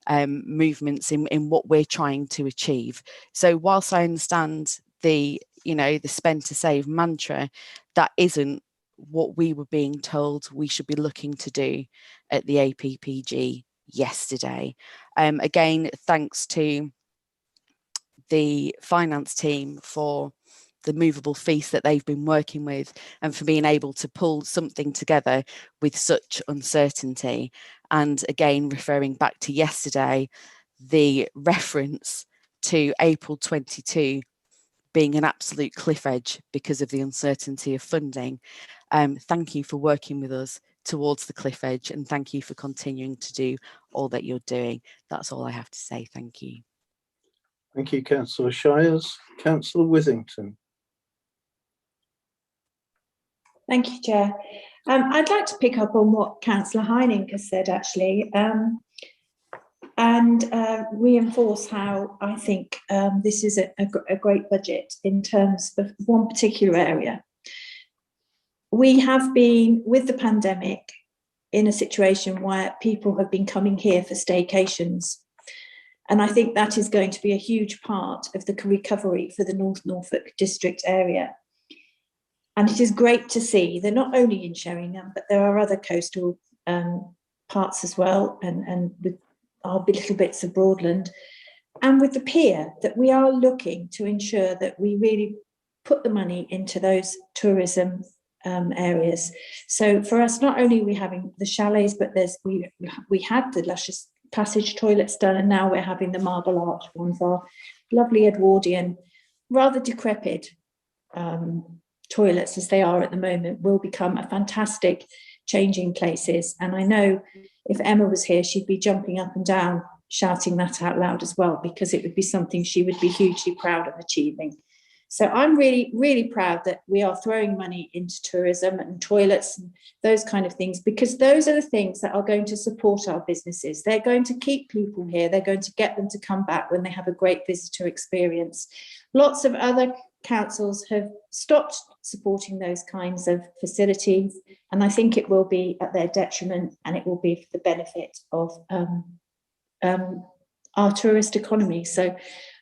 movements in what we're trying to achieve. So whilst I understand the, you know, the spend to save mantra, that isn't what we were being told we should be looking to do at the APPG yesterday. Again, thanks to the finance team for the movable feast that they've been working with and for being able to pull something together with such uncertainty. And again, referring back to yesterday, the reference to April 22 being an absolute cliff edge because of the uncertainty of funding. Thank you for working with us towards the cliff edge, and thank you for continuing to do all that you're doing. That's all I have to say. Thank you. Thank you, Councillor Shires. Councillor Withington. Thank you, Chair. I'd like to pick up on what Councillor Heining has said, actually, and reinforce how I think this is a great budget in terms of one particular area. We have been, with the pandemic, in a situation where people have been coming here for staycations. And I think that is going to be a huge part of the recovery for the North Norfolk district area. And it is great to see that not only in Sheringham, but there are other coastal parts as well, and with our little bits of Broadland, and with the pier, that we are looking to ensure that we really put the money into those tourism areas. So for us, not only are we having the chalets, but we had the luscious passage toilets done, and now we're having the marble arch ones, our lovely Edwardian, rather decrepit toilets as they are at the moment, will become a fantastic changing places. And I know if Emma was here, she'd be jumping up and down shouting that out loud as well, because it would be something she would be hugely proud of achieving. So I'm really, really proud that we are throwing money into tourism and toilets and those kind of things, because those are the things that are going to support our businesses. They're going to keep people here. They're going to get them to come back when they have a great visitor experience. Lots of other councils have stopped supporting those kinds of facilities, and I think it will be at their detriment, and it will be for the benefit of our tourist economy. So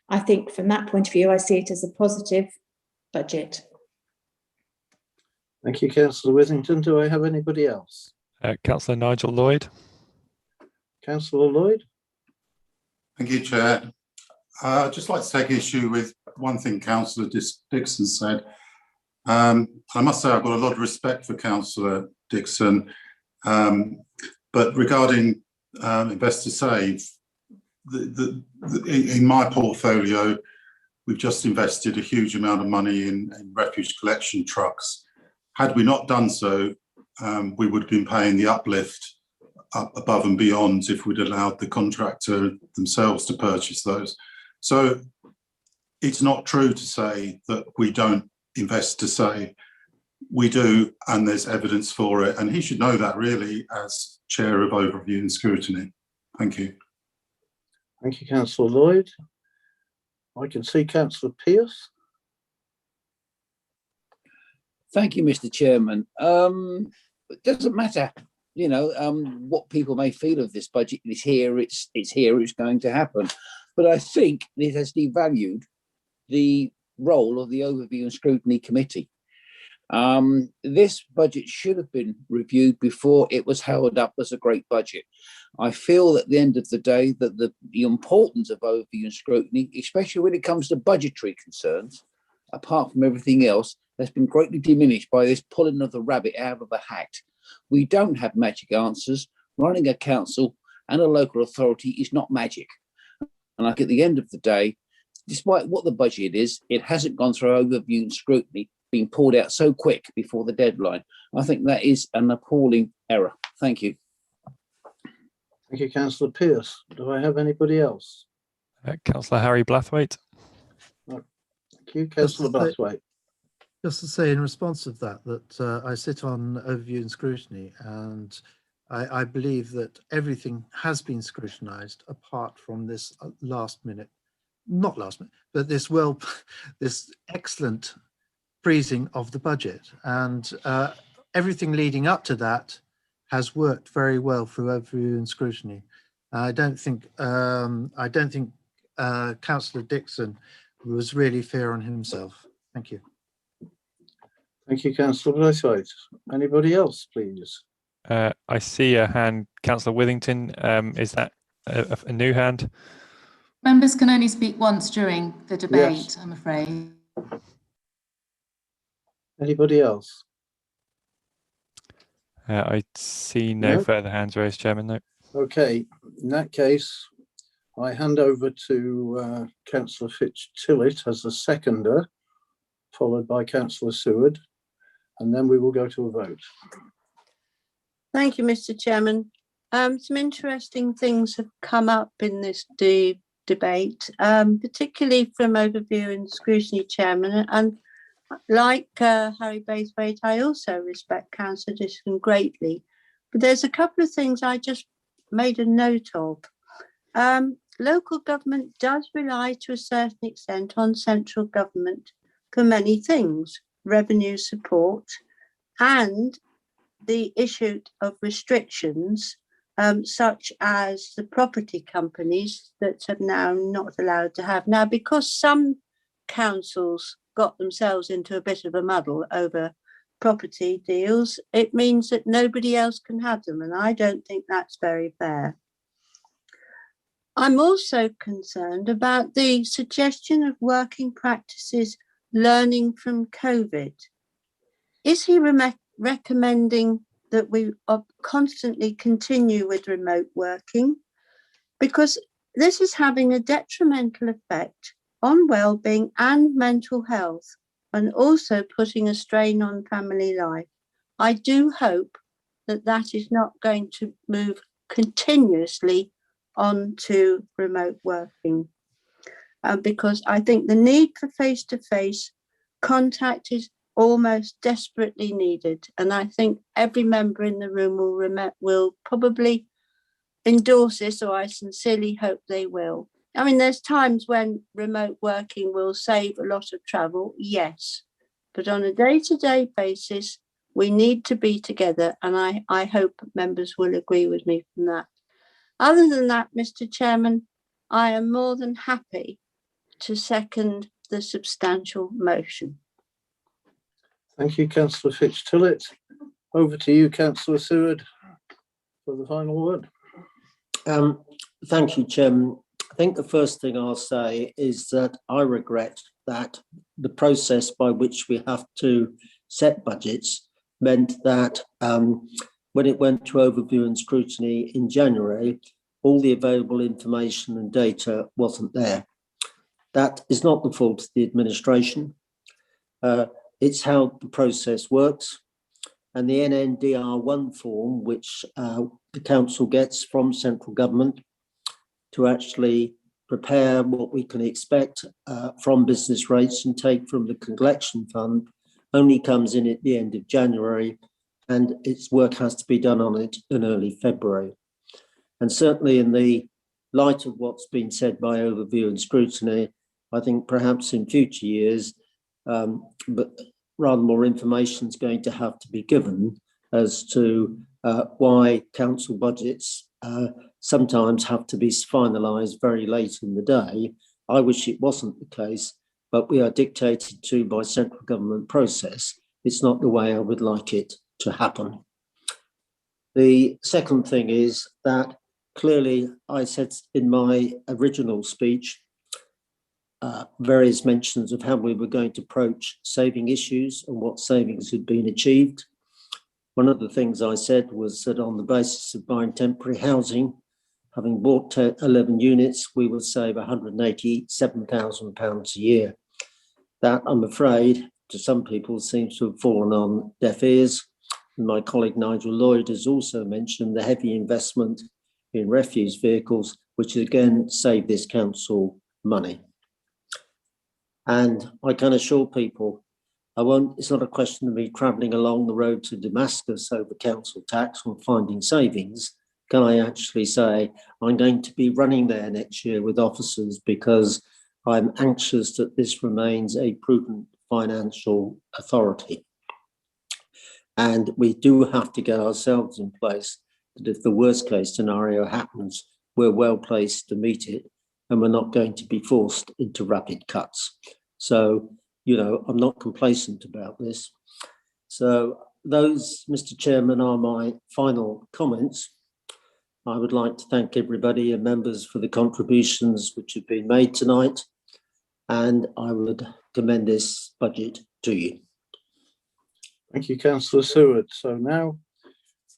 I think from that point of view, I see it as a positive budget. Thank you, Councillor Withington. Do I have anybody else? Councillor Nigel Lloyd. Councillor Lloyd. Thank you, Chair. I'd just like to take issue with one thing Councillor Dixon said. I must say I've got a lot of respect for Councillor Dixon, but regarding Invest to Save, in my portfolio, we've just invested a huge amount of money in refuse collection trucks. Had we not done so, we would have been paying the uplift up above and beyond if we'd allowed the contractor themselves to purchase those. So it's not true to say that we don't invest to save. We do, and there's evidence for it. And he should know that, really, as Chair of Overview and Scrutiny. Thank you. Thank you, Councillor Lloyd. I can see Councillor Pearce. Thank you, Mr. Chairman. It doesn't matter, you know, what people may feel of this budget. It's here, it's here, it's going to happen. But I think it has devalued the role of the Overview and Scrutiny Committee. This budget should have been reviewed before it was held up as a great budget. I feel at the end of the day that the importance of Overview and Scrutiny, especially when it comes to budgetary concerns, apart from everything else, has been greatly diminished by this pulling of the rabbit out of the hat. We don't have magic answers. Running a council and a local authority is not magic. And like at the end of the day, despite what the budget is, it hasn't gone through Overview and Scrutiny, being pulled out so quick before the deadline. I think that is an appalling error. Thank you. Thank you, Councillor Pearce. Do I have anybody else? Councillor Harry Blathwaite. No. Thank you, Councillor Blathwaite. Just to say in response of that I sit on Overview and Scrutiny, and I believe that everything has been scrutinised apart from this last minute, not last minute, but this excellent freezing of the budget, and everything leading up to that has worked very well through Overview and Scrutiny. I don't think Councillor Dixon was really fair on himself. Thank you. Thank you, councillor Blathwaite. Anybody else, please? I see a hand, councillor Withington. Is that a new hand? Members can only speak once during the debate, Yes. I'm afraid. Anybody else? I see no No? further hands raised, Chairman. No. Okay, in that case, I hand over to councillor Fitz-Tillett as the seconder, followed by councillor Seward, and then we will go to a vote. Thank you, Mr. Chairman. Some interesting things have come up in this debate, particularly from overview and scrutiny, Chairman. And like Harry Blathwaite, I also respect Councillor Dixon greatly. But there's a couple of things I just made a note of. Local government does rely to a certain extent on central government for many things, revenue support, and the issue of restrictions, such as the property companies that have now not allowed to have. Now, because some councils got themselves into a bit of a muddle over property deals, it means that nobody else can have them, and I don't think that's very fair. I'm also concerned about the suggestion of working practices learning from COVID. Is he recommending that we constantly continue with remote working? Because this is having a detrimental effect on well-being and mental health, and also putting a strain on family life. I do hope that that is not going to move continuously onto remote working, because I think the need for face-to-face contact is almost desperately needed, and I think every member in the room will probably endorse this, or I sincerely hope they will. I mean, there's times when remote working will save a lot of travel, yes, but on a day-to-day basis, we need to be together, and I hope members will agree with me from that. Other than that, Mr. Chairman, I am more than happy to second the substantial motion. Thank you, councillor Fitz-Tillett. Over to you, councillor Seward, for the final word. Thank you, Chairman. I think the first thing I'll say is that I regret that the process by which we have to set budgets meant that when it went to overview and scrutiny in January, all the available information and data wasn't there. That is not the fault of the administration. It's how the process works. And the NNDR1 form, which the council gets from central government to actually prepare what we can expect from business rates and take from the collection fund, only comes in at the end of January, and its work has to be done on it in early February. And certainly in the light of what's been said by overview and scrutiny, I think perhaps in future years, but rather more information is going to have to be given as to why council budgets sometimes have to be finalised very late in the day. I wish it wasn't the case, but we are dictated to by central government process. It's not the way I would like it to happen. The second thing is that clearly I said in my original speech, various mentions of how we were going to approach saving issues and what savings had been achieved. One of the things I said was that on the basis of buying temporary housing, having bought 11 units, we would save £187,000 a year. That, I'm afraid, to some people seems to have fallen on deaf ears. And my colleague Nigel Lloyd has also mentioned the heavy investment in refuse vehicles, which again saved this council money. And I can assure people, it's not a question of me travelling along the road to Damascus over council tax or finding savings. Can I actually say I'm going to be running there next year with officers because I'm anxious that this remains a prudent financial authority. And we do have to get ourselves in place that if the worst case scenario happens, we're well placed to meet it. and we're not going to be forced into rapid cuts. So, you know, I'm not complacent about this. So those, Mr. Chairman, are my final comments. I would like to thank everybody and members for the contributions which have been made tonight, and I would commend this budget to you. Thank you, Councillor Seward. So now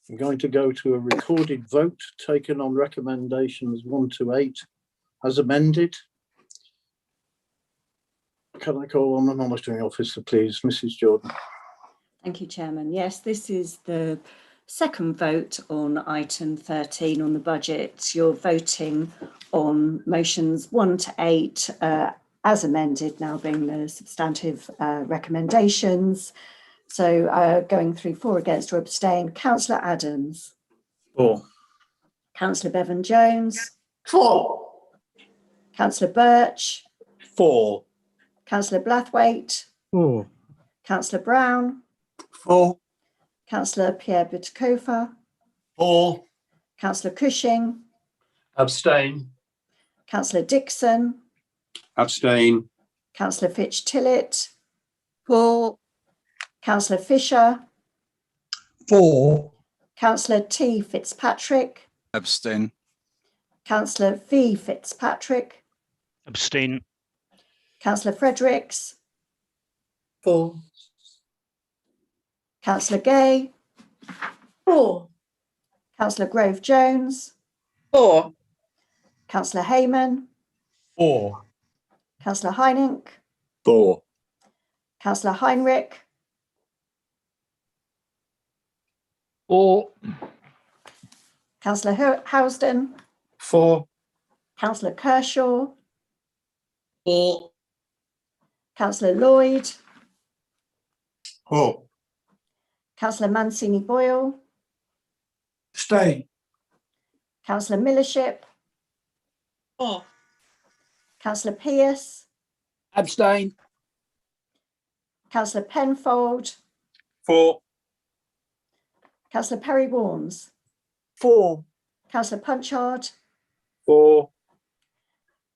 I'm going to go to a recorded vote taken on recommendations 1 to 8 as amended. Can I call on the monitoring officer, please, Mrs. Jordan? Thank you, Chairman. Yes, this is the second vote on item 13 on the budget. You're voting on motions 1 to 8 as amended, now being the substantive recommendations. So going through for, against or abstain, Councillor Adams. For. Councillor Bevan-Jones. For. Councillor Birch. For. Councillor Blathwaite. For. Councillor Brown. For. Councillor Pierre Butikofa. For. Councillor Cushing. Abstain. Councillor Dixon. Abstain. Councillor Fitch-Tillett. For. Councillor Fisher. For. Councillor T. Fitzpatrick. Abstain. Councillor V. Fitzpatrick. Abstain. Councillor Fredericks. For. Councillor Gay. For. Councillor Grove-Jones. For. Councillor Hayman. For. Councillor Heinink. For. Councillor Heinrich. For. Councillor Housden. For. Councillor Kershaw. For. Councillor Lloyd. For. Councillor Mancini-Boyle. Abstain. Councillor Millership. For. Councillor Pearce. Abstain. Councillor Penfold. For. Councillor Perry-Warnes. For. Councillor Punchard. For.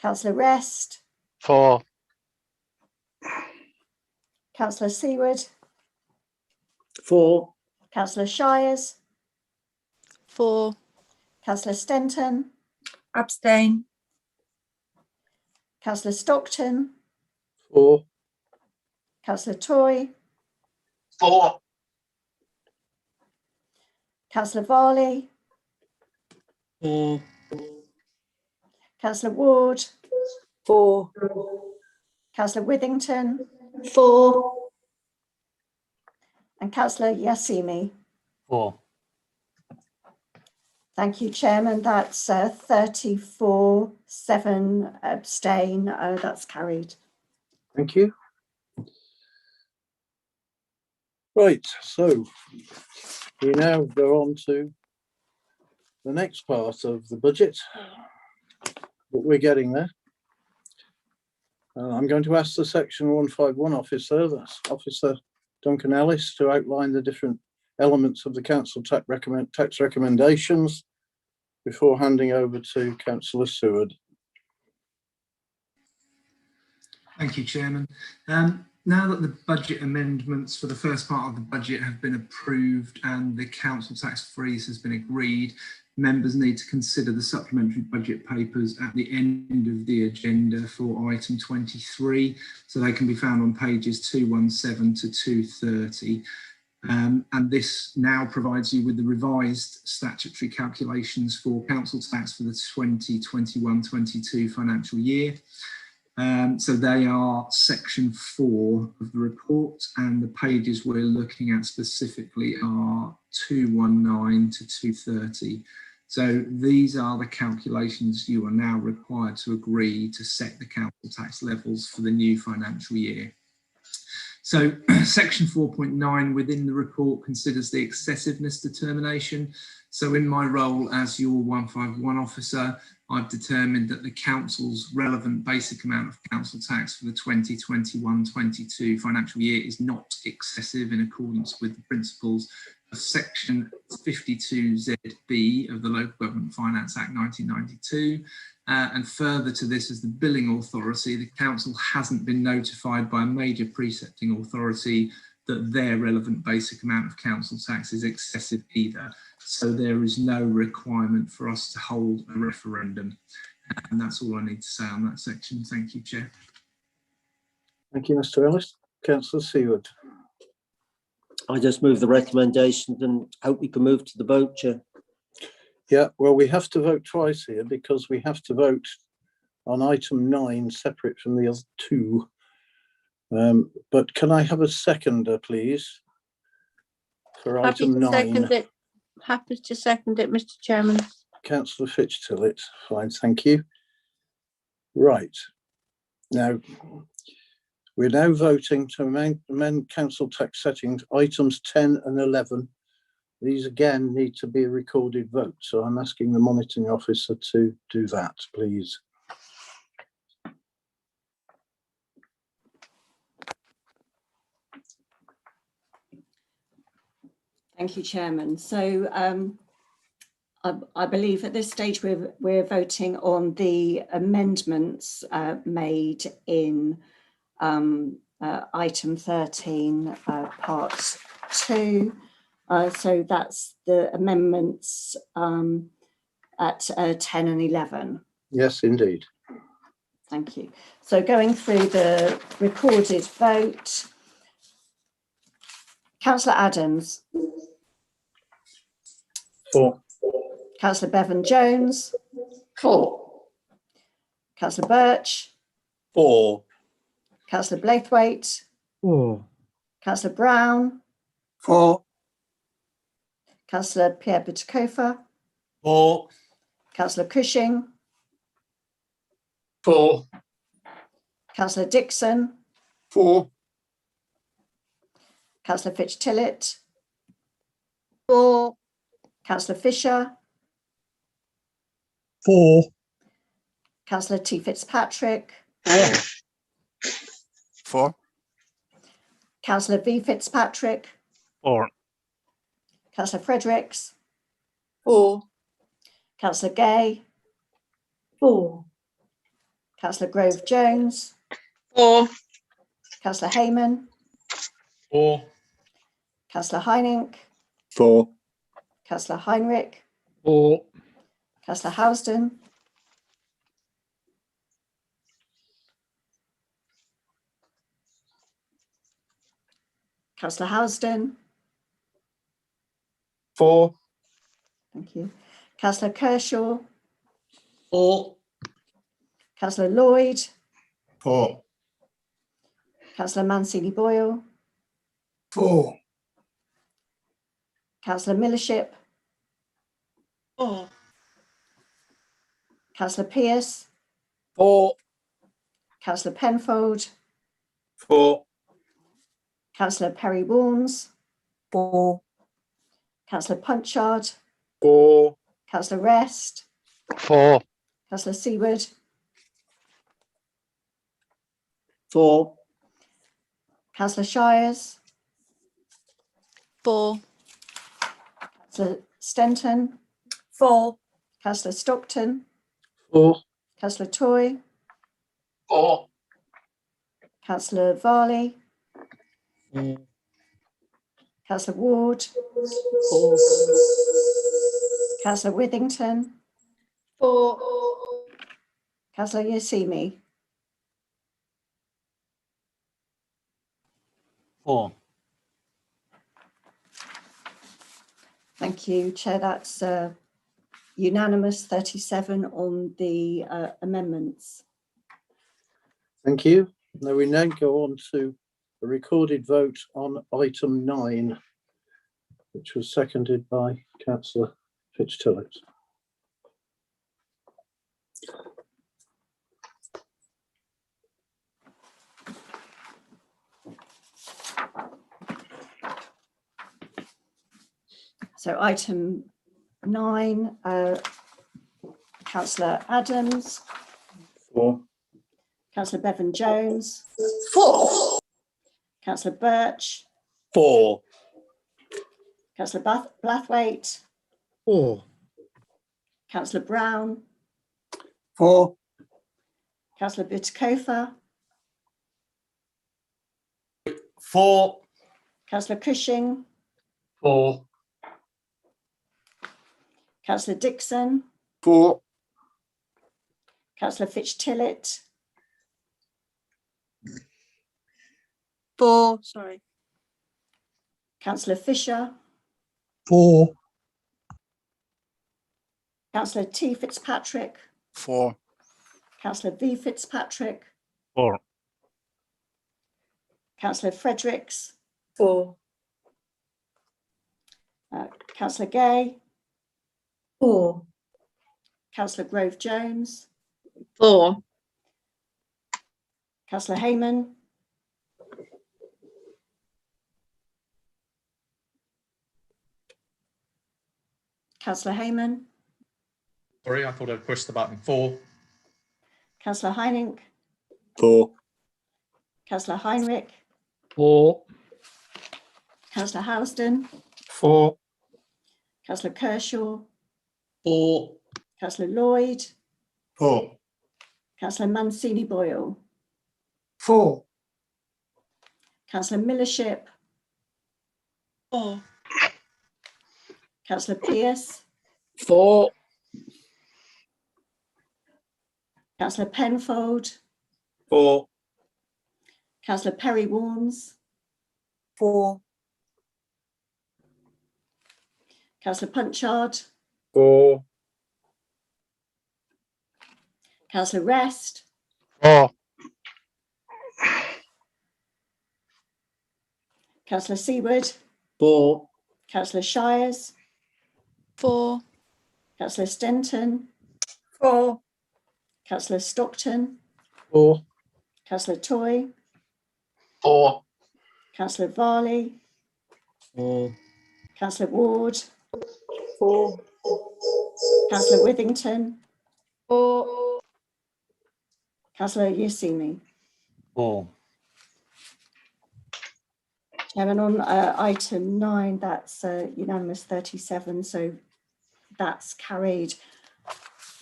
Councillor Rest. For. Councillor Seward. For. Councillor Shires. For. Councillor Stenton. Abstain. Councillor Stockton. For. Councillor Toy. For. Councillor Varley. For. Councillor Ward. For. Councillor Withington. For. And Councillor Yassimi. For. Thank you, Chairman. That's 34, 7 abstain. That's carried. Thank you. Right, so we now go on to the next part of the budget, but we're getting there. I'm going to ask the Section 151 officer, that's Officer Duncan Ellis, to outline the different elements of the council tax recommendations before handing over to Councillor Seward. Thank you, Chairman. Now that the budget amendments for the first part of the budget have been approved and the council tax freeze has been agreed, members need to consider the supplementary budget papers at the end of the agenda for item 23. So they can be found on pages 217 to 230. And this now provides you with the revised statutory calculations for council tax for the 2021-22 financial year. So they are section 4 of the report, and the pages we're looking at specifically are 219 to 230. So these are the calculations you are now required to agree to set the council tax levels for the new financial year. So section 4.9 within the report considers the excessiveness determination. So in my role as your 151 officer, I've determined that the council's relevant basic amount of council tax for the 2021-22 financial year is not excessive in accordance with the principles of section 52ZB of the Local Government Finance Act 1992. And further to this, as the billing authority, the council hasn't been notified by a major precepting authority that their relevant basic amount of council tax is excessive either. So there is no requirement for us to hold a referendum. And that's all I need to say on that section. Thank you, Chair. Thank you, Mr. Ellis. Councillor Seward. I just move the recommendations and hope we can move to the vote, Chair. Yeah, well, we have to vote twice here because we have to vote on item 9 separate from the other 2. But can I have a seconder, please, for item 9? Happy to second it, Mr. Chairman. Councillor Fitch-Tillett, fine, thank you. Right, now we're now voting to amend council tax settings, items 10 and 11. These again need to be a recorded vote, so I'm asking the monitoring officer to do that, please. Thank you, Chairman. So I believe at this stage we're voting on the amendments made in item 13, part 2. So that's the amendments at 10 and 11. Yes, indeed. Thank you. So going through the recorded vote, Councillor Adams. 4. Councillor Bevan-Jones. 4. Councillor Birch. 4. Councillor Blathwaite. 4. Councillor Brown. 4. Councillor Pierre Butikofa. 4. Councillor Cushing. 4. Councillor Dixon. 4. Councillor Fitch-Tillett. 4. Councillor Fisher. 4. Councillor T. Fitzpatrick. 4. Councillor V. Fitzpatrick. 4. Councillor Fredericks. 4. Councillor Gay. 4. Councillor Grove Jones. 4. Councillor Hayman. 4. Councillor Heinink. 4. Councillor Heinrich. 4. Councillor Housden. 4. Thank you. Councillor Kershaw. 4. Councillor Lloyd. 4. Councillor Mancini-Boyle. 4. Councillor Millership. 4. Councillor Pearce. 4. Councillor Penfold. 4. Councillor Perry-Warnes. 4. Councillor Punchard. 4. Councillor Rest. 4. Councillor Seward. 4. Councillor Shires. 4. Councillor Stenton. 4. Councillor Stockton. 4. Councillor Toy. 4. Councillor Varley. Councillor Ward. 4. Councillor Withington. 4. Councillor Yasimi. 4. Thank you, Chair. That's unanimous 37 on the amendments. Thank you. Now we now go on to a recorded vote on item 9, which was seconded by Councillor Fitch-Tillett. So item 9, councillor Adams. 4. Councillor Bevan Jones. 4. Councillor Birch. 4. Councillor Blathwaite. 4. Councillor Brown. 4. Councillor Butikofer. 4. Councillor Cushing. 4. Councillor Dixon. 4. Councillor Fitch-Tillett. 4. Sorry. Councillor Fisher. 4. Councillor T. Fitzpatrick. 4. Councillor V. Fitzpatrick. 4. Councillor Fredericks. 4. Councillor Gay. 4. Councillor Grove Jones. 4. Councillor Hayman. 4. Sorry, I thought I'd pushed the button. 4. Councillor Heinink. 4. Councillor Heinrich. 4. Councillor Housden. 4. Councillor Kershaw. 4. Councillor Lloyd. 4. Councillor Mancini Boyle. 4. Councillor Millership. 4. Councillor Pearce. 4. Councillor Penfold. 4. Councillor Perry Warnes. 4. Councillor Punchard. 4. Councillor Rest. 4. Councillor Seward. 4. Councillor Shires. 4. Councillor Stenton. 4. Councillor Stockton. 4. Councillor Toy. 4. Councillor Varley. 4. Councillor Ward. 4. Councillor Withington. 4. Councillor Yusimi. 4. Chairman, on item 9, that's unanimous 37, so that's carried.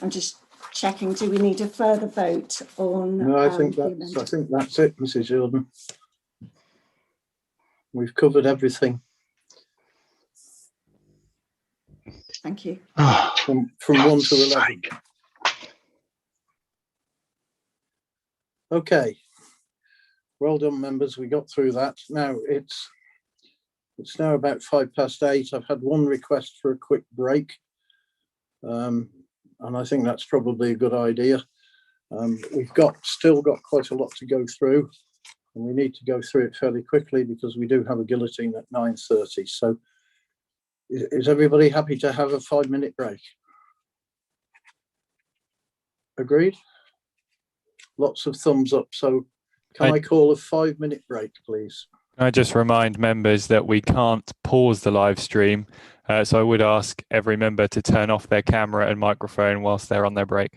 I'm just checking, do we need a further vote on? No, I think the that's amendment? it, Mrs. Jordan. We've covered everything Thank you. from 1 to 11. Okay. Well done, members. We got through that. Now it's now about 8:05. I've had one request for a quick break, and I think that's probably a good idea. We've still got quite a lot to go through, and we need to go through it fairly quickly because we do have a guillotine at 9:30. So, is everybody happy to have a 5-minute break? Agreed? Lots of thumbs up. So, can I call a 5-minute break, please? I just remind members that we can't pause the live stream. So I would ask every member to turn off their camera and microphone whilst they're on their break.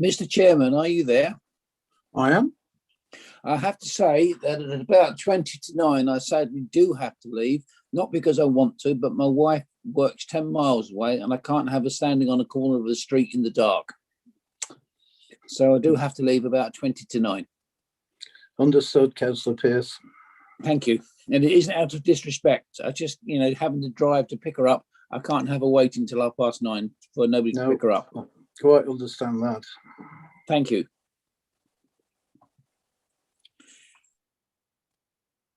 Mr. Chairman, are you there? I am. I have to say that at about 20 to 9, I sadly do have to leave, not because I want to, but my wife works 10 miles away and I can't have her standing on a corner of the street in the dark. So I do have to leave about 20 to 9. Understood, Councillor Pearce. Thank you. And it isn't out of disrespect. I just, having to drive to pick her up, I can't have her wait until 9:30 for nobody to pick her up. Quite understand that. Thank you.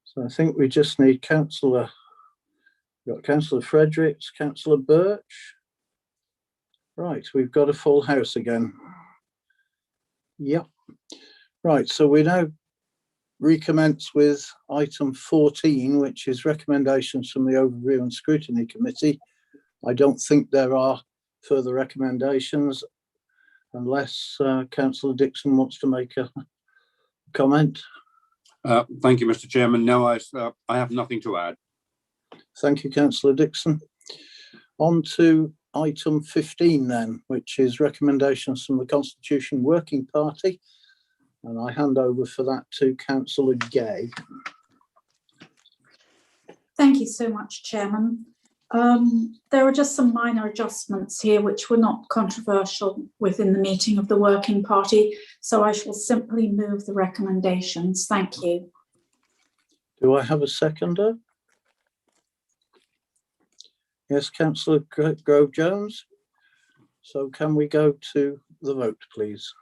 So I think we just need Councillor, we've got Councillor Fredericks, Councillor Birch. Right, we've got a full house again. Yep. Right, so we now recommence with item 14, which is recommendations from the Overview and Scrutiny Committee. I don't think there are further recommendations unless Councillor Dixon wants to make a comment. Thank you, Mr. Chairman. No, I have nothing to add. Thank you, Councillor Dixon. On to item 15 then, which is recommendations from the Constitution Working Party. And I hand over for that to Councillor Gay. Thank you so much, Chairman. There are just some minor adjustments here which were not controversial within the meeting of the Working Party, so I shall simply move the recommendations. Thank you. Do I have a seconder? Yes, Councillor Grove-Jones. So can we go to the vote, please?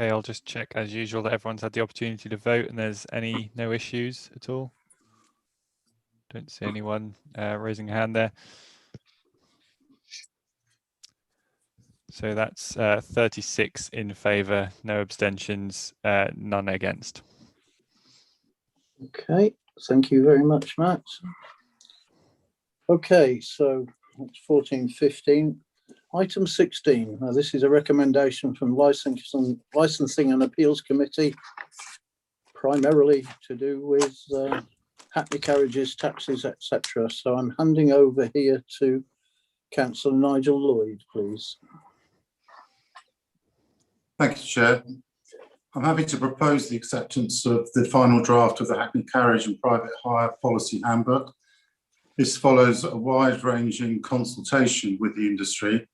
Okay, I'll just check as usual that everyone's had the opportunity to vote and there's no issues at all. Don't see anyone raising a hand there. So that's 36 in favour, no abstentions, none against. Okay, thank you very much, Matt. Okay, so that's 14, 15. Item 16. Now, this is a recommendation from Licensing and Appeals Committee, primarily to do with hackney carriages, taxis, etc. So I'm handing over here to Councillor Nigel Lloyd, please. Thank you, Chair. I'm happy to propose the acceptance of the final draft of the Hackney Carriage and Private Hire Policy Handbook. This follows a wide-ranging consultation with the industry,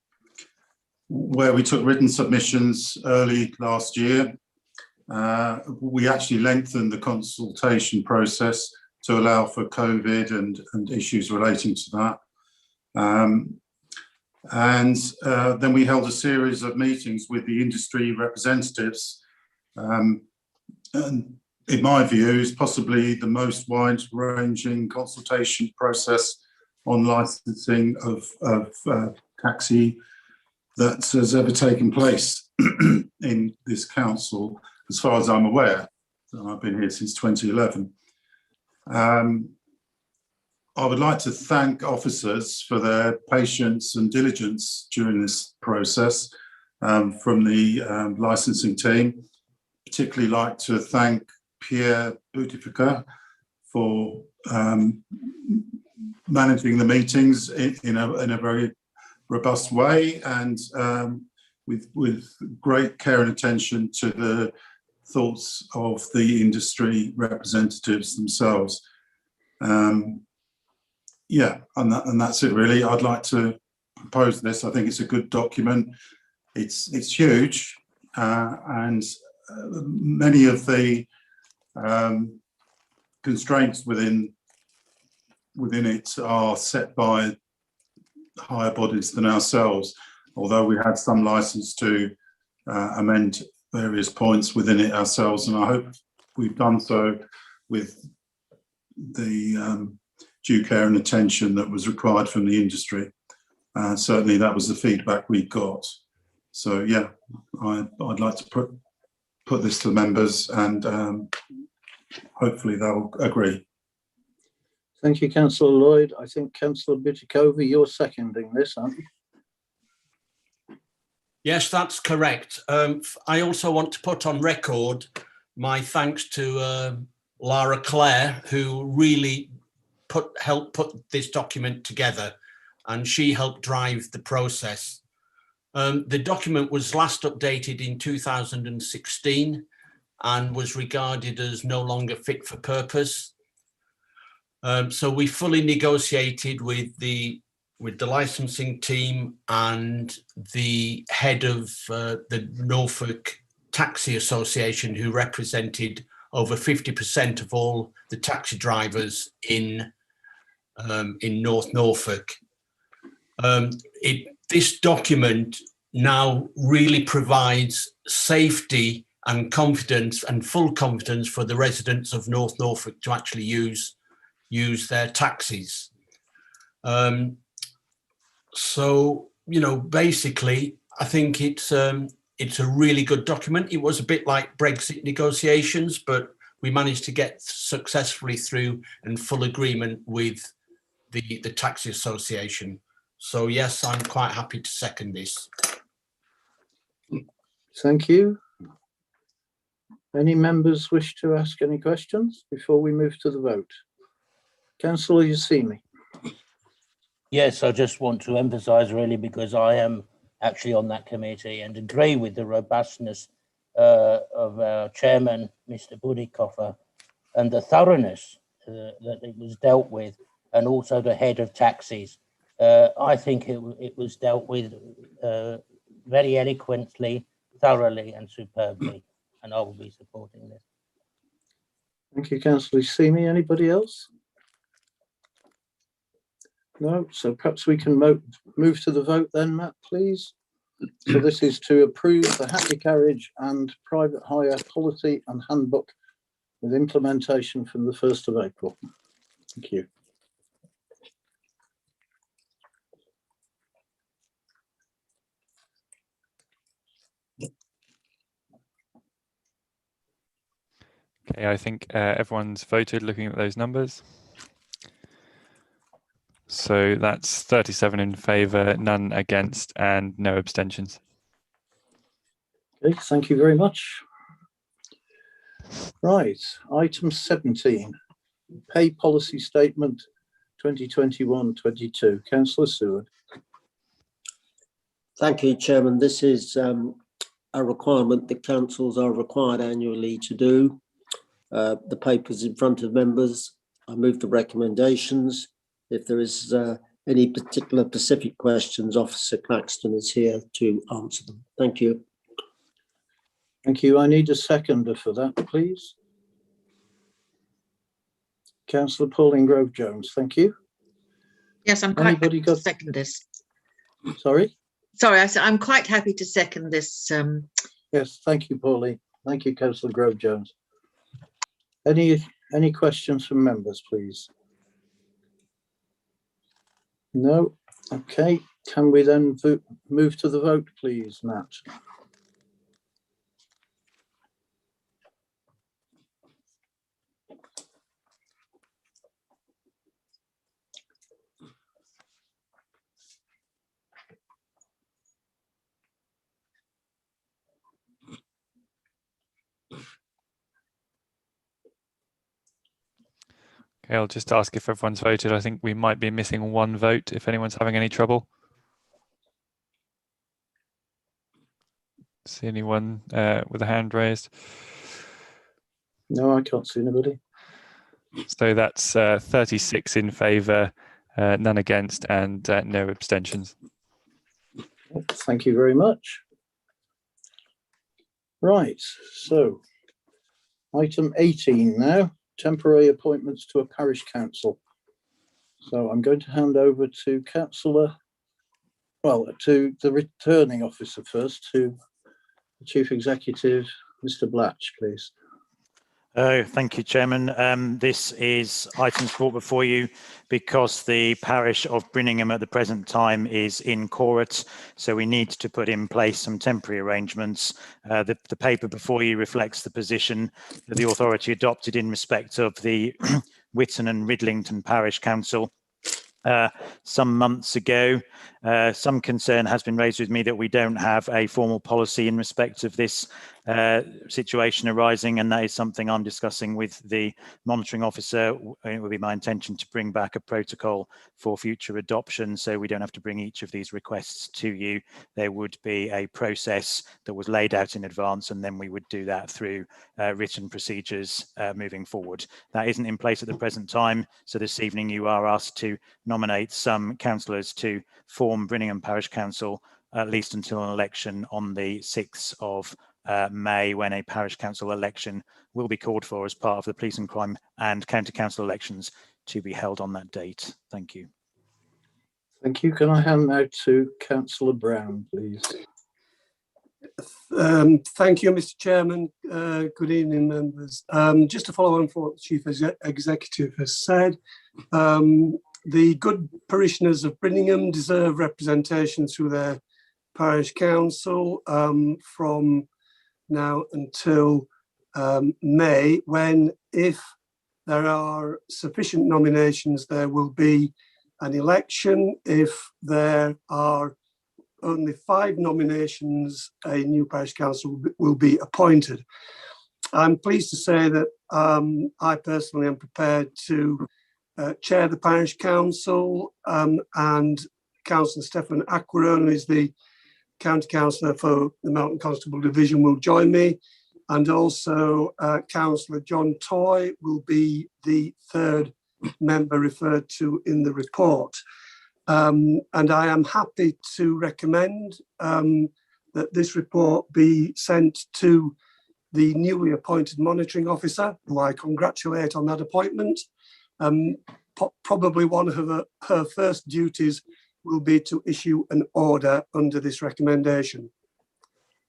where we took written submissions early last year. We actually lengthened the consultation process to allow for COVID and issues relating to that. Then we held a series of meetings with the industry representatives. And in my view, is possibly the most wide-ranging consultation process on licensing of taxi that has ever taken place in this council, as far as I'm aware. So I've been here since 2011. I would like to thank officers for their patience and diligence during this process from the licensing team. Particularly like to thank Pierre Boutifica for managing the meetings in a very robust way and with great care and attention to the thoughts of the industry representatives themselves. Yeah, and that's it really. I'd like to propose this. I think it's a good document. It's huge and many of the constraints within it are set by higher bodies than ourselves, although we had some license to amend various points within it ourselves, and I hope we've done so with the due care and attention that was required from the industry. Certainly that was the feedback we got. So yeah, I'd like to put this to the members and hopefully they'll agree. Thank you, Councillor Lloyd. I think Councillor Bitikova, you're seconding this, aren't you? Yes, that's correct. I also want to put on record my thanks to Lara Clare, who really helped put this document together, and she helped drive the process. The document was last updated in 2016 and was regarded as no longer fit for purpose. So we fully negotiated with the licensing team and the head of the Norfolk Taxi Association, who represented over 50% of all the taxi drivers in North Norfolk. This document now really provides safety and confidence and full confidence for the residents of North Norfolk to actually use their taxis. So, you know, basically, I think it's a really good document. It was a bit like Brexit negotiations, but we managed to get successfully through and full agreement with the Taxi Association. So yes, I'm quite happy to second this. Thank you. Any members wish to ask any questions before we move to the vote? Councillor Yassini. Yes, I just want to emphasise really, because I am actually on that committee and agree with the robustness of our chairman, Mr. Budikofer, and the thoroughness that it was dealt with, and also the head of taxis. I think it was dealt with very eloquently, thoroughly and superbly, and I will be supporting this. Thank you, Councillor Yassini. Anybody else? No, so perhaps we can move to the vote then, Matt, please. So this is to approve the Hackney Carriage and Private Hire Policy and Handbook with implementation from the 1st of April. Thank you. Okay, I think everyone's voted looking at those numbers. So that's 37 in favour, none against, and no abstentions. Okay, thank you very much. Right, item 17, Pay Policy Statement 2021-22. Councillor Seward. Thank you, Chairman. This is a requirement that councils are required annually to do. The paper's in front of members. I move the recommendations. If there is any particular specific questions, Officer Claxton is here to answer them. Thank you. Thank you. I need a seconder for that, please. Councillor Pauline Grove-Jones, thank you. Yes, I'm quite happy to second this. Sorry? Sorry, I'm quite happy to second this. Yes, thank you, Pauline. Thank you, Councillor Grove-Jones. Any questions from members, please? No? Okay. Can we then move to the vote, please, Matt? Okay, I'll just ask if everyone's voted. I think we might be missing one vote if anyone's having any trouble. See anyone with a hand raised? No, I can't see anybody. So that's 36 in favour, none against, and no abstentions. Thank you very much. Right, so item 18 now, temporary appointments to a parish council. So I'm going to hand over to Councillor, well, to the returning officer first, to the Chief Executive, Mr. Blatch, please. Thank you, Chairman. This is items brought before you because the parish of Brinningham at the present time is in Corot, so we need to put in place some temporary arrangements. The paper before you reflects the position that the authority adopted in respect of the Witton and Ridlington Parish Council some months ago. Some concern has been raised with me that we don't have a formal policy in respect of this situation arising, and that is something I'm discussing with the monitoring officer. It would be my intention to bring back a protocol for future adoption, so we don't have to bring each of these requests to you. There would be a process that was laid out in advance, and then we would do that through written procedures moving forward. That isn't in place at the present time, so this evening you are asked to nominate some councillors to form Brinningham Parish Council, at least until an election on the 6th of May, when a parish council election will be called for as part of the police and crime and county council elections to be held on that date. Thank you. Thank you. Can I hand now to Councillor Brown, please? Thank you, Mr. Chairman. Good evening, members. Just to follow on from what the Chief Executive has said, the good parishioners of Brinningham deserve representation through their parish council from now until May, when, if there are sufficient nominations, there will be an election. If there are only 5 nominations, a new parish council will be appointed. I'm pleased to say that I personally am prepared to chair the parish council, and Councillor Stephen Aquaron, who is the county councillor for the Mountain Constable Division, will join me, and also Councillor John Toy will be the 3rd member referred to in the report. And I am happy to recommend that this report be sent to the newly appointed monitoring officer, who I congratulate on that appointment. Probably one of her first duties will be to issue an order under this recommendation.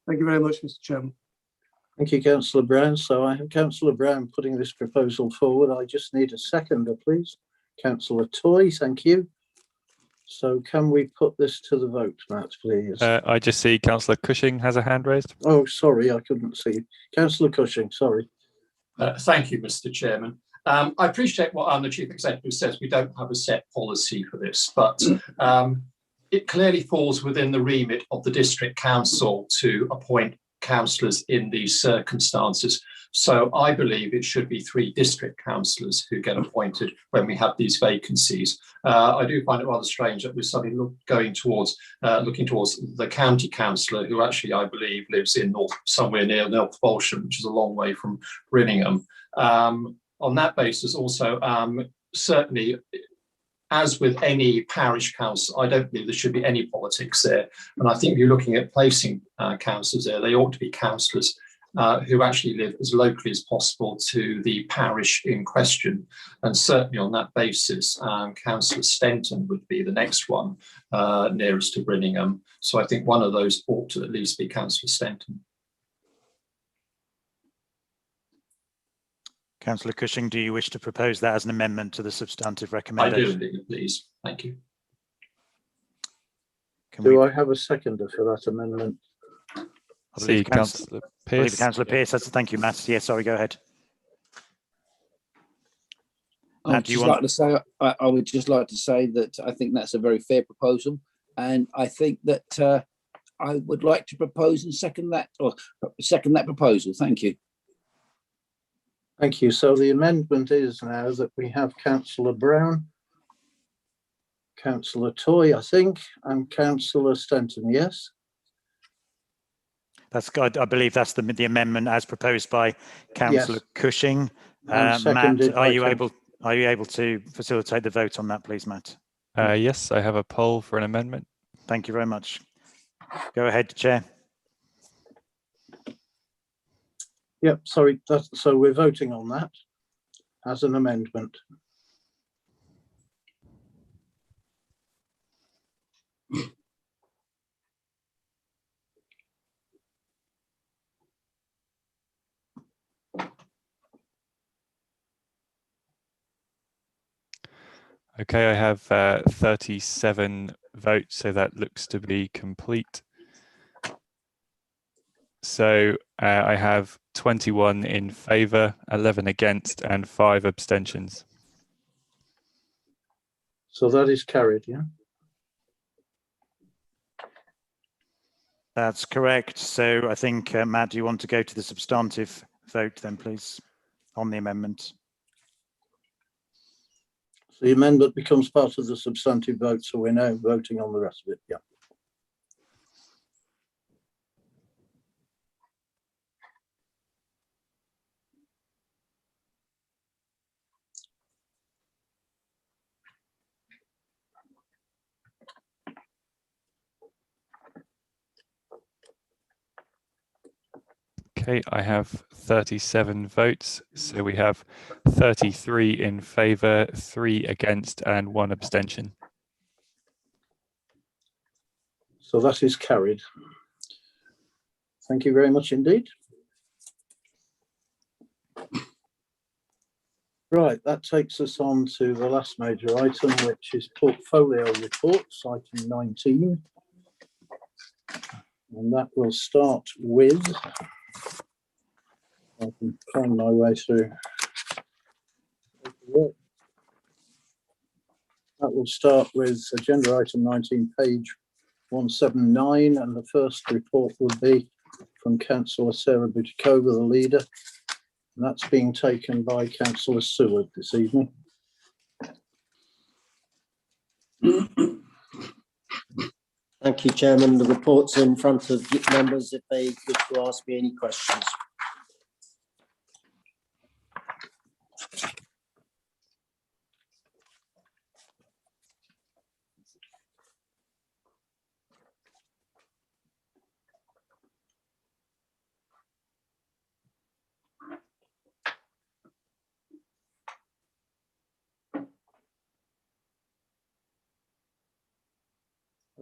Thank you very much, Mr. Chairman. Thank you, Councillor Brown. So I have Councillor Brown putting this proposal forward. I just need a seconder, please. Councillor Toy, thank you. So can we put this to the vote, Matt, please? I just see Councillor Cushing has a hand raised. Oh, sorry, I couldn't see. Councillor Cushing, sorry. Thank you, Mr. Chairman. I appreciate what the Chief Executive says. We don't have a set policy for this, but it clearly falls within the remit of the district council to appoint councillors in these circumstances. So I believe it should be 3 district councillors who get appointed when we have these vacancies. I do find it rather strange that we're suddenly looking towards the county councillor, who actually, I believe, lives in somewhere near North Bolsham, which is a long way from Brinningham. On that basis, also, certainly, as with any parish council, I don't believe there should be any politics there. And I think if you're looking at placing councillors there, they ought to be councillors who actually live as locally as possible to the parish in question. And certainly on that basis, Councillor Stenton would be the next one nearest to Brinningham. So I think one of those ought to at least be Councillor Stenton. Councillor Cushing, do you wish to propose that as an amendment to the substantive recommendation? I do indeed, please. Thank you. Do I have a seconder for that amendment? I believe Councillor Pearce. Councillor Pearce. Thank you, Matt. Yes, sorry, go ahead. I would just like to say that I think that's a very fair proposal, and I think that I would like to propose and second that proposal. Thank you. Thank you. So the amendment is now that we have Councillor Brown, Councillor Toy, I think, and Councillor Stenton. Yes. That's good. I believe that's the amendment as proposed by Councillor Cushing. Matt, are you able to facilitate the vote on that, please, Matt? Yes, I have a poll for an amendment. Thank you very much. Go ahead, Chair. Yep, sorry. So we're voting on that as an amendment. Okay, I have 37 votes, so that looks to be complete. So I have 21 in favour, 11 against, and 5 abstentions. So that is carried, yeah? That's correct. So I think, Matt, do you want to go to the substantive vote then, please, on the amendment? So the amendment becomes part of the substantive vote, so we're now voting on the rest of it, yeah. Okay, I have 37 votes. So we have 33 in favour, 3 against and 1 abstention. So that is carried. Thank you very much indeed. Right, that takes us on to the last major item, which is portfolio reports, item 19. And that will start with, I can find my way through. That will start with agenda item 19, page 179, and the first report would be from Councillor Sarah Butikova, the leader, and that's being taken by Councillor Seward this evening. Thank you, Chairman. The report's in front of members if they wish to ask me any questions.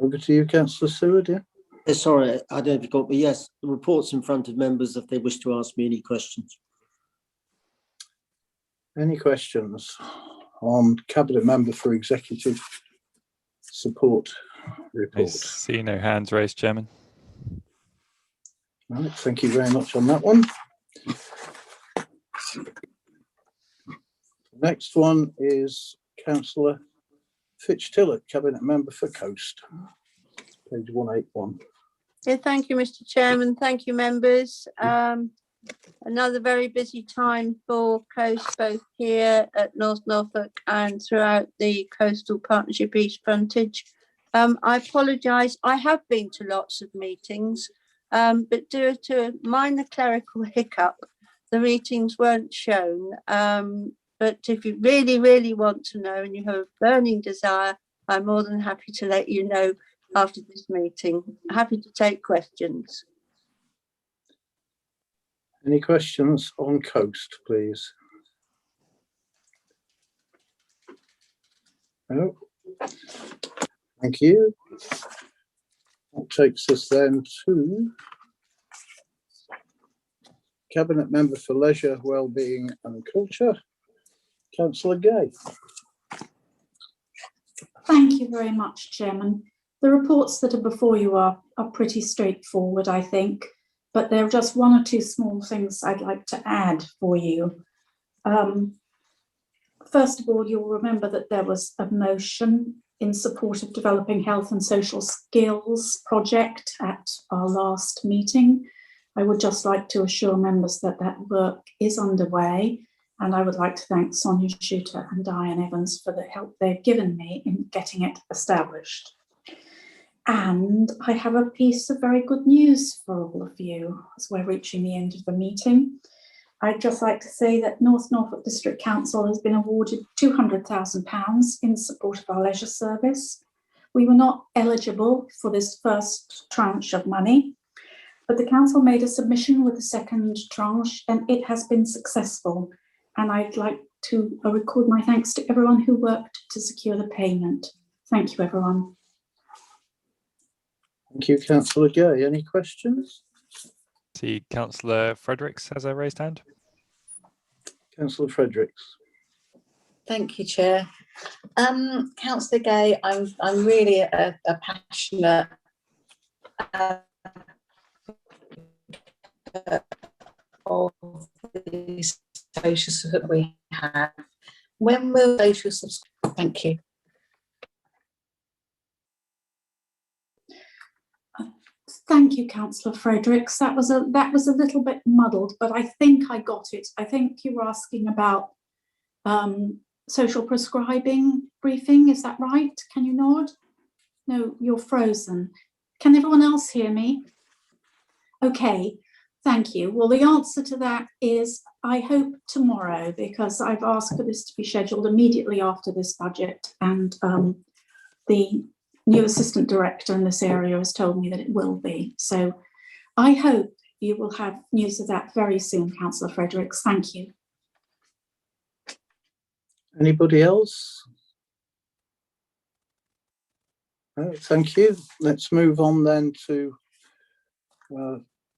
Over to you, Councillor Seward, yeah? Sorry, I don't know if you got me. Yes, the report's in front of members if they wish to ask me any questions. Any questions on Cabinet Member for Executive Support report? I see no hands raised, Chairman. Right, thank you very much on that one. Next one is Councillor Fitch-Tillett, Cabinet Member for Coast, page 181. Yeah, thank you, Mr. Chairman. Thank you, members. Another very busy time for Coast, both here at North Norfolk and throughout the Coastal Partnership East Frontage. I apologise. I have been to lots of meetings, but due to a minor clerical hiccup, the meetings weren't shown. But if you really, really want to know and you have a burning desire, I'm more than happy to let you know after this meeting. Happy to take questions. Any questions on Coast, please? No. Thank you. That takes us then to Cabinet Member for Leisure, Wellbeing and Culture, Councillor Gay. Thank you very much, Chairman. The reports that are before you are pretty straightforward, I think, but there are just one or two small things I'd like to add for you. First of all, you'll remember that there was a motion in support of developing health and social skills project at our last meeting. I would just like to assure members that that work is underway, and I would like to thank Sonia Shooter and Diane Evans for the help they've given me in getting it established. And I have a piece of very good news for all of you as we're reaching the end of the meeting. I'd just like to say that North Norfolk District Council has been awarded £200,000 in support of our leisure service. We were not eligible for this first tranche of money, but the council made a submission with the second tranche and it has been successful. And I'd like to record my thanks to everyone who worked to secure the payment. Thank you, everyone. Thank you, Councillor Gay. Any questions? See, Councillor Fredericks has a raised hand. Councillor Fredericks. Thank you, Chair. Councillor Gay, I'm really a passionate of the social support we have. When will social subscribe? Thank you. Thank you, Councillor Fredericks. That was a little bit muddled, but I think I got it. I think you were asking about social prescribing briefing. Is that right? Can you nod? No, you're frozen. Can everyone else hear me? Okay, thank you. Well, the answer to that is I hope tomorrow, because I've asked for this to be scheduled immediately after this budget, and the new assistant director in this area has told me that it will be. So I hope you will have news of that very soon, Councillor Fredericks. Thank you. Anybody else? Thank you. Let's move on then to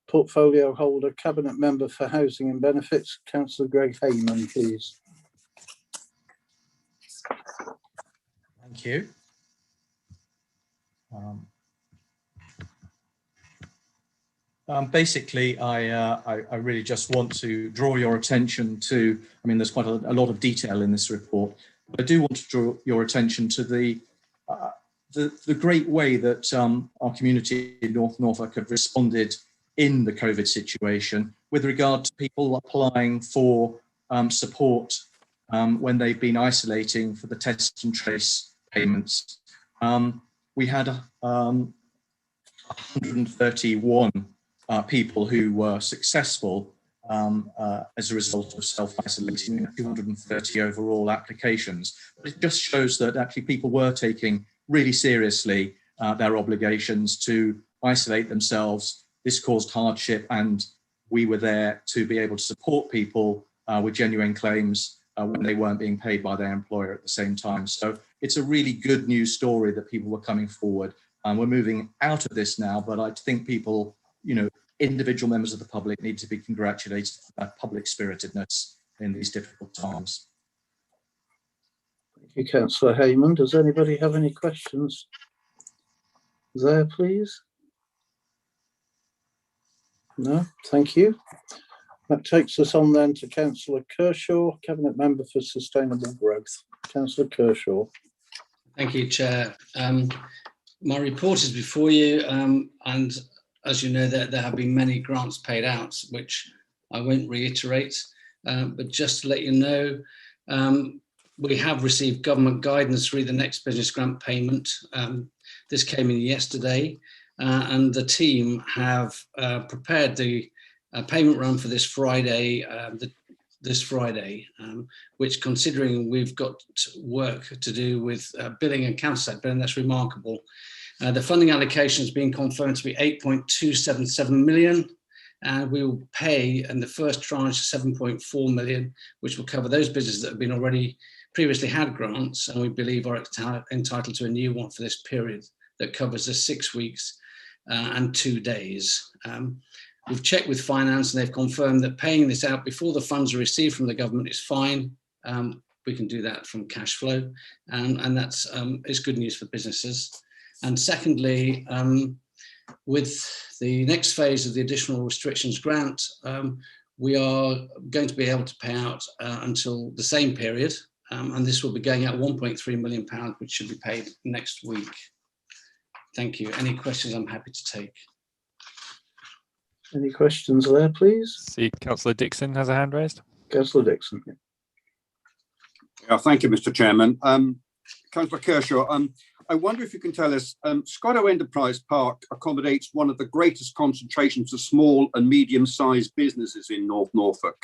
portfolio holder, Cabinet Member for Housing and Benefits, Councillor Greg Hayman, please. Thank you. Basically, I really just want to draw your attention to, I mean, there's quite a lot of detail in this report, but I do want to draw your attention to the great way that our community in North Norfolk have responded in the COVID situation with regard to people applying for support when they've been isolating for the test and trace payments. We had 131 people who were successful as a result of self-isolating, 230 overall applications. But it just shows that actually people were taking really seriously their obligations to isolate themselves. This caused hardship, and we were there to be able to support people with genuine claims when they weren't being paid by their employer at the same time. So it's a really good news story that people were coming forward. We're moving out of this now, but I think people, you know, individual members of the public need to be congratulated for their public spiritedness in these difficult times. Thank you, Councillor Hayman. Does anybody have any questions there, please? No, thank you. That takes us on then to Councillor Kershaw, Cabinet Member for Sustainable Growth. Councillor Kershaw. Thank you, Chair. My report is before you, and as you know, there have been many grants paid out, which I won't reiterate, but just to let you know, we have received government guidance through the next business grant payment. This came in yesterday, and the team have prepared the payment run for this Friday, which, considering we've got work to do with billing and council billing, that's remarkable. The funding allocation has been confirmed to be 8.277 million, and we will pay in the first tranche 7.4 million, which will cover those businesses that have been already previously had grants, and we believe are entitled to a new one for this period that covers the 6 weeks and 2 days. We've checked with finance, and they've confirmed that paying this out before the funds are received from the government is fine. We can do that from cash flow, and that's is good news for businesses. And secondly, with the next phase of the additional restrictions grant, we are going to be able to pay out until the same period, and this will be going out £1.3 million, which should be paid next week. Thank you. Any questions I'm happy to take. Any questions there, please? See, Councillor Dixon has a hand raised. Councillor Dixon. Yeah, thank you, Mr. Chairman. Councillor Kershaw, I wonder if you can tell us, Scotto Enterprise Park accommodates one of the greatest concentrations of small and medium-sized businesses in North Norfolk.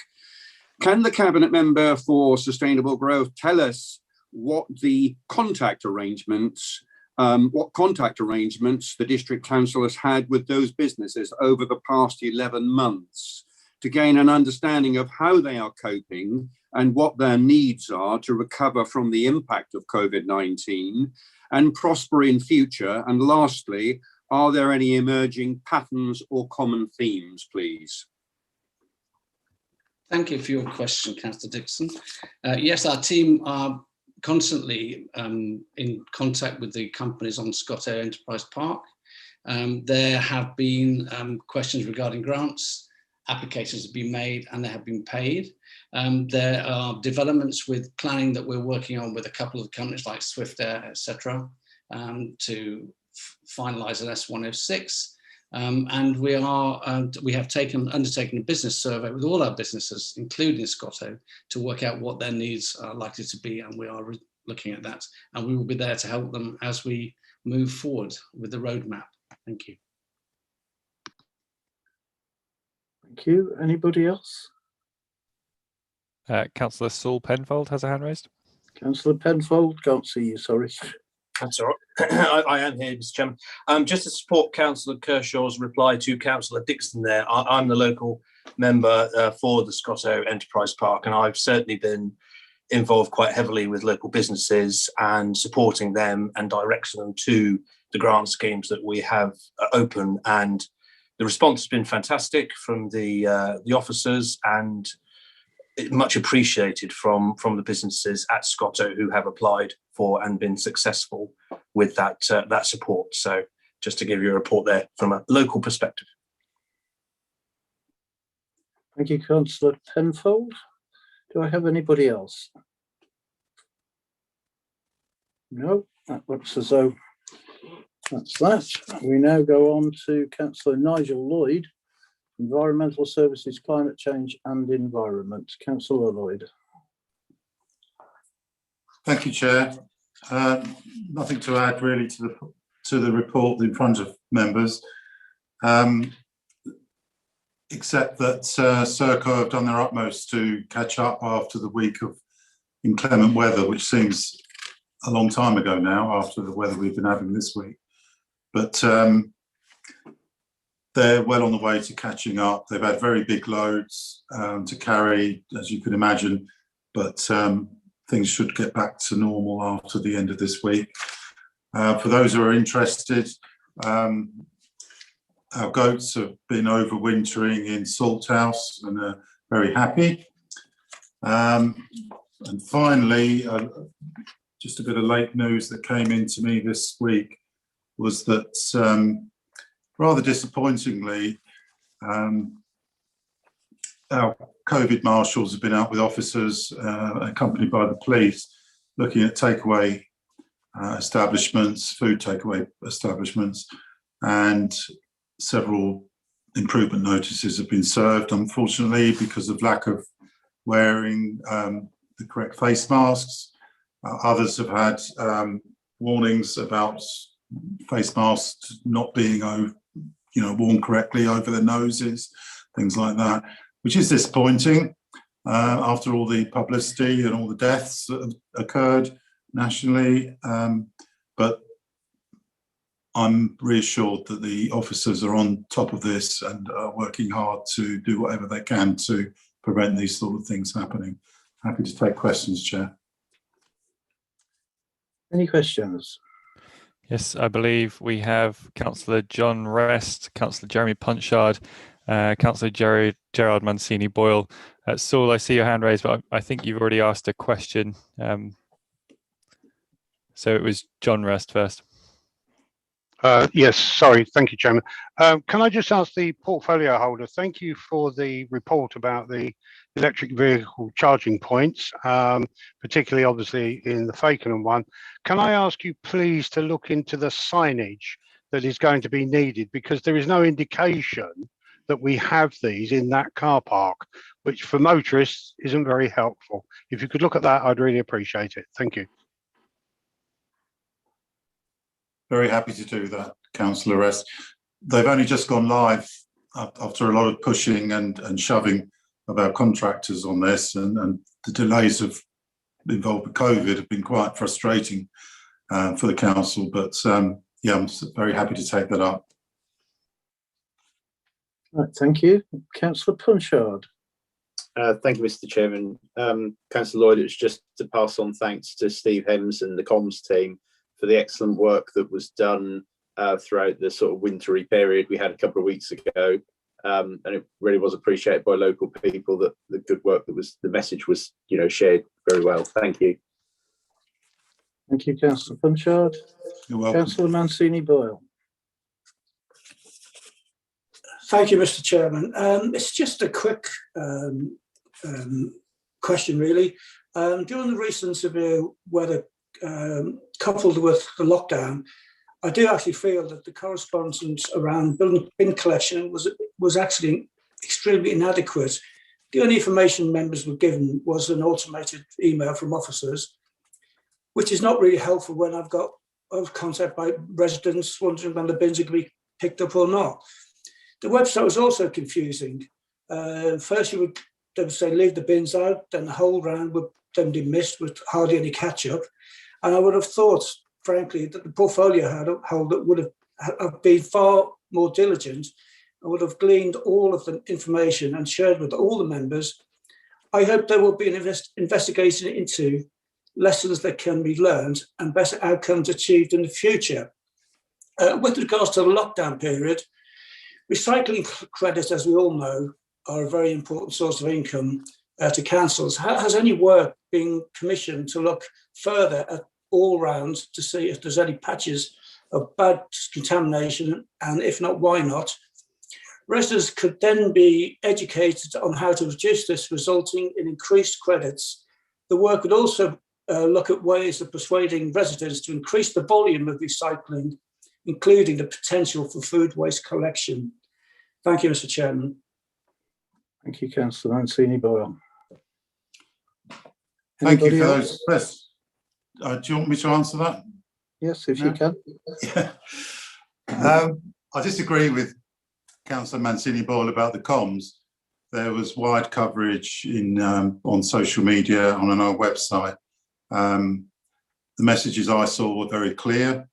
Can the Cabinet Member for Sustainable Growth tell us what the contact arrangements the District Council has had with those businesses over the past 11 months to gain an understanding of how they are coping and what their needs are to recover from the impact of COVID-19 and prosper in future? And lastly, are there any emerging patterns or common themes, please? Thank you for your question, Councillor Dixon. Yes, our team are constantly in contact with the companies on Scotto Enterprise Park. There have been questions regarding grants, applications have been made, and they have been paid. There are developments with planning that we're working on with a couple of companies like Swift Air, etc., to finalise an S106. And we have undertaken a business survey with all our businesses, including Scotto, to work out what their needs are likely to be, and we are looking at that, and we will be there to help them as we move forward with the roadmap. Thank you. Thank you. Anybody else? Councillor Saul Penfold has a hand raised. Councillor Penfold, can't see you, sorry. That's all right. I am here, Mr. Chairman. Just to support Councillor Kershaw's reply to Councillor Dixon there, I'm the local member for the Scotto Enterprise Park, and I've certainly been involved quite heavily with local businesses and supporting them and directing them to the grant schemes that we have open. And the response has been fantastic from the officers, and much appreciated from the businesses at Scotto who have applied for and been successful with that support. So just to give you a report there from a local perspective. Thank you, Councillor Penfold. Do I have anybody else? No, that looks as though that's that. We now go on to Councillor Nigel Lloyd, Environmental Services, Climate Change and Environment. Councillor Lloyd. Thank you, Chair. Nothing to add really to the report in front of members, except that Serco have done their utmost to catch up after the week of inclement weather, which seems a long time ago now after the weather we've been having this week. But they're well on the way to catching up. They've had very big loads to carry, as you can imagine, but things should get back to normal after the end of this week. For those who are interested, our goats have been overwintering in Salthouse and are very happy. And finally, just a bit of late news that came into me this week was that rather disappointingly, our COVID marshals have been out with officers accompanied by the police looking at takeaway establishments, food takeaway establishments, and several improvement notices have been served, unfortunately, because of lack of wearing the correct face masks. Others have had warnings about face masks not being worn correctly over their noses, things like that, which is disappointing after all the publicity and all the deaths that have occurred nationally. But I'm reassured that the officers are on top of this and are working hard to do whatever they can to prevent these sort of things happening. Happy to take questions, Chair. Any questions? Yes, I believe we have Councillor John Rest, Councillor Jeremy Punchard, Councillor Gerard Mancini Boyle. Saul, I see your hand raised, but I think you've already asked a question. So it was John Rest first. Yes, sorry. Thank you, Chairman. Can I just ask the portfolio holder, thank you for the report about the electric vehicle charging points, particularly obviously in the Fakenham one. Can I ask you please to look into the signage that is going to be needed, because there is no indication that we have these in that car park, which for motorists isn't very helpful. If you could look at that, I'd really appreciate it. Thank you. Very happy to do that, Councillor Rest. They've only just gone live after a lot of pushing and shoving of our contractors on this, and the delays involved with COVID have been quite frustrating for the council. But yeah, I'm very happy to take that up. Right, thank you. Councillor Punchard. Thank you, Mr. Chairman. Councillor Lloyd, it's just to pass on thanks to Steve Hems and the comms team for the excellent work that was done throughout the sort of wintry period we had a couple of weeks ago. And it really was appreciated by local people that the good work the message was, shared very well. Thank you. Thank you, Councillor Punchard. You're welcome. Councillor Mancini Boyle. Thank you, Mr. Chairman. It's just a quick question, really. During the recent severe weather, coupled with the lockdown, I do actually feel that the correspondence around bin collection was actually extremely inadequate. The only information members were given was an automated email from officers, which is not really helpful when I've got contact by residents wondering when the bins are going to be picked up or not. The website was also confusing. First, they would say leave the bins out, then the whole round would then be missed with hardly any catch up. And I would have thought, frankly, that the portfolio holder would have been far more diligent and would have gleaned all of the information and shared with all the members. I hope there will be an investigation into lessons that can be learned and better outcomes achieved in the future. With regards to the lockdown period, recycling credits, as we all know, are a very important source of income to councils. Has any work been commissioned to look further at all rounds to see if there's any patches of bad contamination, and if not, why not? Residents could then be educated on how to reduce this, resulting in increased credits. The work would also look at ways of persuading residents to increase the volume of recycling, including the potential for food waste collection. Thank you, Mr. Chairman. Thank you, Councillor Mancini-Boyle. Thank you Anybody for else? those requests. Do you want me to answer that? Yes, if you can. Yeah. I disagree with Councillor Mancini-Boyle about the comms. There was wide coverage on social media, on our website. The messages I saw were very clear.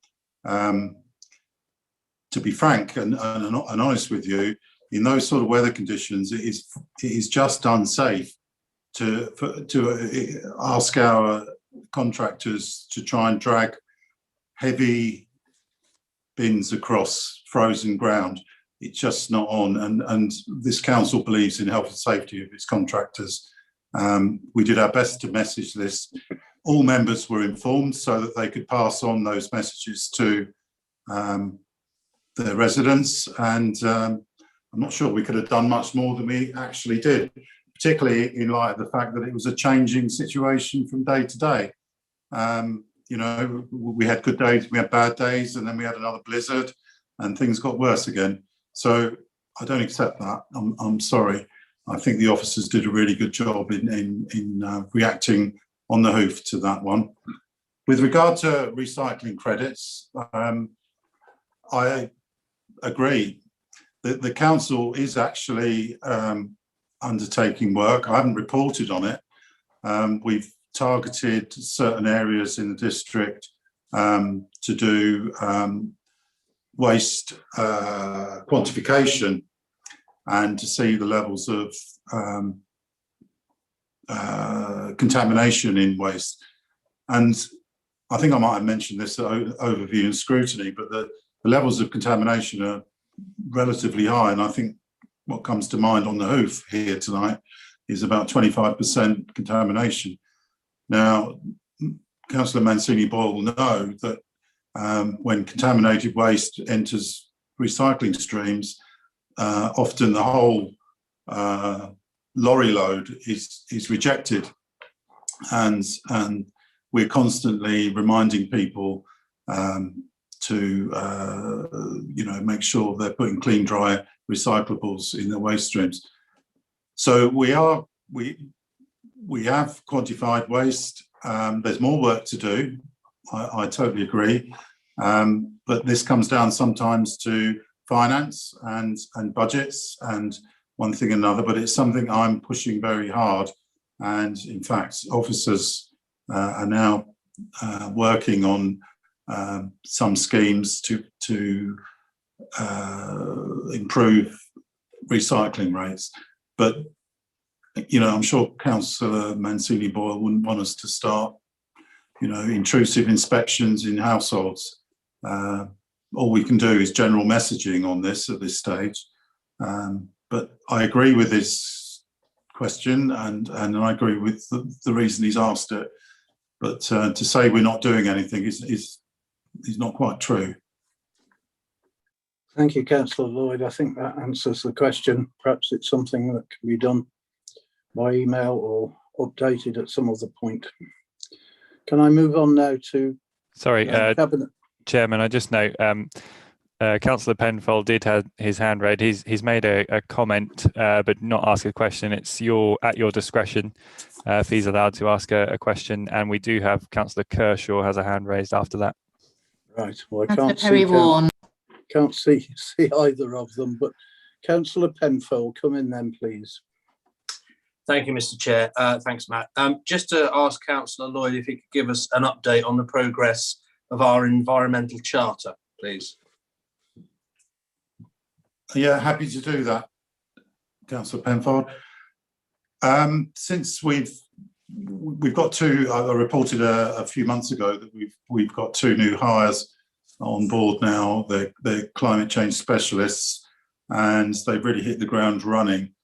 To be frank and honest with you, in those sort of weather conditions, it is just unsafe to ask our contractors to try and drag heavy bins across frozen ground. It's just not on, and this council believes in health and safety of its contractors. We did our best to message this. All members were informed so that they could pass on those messages to their residents, and I'm not sure we could have done much more than we actually did, particularly in light of the fact that it was a changing situation from day to day. You know, we had good days, we had bad days, and then we had another blizzard and things got worse again. So I don't accept that. I'm sorry. I think the officers did a really good job in reacting on the hoof to that one. With regard to recycling credits, I agree that the council is actually undertaking work. I haven't reported on it. We've targeted certain areas in the district to do waste quantification and to see the levels of contamination in waste. And I think I might have mentioned this at overview and scrutiny, but the levels of contamination are relatively high. And I think what comes to mind on the hoof here tonight is about 25% contamination. Now, Councillor Mancini-Boyle will know that when contaminated waste enters recycling streams, often the whole lorry load is rejected, and we're constantly reminding people to make sure they're putting clean, dry recyclables in their waste streams. So we have quantified waste. There's more work to do. I totally agree. But this comes down sometimes to finance and budgets and one thing or another, but it's something I'm pushing very hard. And in fact, officers are now working on some schemes to improve recycling rates. But, you know, I'm sure Councillor Mancini-Boyle wouldn't want us to start, you know, intrusive inspections in households. All we can do is general messaging on this at this stage. But I agree with this question, and I agree with the reason he's asked it. But to say we're not doing anything is not quite true. Thank you, Councillor Lloyd. I think that answers the question. Perhaps it's something that can be done by email or updated at some other point. Can I move on now to sorry, Cabinet? Chairman, I just note Councillor Penfold did have his hand raised. He's made a comment, but not ask a question. It's at your discretion if he's allowed to ask a question. And we do have Councillor Kershaw has a hand raised after that. Right. Well, I can't see either of them, but Councillor Penfold, come in then, please. Thank you, Mr. Chair. Thanks, Matt. Just to ask Councillor Lloyd if he could give us an update on the progress of our environmental charter, please. Yeah, happy to do that, Councillor Penfold. Since we've got two, I reported a few months ago that we've got two new hires on board now. They're climate change specialists, and they've really hit the ground running.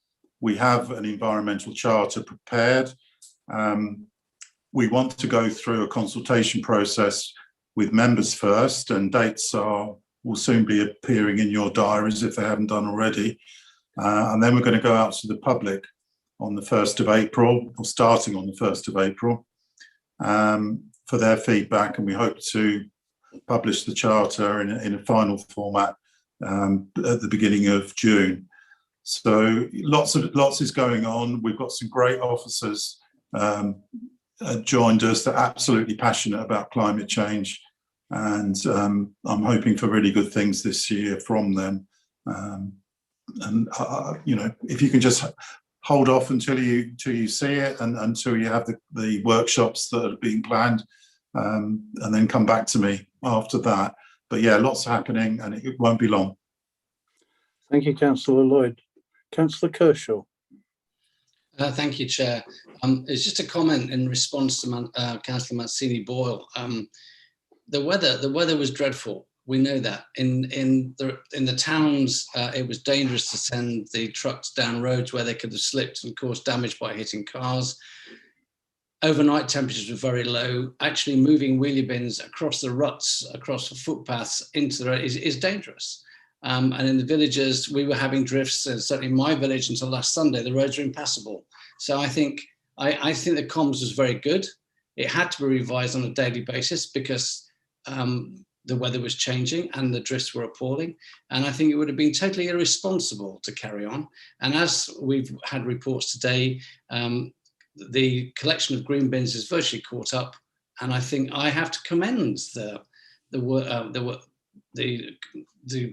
We have an environmental charter prepared. We want to go through a consultation process with members first, and dates will soon be appearing in your diaries if they haven't done already. And then we're going to go out to the public on the 1st of April, or starting on the 1st of April, for their feedback, and we hope to publish the charter in a final format at the beginning of June. So lots is going on. We've got some great officers joined us that are absolutely passionate about climate change, and I'm hoping for really good things this year from them. You know, if you can just hold off until you see it and until you have the workshops that are being planned, and then come back to me after that. But yeah, lots happening, and it won't be long. Thank you, Councillor Lloyd. Councillor Kershaw. Thank you, Chair. It's just a comment in response to Councillor Mazzini-Boyle. The weather was dreadful. We know that. In the towns, it was dangerous to send the trucks down roads where they could have slipped and caused damage by hitting cars. Overnight temperatures were very low. Actually moving wheelie bins across the ruts, across the footpaths into the road is dangerous. And in the villages, we were having drifts, and certainly in my village until last Sunday, the roads were impassable. So I think the comms was very good. It had to be revised on a daily basis because the weather was changing and the drifts were appalling. And I think it would have been totally irresponsible to carry on. And as we've had reports today, the collection of green bins is virtually caught up. And I think I have to commend the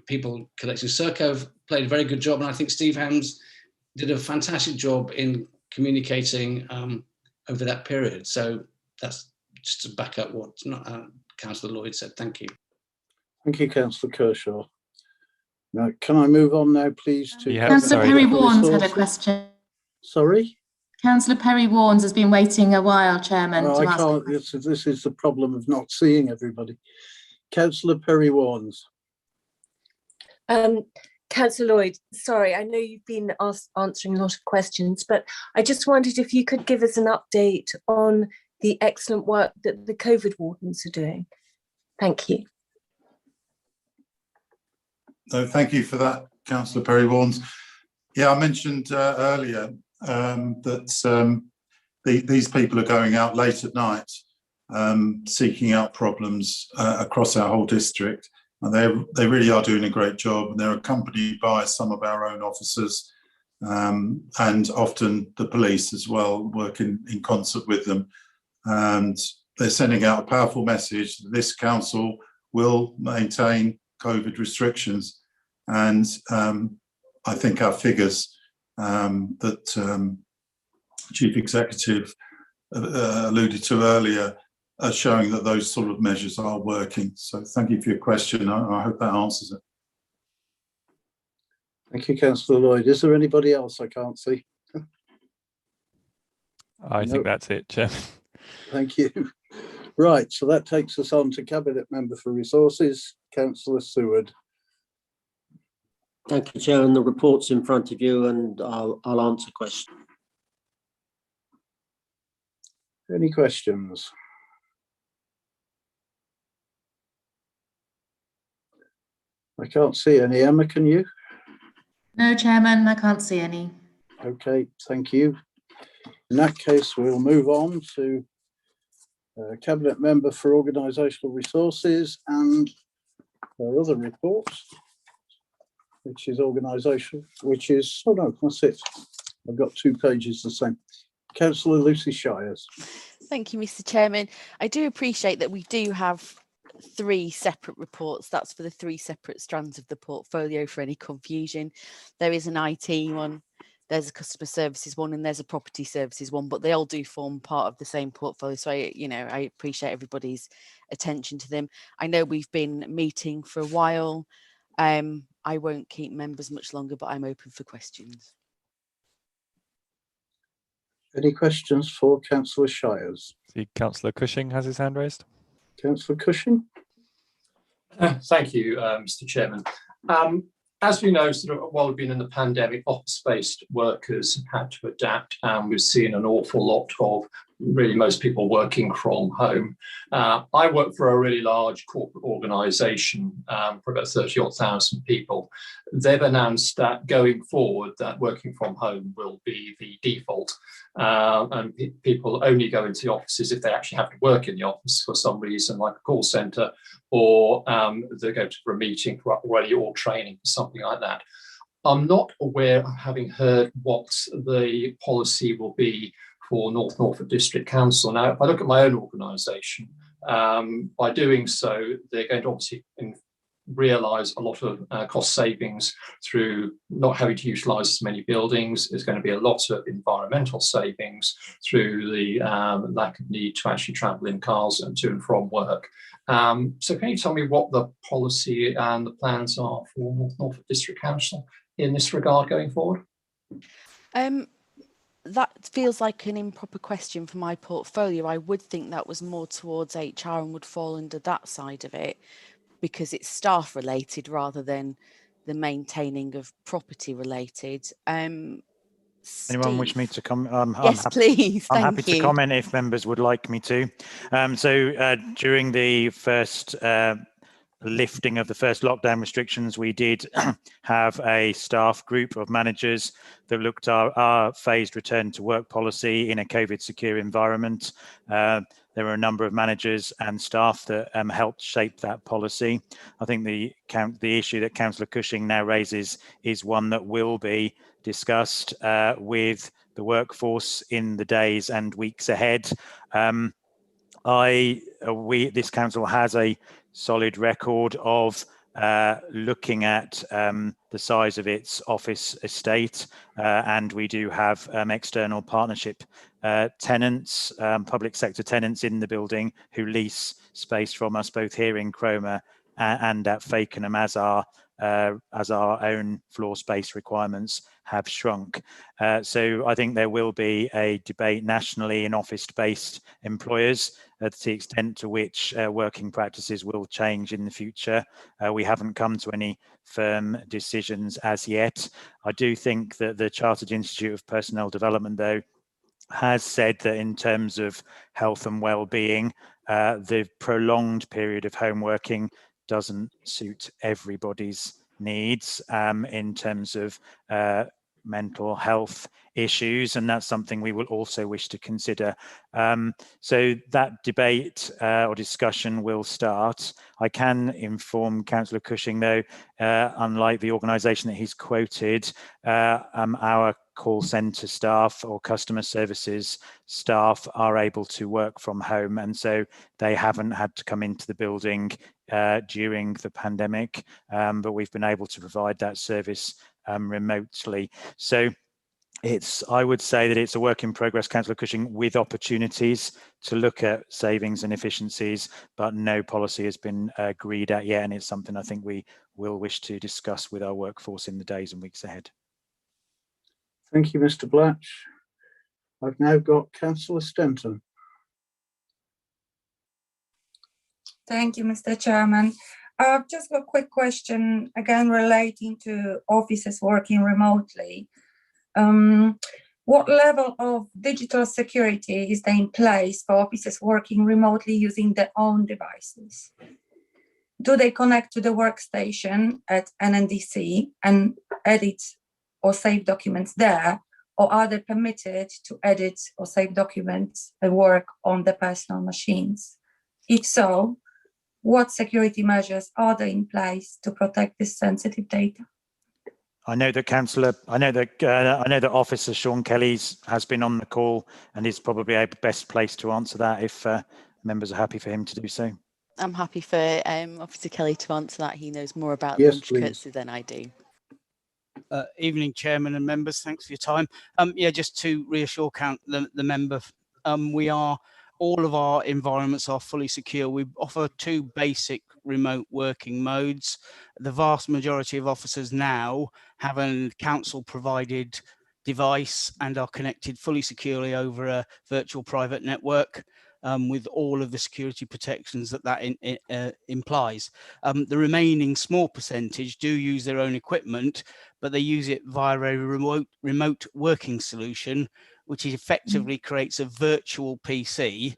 people collecting. Serco played a very good job, and I think Steve Hems did a fantastic job in communicating over that period. So that's just to back up what Councillor Lloyd said. Thank you. Thank you, Councillor Kershaw. Now, can I move on now, please, to Councillor Perry Warnes had a question. Sorry? Councillor Perry Warnes has been waiting a while, Chairman. No, I can't. This is the problem of not seeing everybody. Councillor Perry Warnes. Councillor Lloyd, sorry, I know you've been answering a lot of questions, but I just wondered if you could give us an update on the excellent work that the COVID wardens are doing. Thank you. No, thank you for that, Councillor Perry Warnes. Yeah, I mentioned earlier that these people are going out late at night, seeking out problems across our whole district. And they really are doing a great job. And they're accompanied by some of our own officers and often the police as well, working in concert with them. And they're sending out a powerful message that this council will maintain COVID restrictions. And I think our figures that Chief Executive alluded to earlier are showing that those sort of measures are working. So thank you for your question. I hope that answers it. Thank you, Councillor Lloyd. Is there anybody else I can't see? I think that's it, Chair. Thank you. Right, so that takes us on to Cabinet Member for Resources, Councillor Seward. Thank you, Chair, and the report's in front of you, and I'll answer questions. Any questions? I can't see any. Emma, can you? No, Chairman, I can't see any. Okay, thank you. In that case, we'll move on to Cabinet Member for Organisational Resources, and our other reports, which is organisation, which is, oh no, that's it. I've got 2 pages the same. Councillor Lucy Shires. Thank you, Mr. Chairman. I do appreciate that we do have 3 separate reports. That's for the 3 separate strands of the portfolio for any confusion. There is an IT one, there's a customer services one, and there's a property services one, but they all do form part of the same portfolio. So I appreciate everybody's attention to them. I know we've been meeting for a while. I won't keep members much longer, but I'm open for questions. Any questions for Councillor Shires? See, Councillor Cushing has his hand raised. Councillor Cushing. Thank you, Mr. Chairman. As we know, sort of while we've been in the pandemic, office-based workers have had to adapt, and we've seen an awful lot of really most people working from home. I work for a really large corporate organisation for about 30,000 people. They've announced that going forward, that working from home will be the default, and people only go into the offices if they actually have to work in the office for some reason, like a call centre, or they go for a meeting for already or training, something like that. I'm not aware of having heard what the policy will be for North Norfolk District Council. Now, if I look at my own organisation, by doing so, they're going to obviously realise a lot of cost savings through not having to utilise as many buildings. There's going to be a lot of environmental savings through the lack of need to actually travel in cars and to and from work. So can you tell me what the policy and the plans are for North Norfolk District Council in this regard going forward? That feels like an improper question for my portfolio. I would think that was more towards HR and would fall under that side of it, because it's staff related rather than the maintaining of property related. Anyone wish me Steve? to comment? Yes, please. I'm Thank happy you. to comment if members would like me to. During the first lifting of the first lockdown restrictions, we did have a staff group of managers that looked at our phased return to work policy in a COVID secure environment. There were a number of managers and staff that helped shape that policy. I think the issue that Councillor Cushing now raises is one that will be discussed with the workforce in the days and weeks ahead. This council has a solid record of looking at the size of its office estate, and we do have external partnership tenants, public sector tenants in the building who lease space from us both here in Cromer and at Fakenham as our own floor space requirements have shrunk. So I think there will be a debate nationally in office-based employers to the extent to which working practices will change in the future. We haven't come to any firm decisions as yet. I do think that the Chartered Institute of Personnel Development, though, has said that in terms of health and well-being, the prolonged period of home working doesn't suit everybody's needs in terms of mental health issues, and that's something we will also wish to consider. So that debate or discussion will start. I can inform Councillor Cushing, though, unlike the organisation that he's quoted, our call centre staff or customer services staff are able to work from home, and so they haven't had to come into the building during the pandemic, but we've been able to provide that service remotely. So I would say that it's a work in progress, Councillor Cushing, with opportunities to look at savings and efficiencies, but no policy has been agreed at yet, and it's something I think we will wish to discuss with our workforce in the days and weeks ahead. Thank you, Mr. Blatch. I've now got Councillor Stenton. Thank you, Mr. Chairman. I've just got a quick question, again, relating to offices working remotely. What level of digital security is there in place for offices working remotely using their own devices? Do they connect to the workstation at NNDC and edit or save documents there, or are they permitted to edit or save documents and work on the personal machines? If so, what security measures are there in place to protect this sensitive data? I know that Officer Sean Kelly's has been on the call and is probably a best place to answer that if members are happy for him to do so. I'm happy for Officer Kelly to answer that. He knows more about Yes, the intricacy than I do. Evening, Chairman and members. Thanks for your time. Yeah, just to reassure the member, all of our environments are fully secure. We offer 2 basic remote working modes. The vast majority of officers now have a council provided device and are connected fully securely over a virtual private network. With all of the security protections that implies. The remaining small percentage do use their own equipment, but they use it via a remote working solution, which effectively creates a virtual PC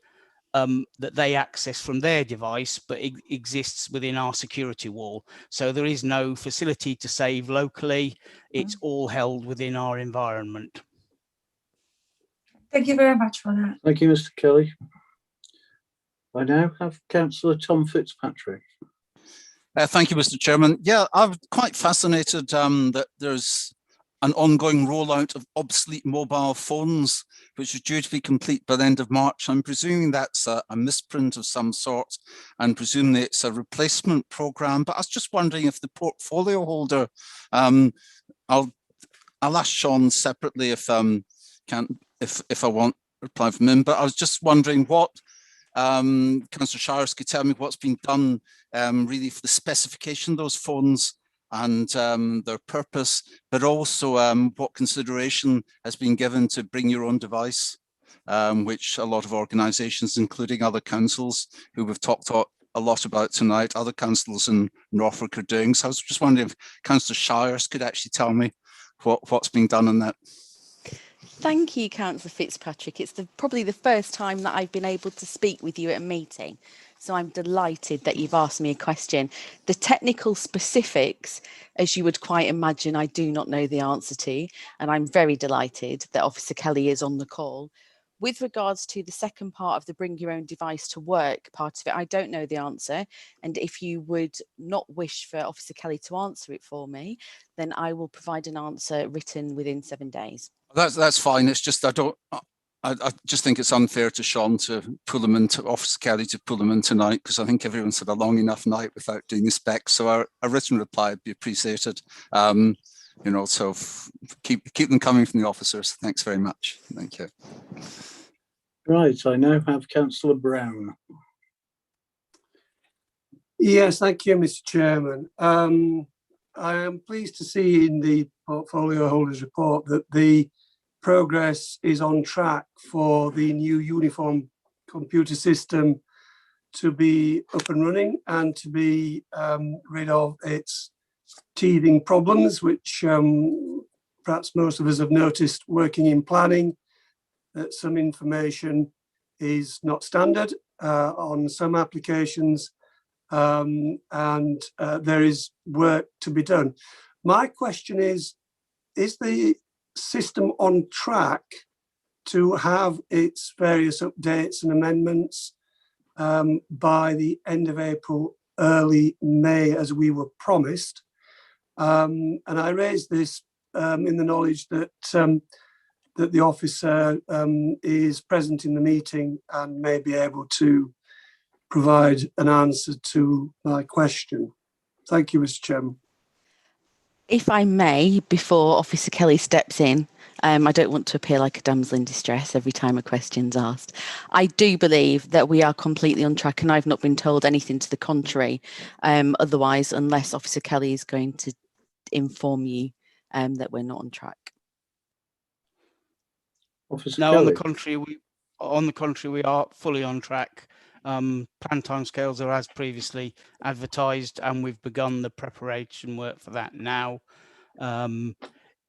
that they access from their device, but it exists within our security wall. So there is no facility to save locally. It's all held within our environment. Thank you very much for that. Thank you, Mr. Kelly. I now have Councillor Tom Fitzpatrick. Thank you, Mr. Chairman. Yeah, I'm quite fascinated that there's an ongoing rollout of obsolete mobile phones, which is due to be complete by the end of March. I'm presuming that's a misprint of some sort, and presumably it's a replacement programme. But I was just wondering if the portfolio holder, I'll ask Sean separately if I want reply from him. But I was just wondering what Councillor Shires could tell me what's been done really for the specification of those phones and their purpose, but also what consideration has been given to bring your own device, which a lot of organisations, including other councils who we've talked a lot about tonight, other councils in Norfolk are doing. So I was just wondering if Councillor Shires could actually tell me what's been done on that. Thank you, Councillor Fitzpatrick. It's probably the first time that I've been able to speak with you at a meeting. So I'm delighted that you've asked me a question. The technical specifics, as you would quite imagine, I do not know the answer to, and I'm very delighted that Officer Kelly is on the call. With regards to the second part of the bring your own device to work part of it, I don't know the answer. And if you would not wish for Officer Kelly to answer it for me, then I will provide an answer written within 7 days. That's fine. It's just I just think it's unfair to Sean to pull him into Officer Kelly to pull him in tonight, because I think everyone's had a long enough night without doing the specs. So a written reply would be appreciated. You know, so keep them coming from the officers. Thanks very much. Thank you. Right, I now have Councillor Brown. Yes, thank you, Mr. Chairman. I am pleased to see in the portfolio holders report that the progress is on track for the new uniform computer system to be up and running and to be rid of its teething problems, which perhaps most of us have noticed working in planning, that some information is not standard on some applications, and there is work to be done. My question is the system on track to have its various updates and amendments by the end of April, early May, as we were promised? And I raised this in the knowledge that that the officer is present in the meeting and may be able to provide an answer to my question. Thank you, Mr. Chairman. If I may, before Officer Kelly steps in, I don't want to appear like a damsel in distress every time a question's asked. I do believe that we are completely on track, and I've not been told anything to the contrary otherwise, unless Officer Kelly is going to inform you that we're not on track. Officer No, Kelly. on the contrary, we are fully on track. Plan timescales are as previously advertised, and we've begun the preparation work for that now.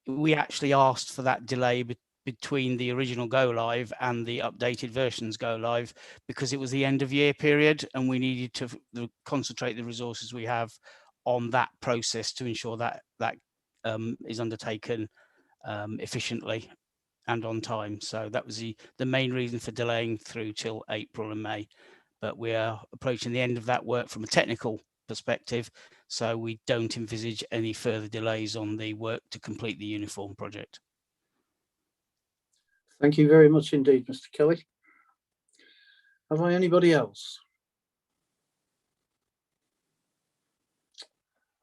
We actually asked for that delay between the original go live and the updated versions go live because it was the end of year period, and we needed to concentrate the resources we have on that process to ensure that is undertaken efficiently. and on time. So that was the main reason for delaying through till April and May. But we are approaching the end of that work from a technical perspective, so we don't envisage any further delays on the work to complete the uniform project. Thank you very much indeed, Mr. Kelly. Have I anybody else?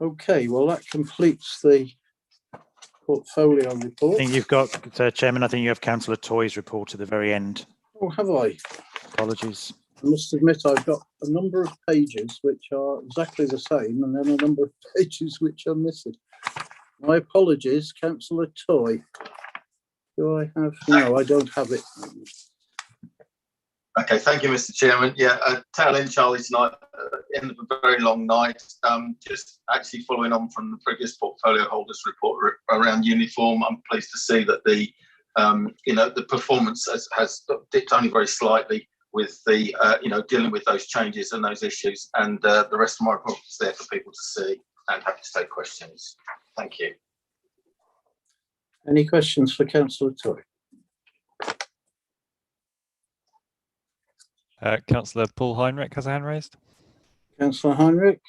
Okay, well, that completes the portfolio report. I think you've got, Chairman, I think you have Councillor Toy's report at the very end. Oh, have I? Apologies. I must admit I've got a number of pages which are exactly the same and then a number of pages which are missing. My apologies, Councillor Toy. Do I have? No, I don't have it. Okay, thank you, Mr. Chairman. Yeah, tail end, Charlie, tonight, end of a very long night. Just actually following on from the previous portfolio holders report around uniform, I'm pleased to see that the, the performance has dipped only very slightly with the, dealing with those changes and those issues. And the rest of my report is there for people to see, and happy to take questions. Thank you. Any questions for Councillor Toy? Councillor Paul Heinrich has a hand raised. Councillor Heinrich.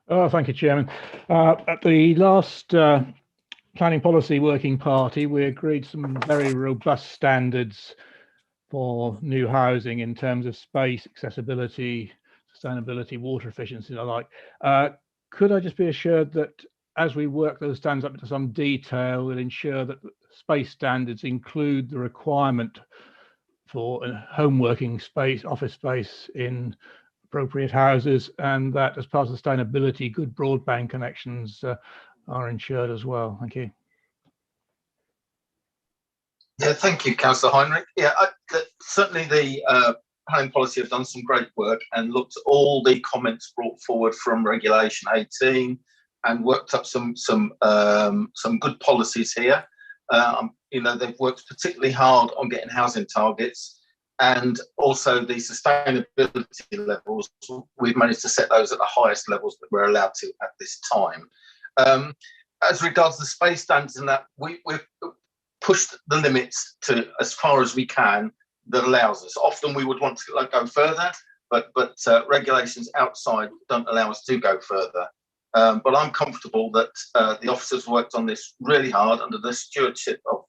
Oh, thank you, Chairman. At the last planning policy working party, we agreed some very robust standards for new housing in terms of space, accessibility, sustainability, water efficiency, and the like. Could I just be assured that as we work those standards up into some detail, we'll ensure that space standards include the requirement for a home working space, office space in appropriate houses, and that as part of sustainability, good broadband connections are ensured as well? Thank you. Yeah, thank you, Councillor Heinrich. Yeah, certainly the planning policy have done some great work and looked at all the comments brought forward from Regulation 18 and worked up some good policies here. They've worked particularly hard on getting housing targets, and also the sustainability levels. We've managed to set those at the highest levels that we're allowed to at this time. As regards the space standards and that, we've pushed the limits to as far as we can that allows us. Often we would want to go further, but regulations outside don't allow us to go further. But I'm comfortable that the officers worked on this really hard under the stewardship of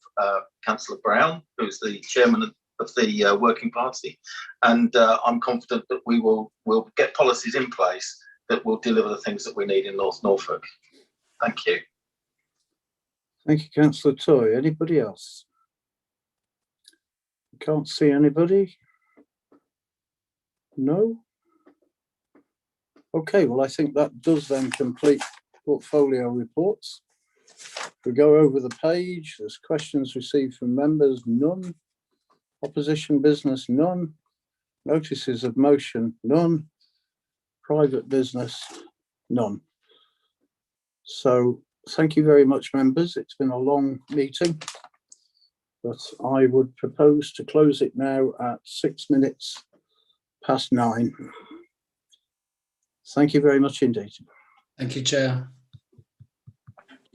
Councillor Brown, who's the chairman of the working party, and I'm confident that we'll get policies in place that will deliver the things that we need in North Norfolk. Thank you. Thank you, Councillor Toy. Anybody else? Can't see anybody. No. Okay, well, I think that does then complete portfolio reports. If we go over the page, there's questions received from members, none. Opposition business, none. Notices of motion, none. Private business, none. So thank you very much, members. It's been a long meeting, but I would propose to close it now at 9:06. Thank you very much indeed. Thank you, Chair.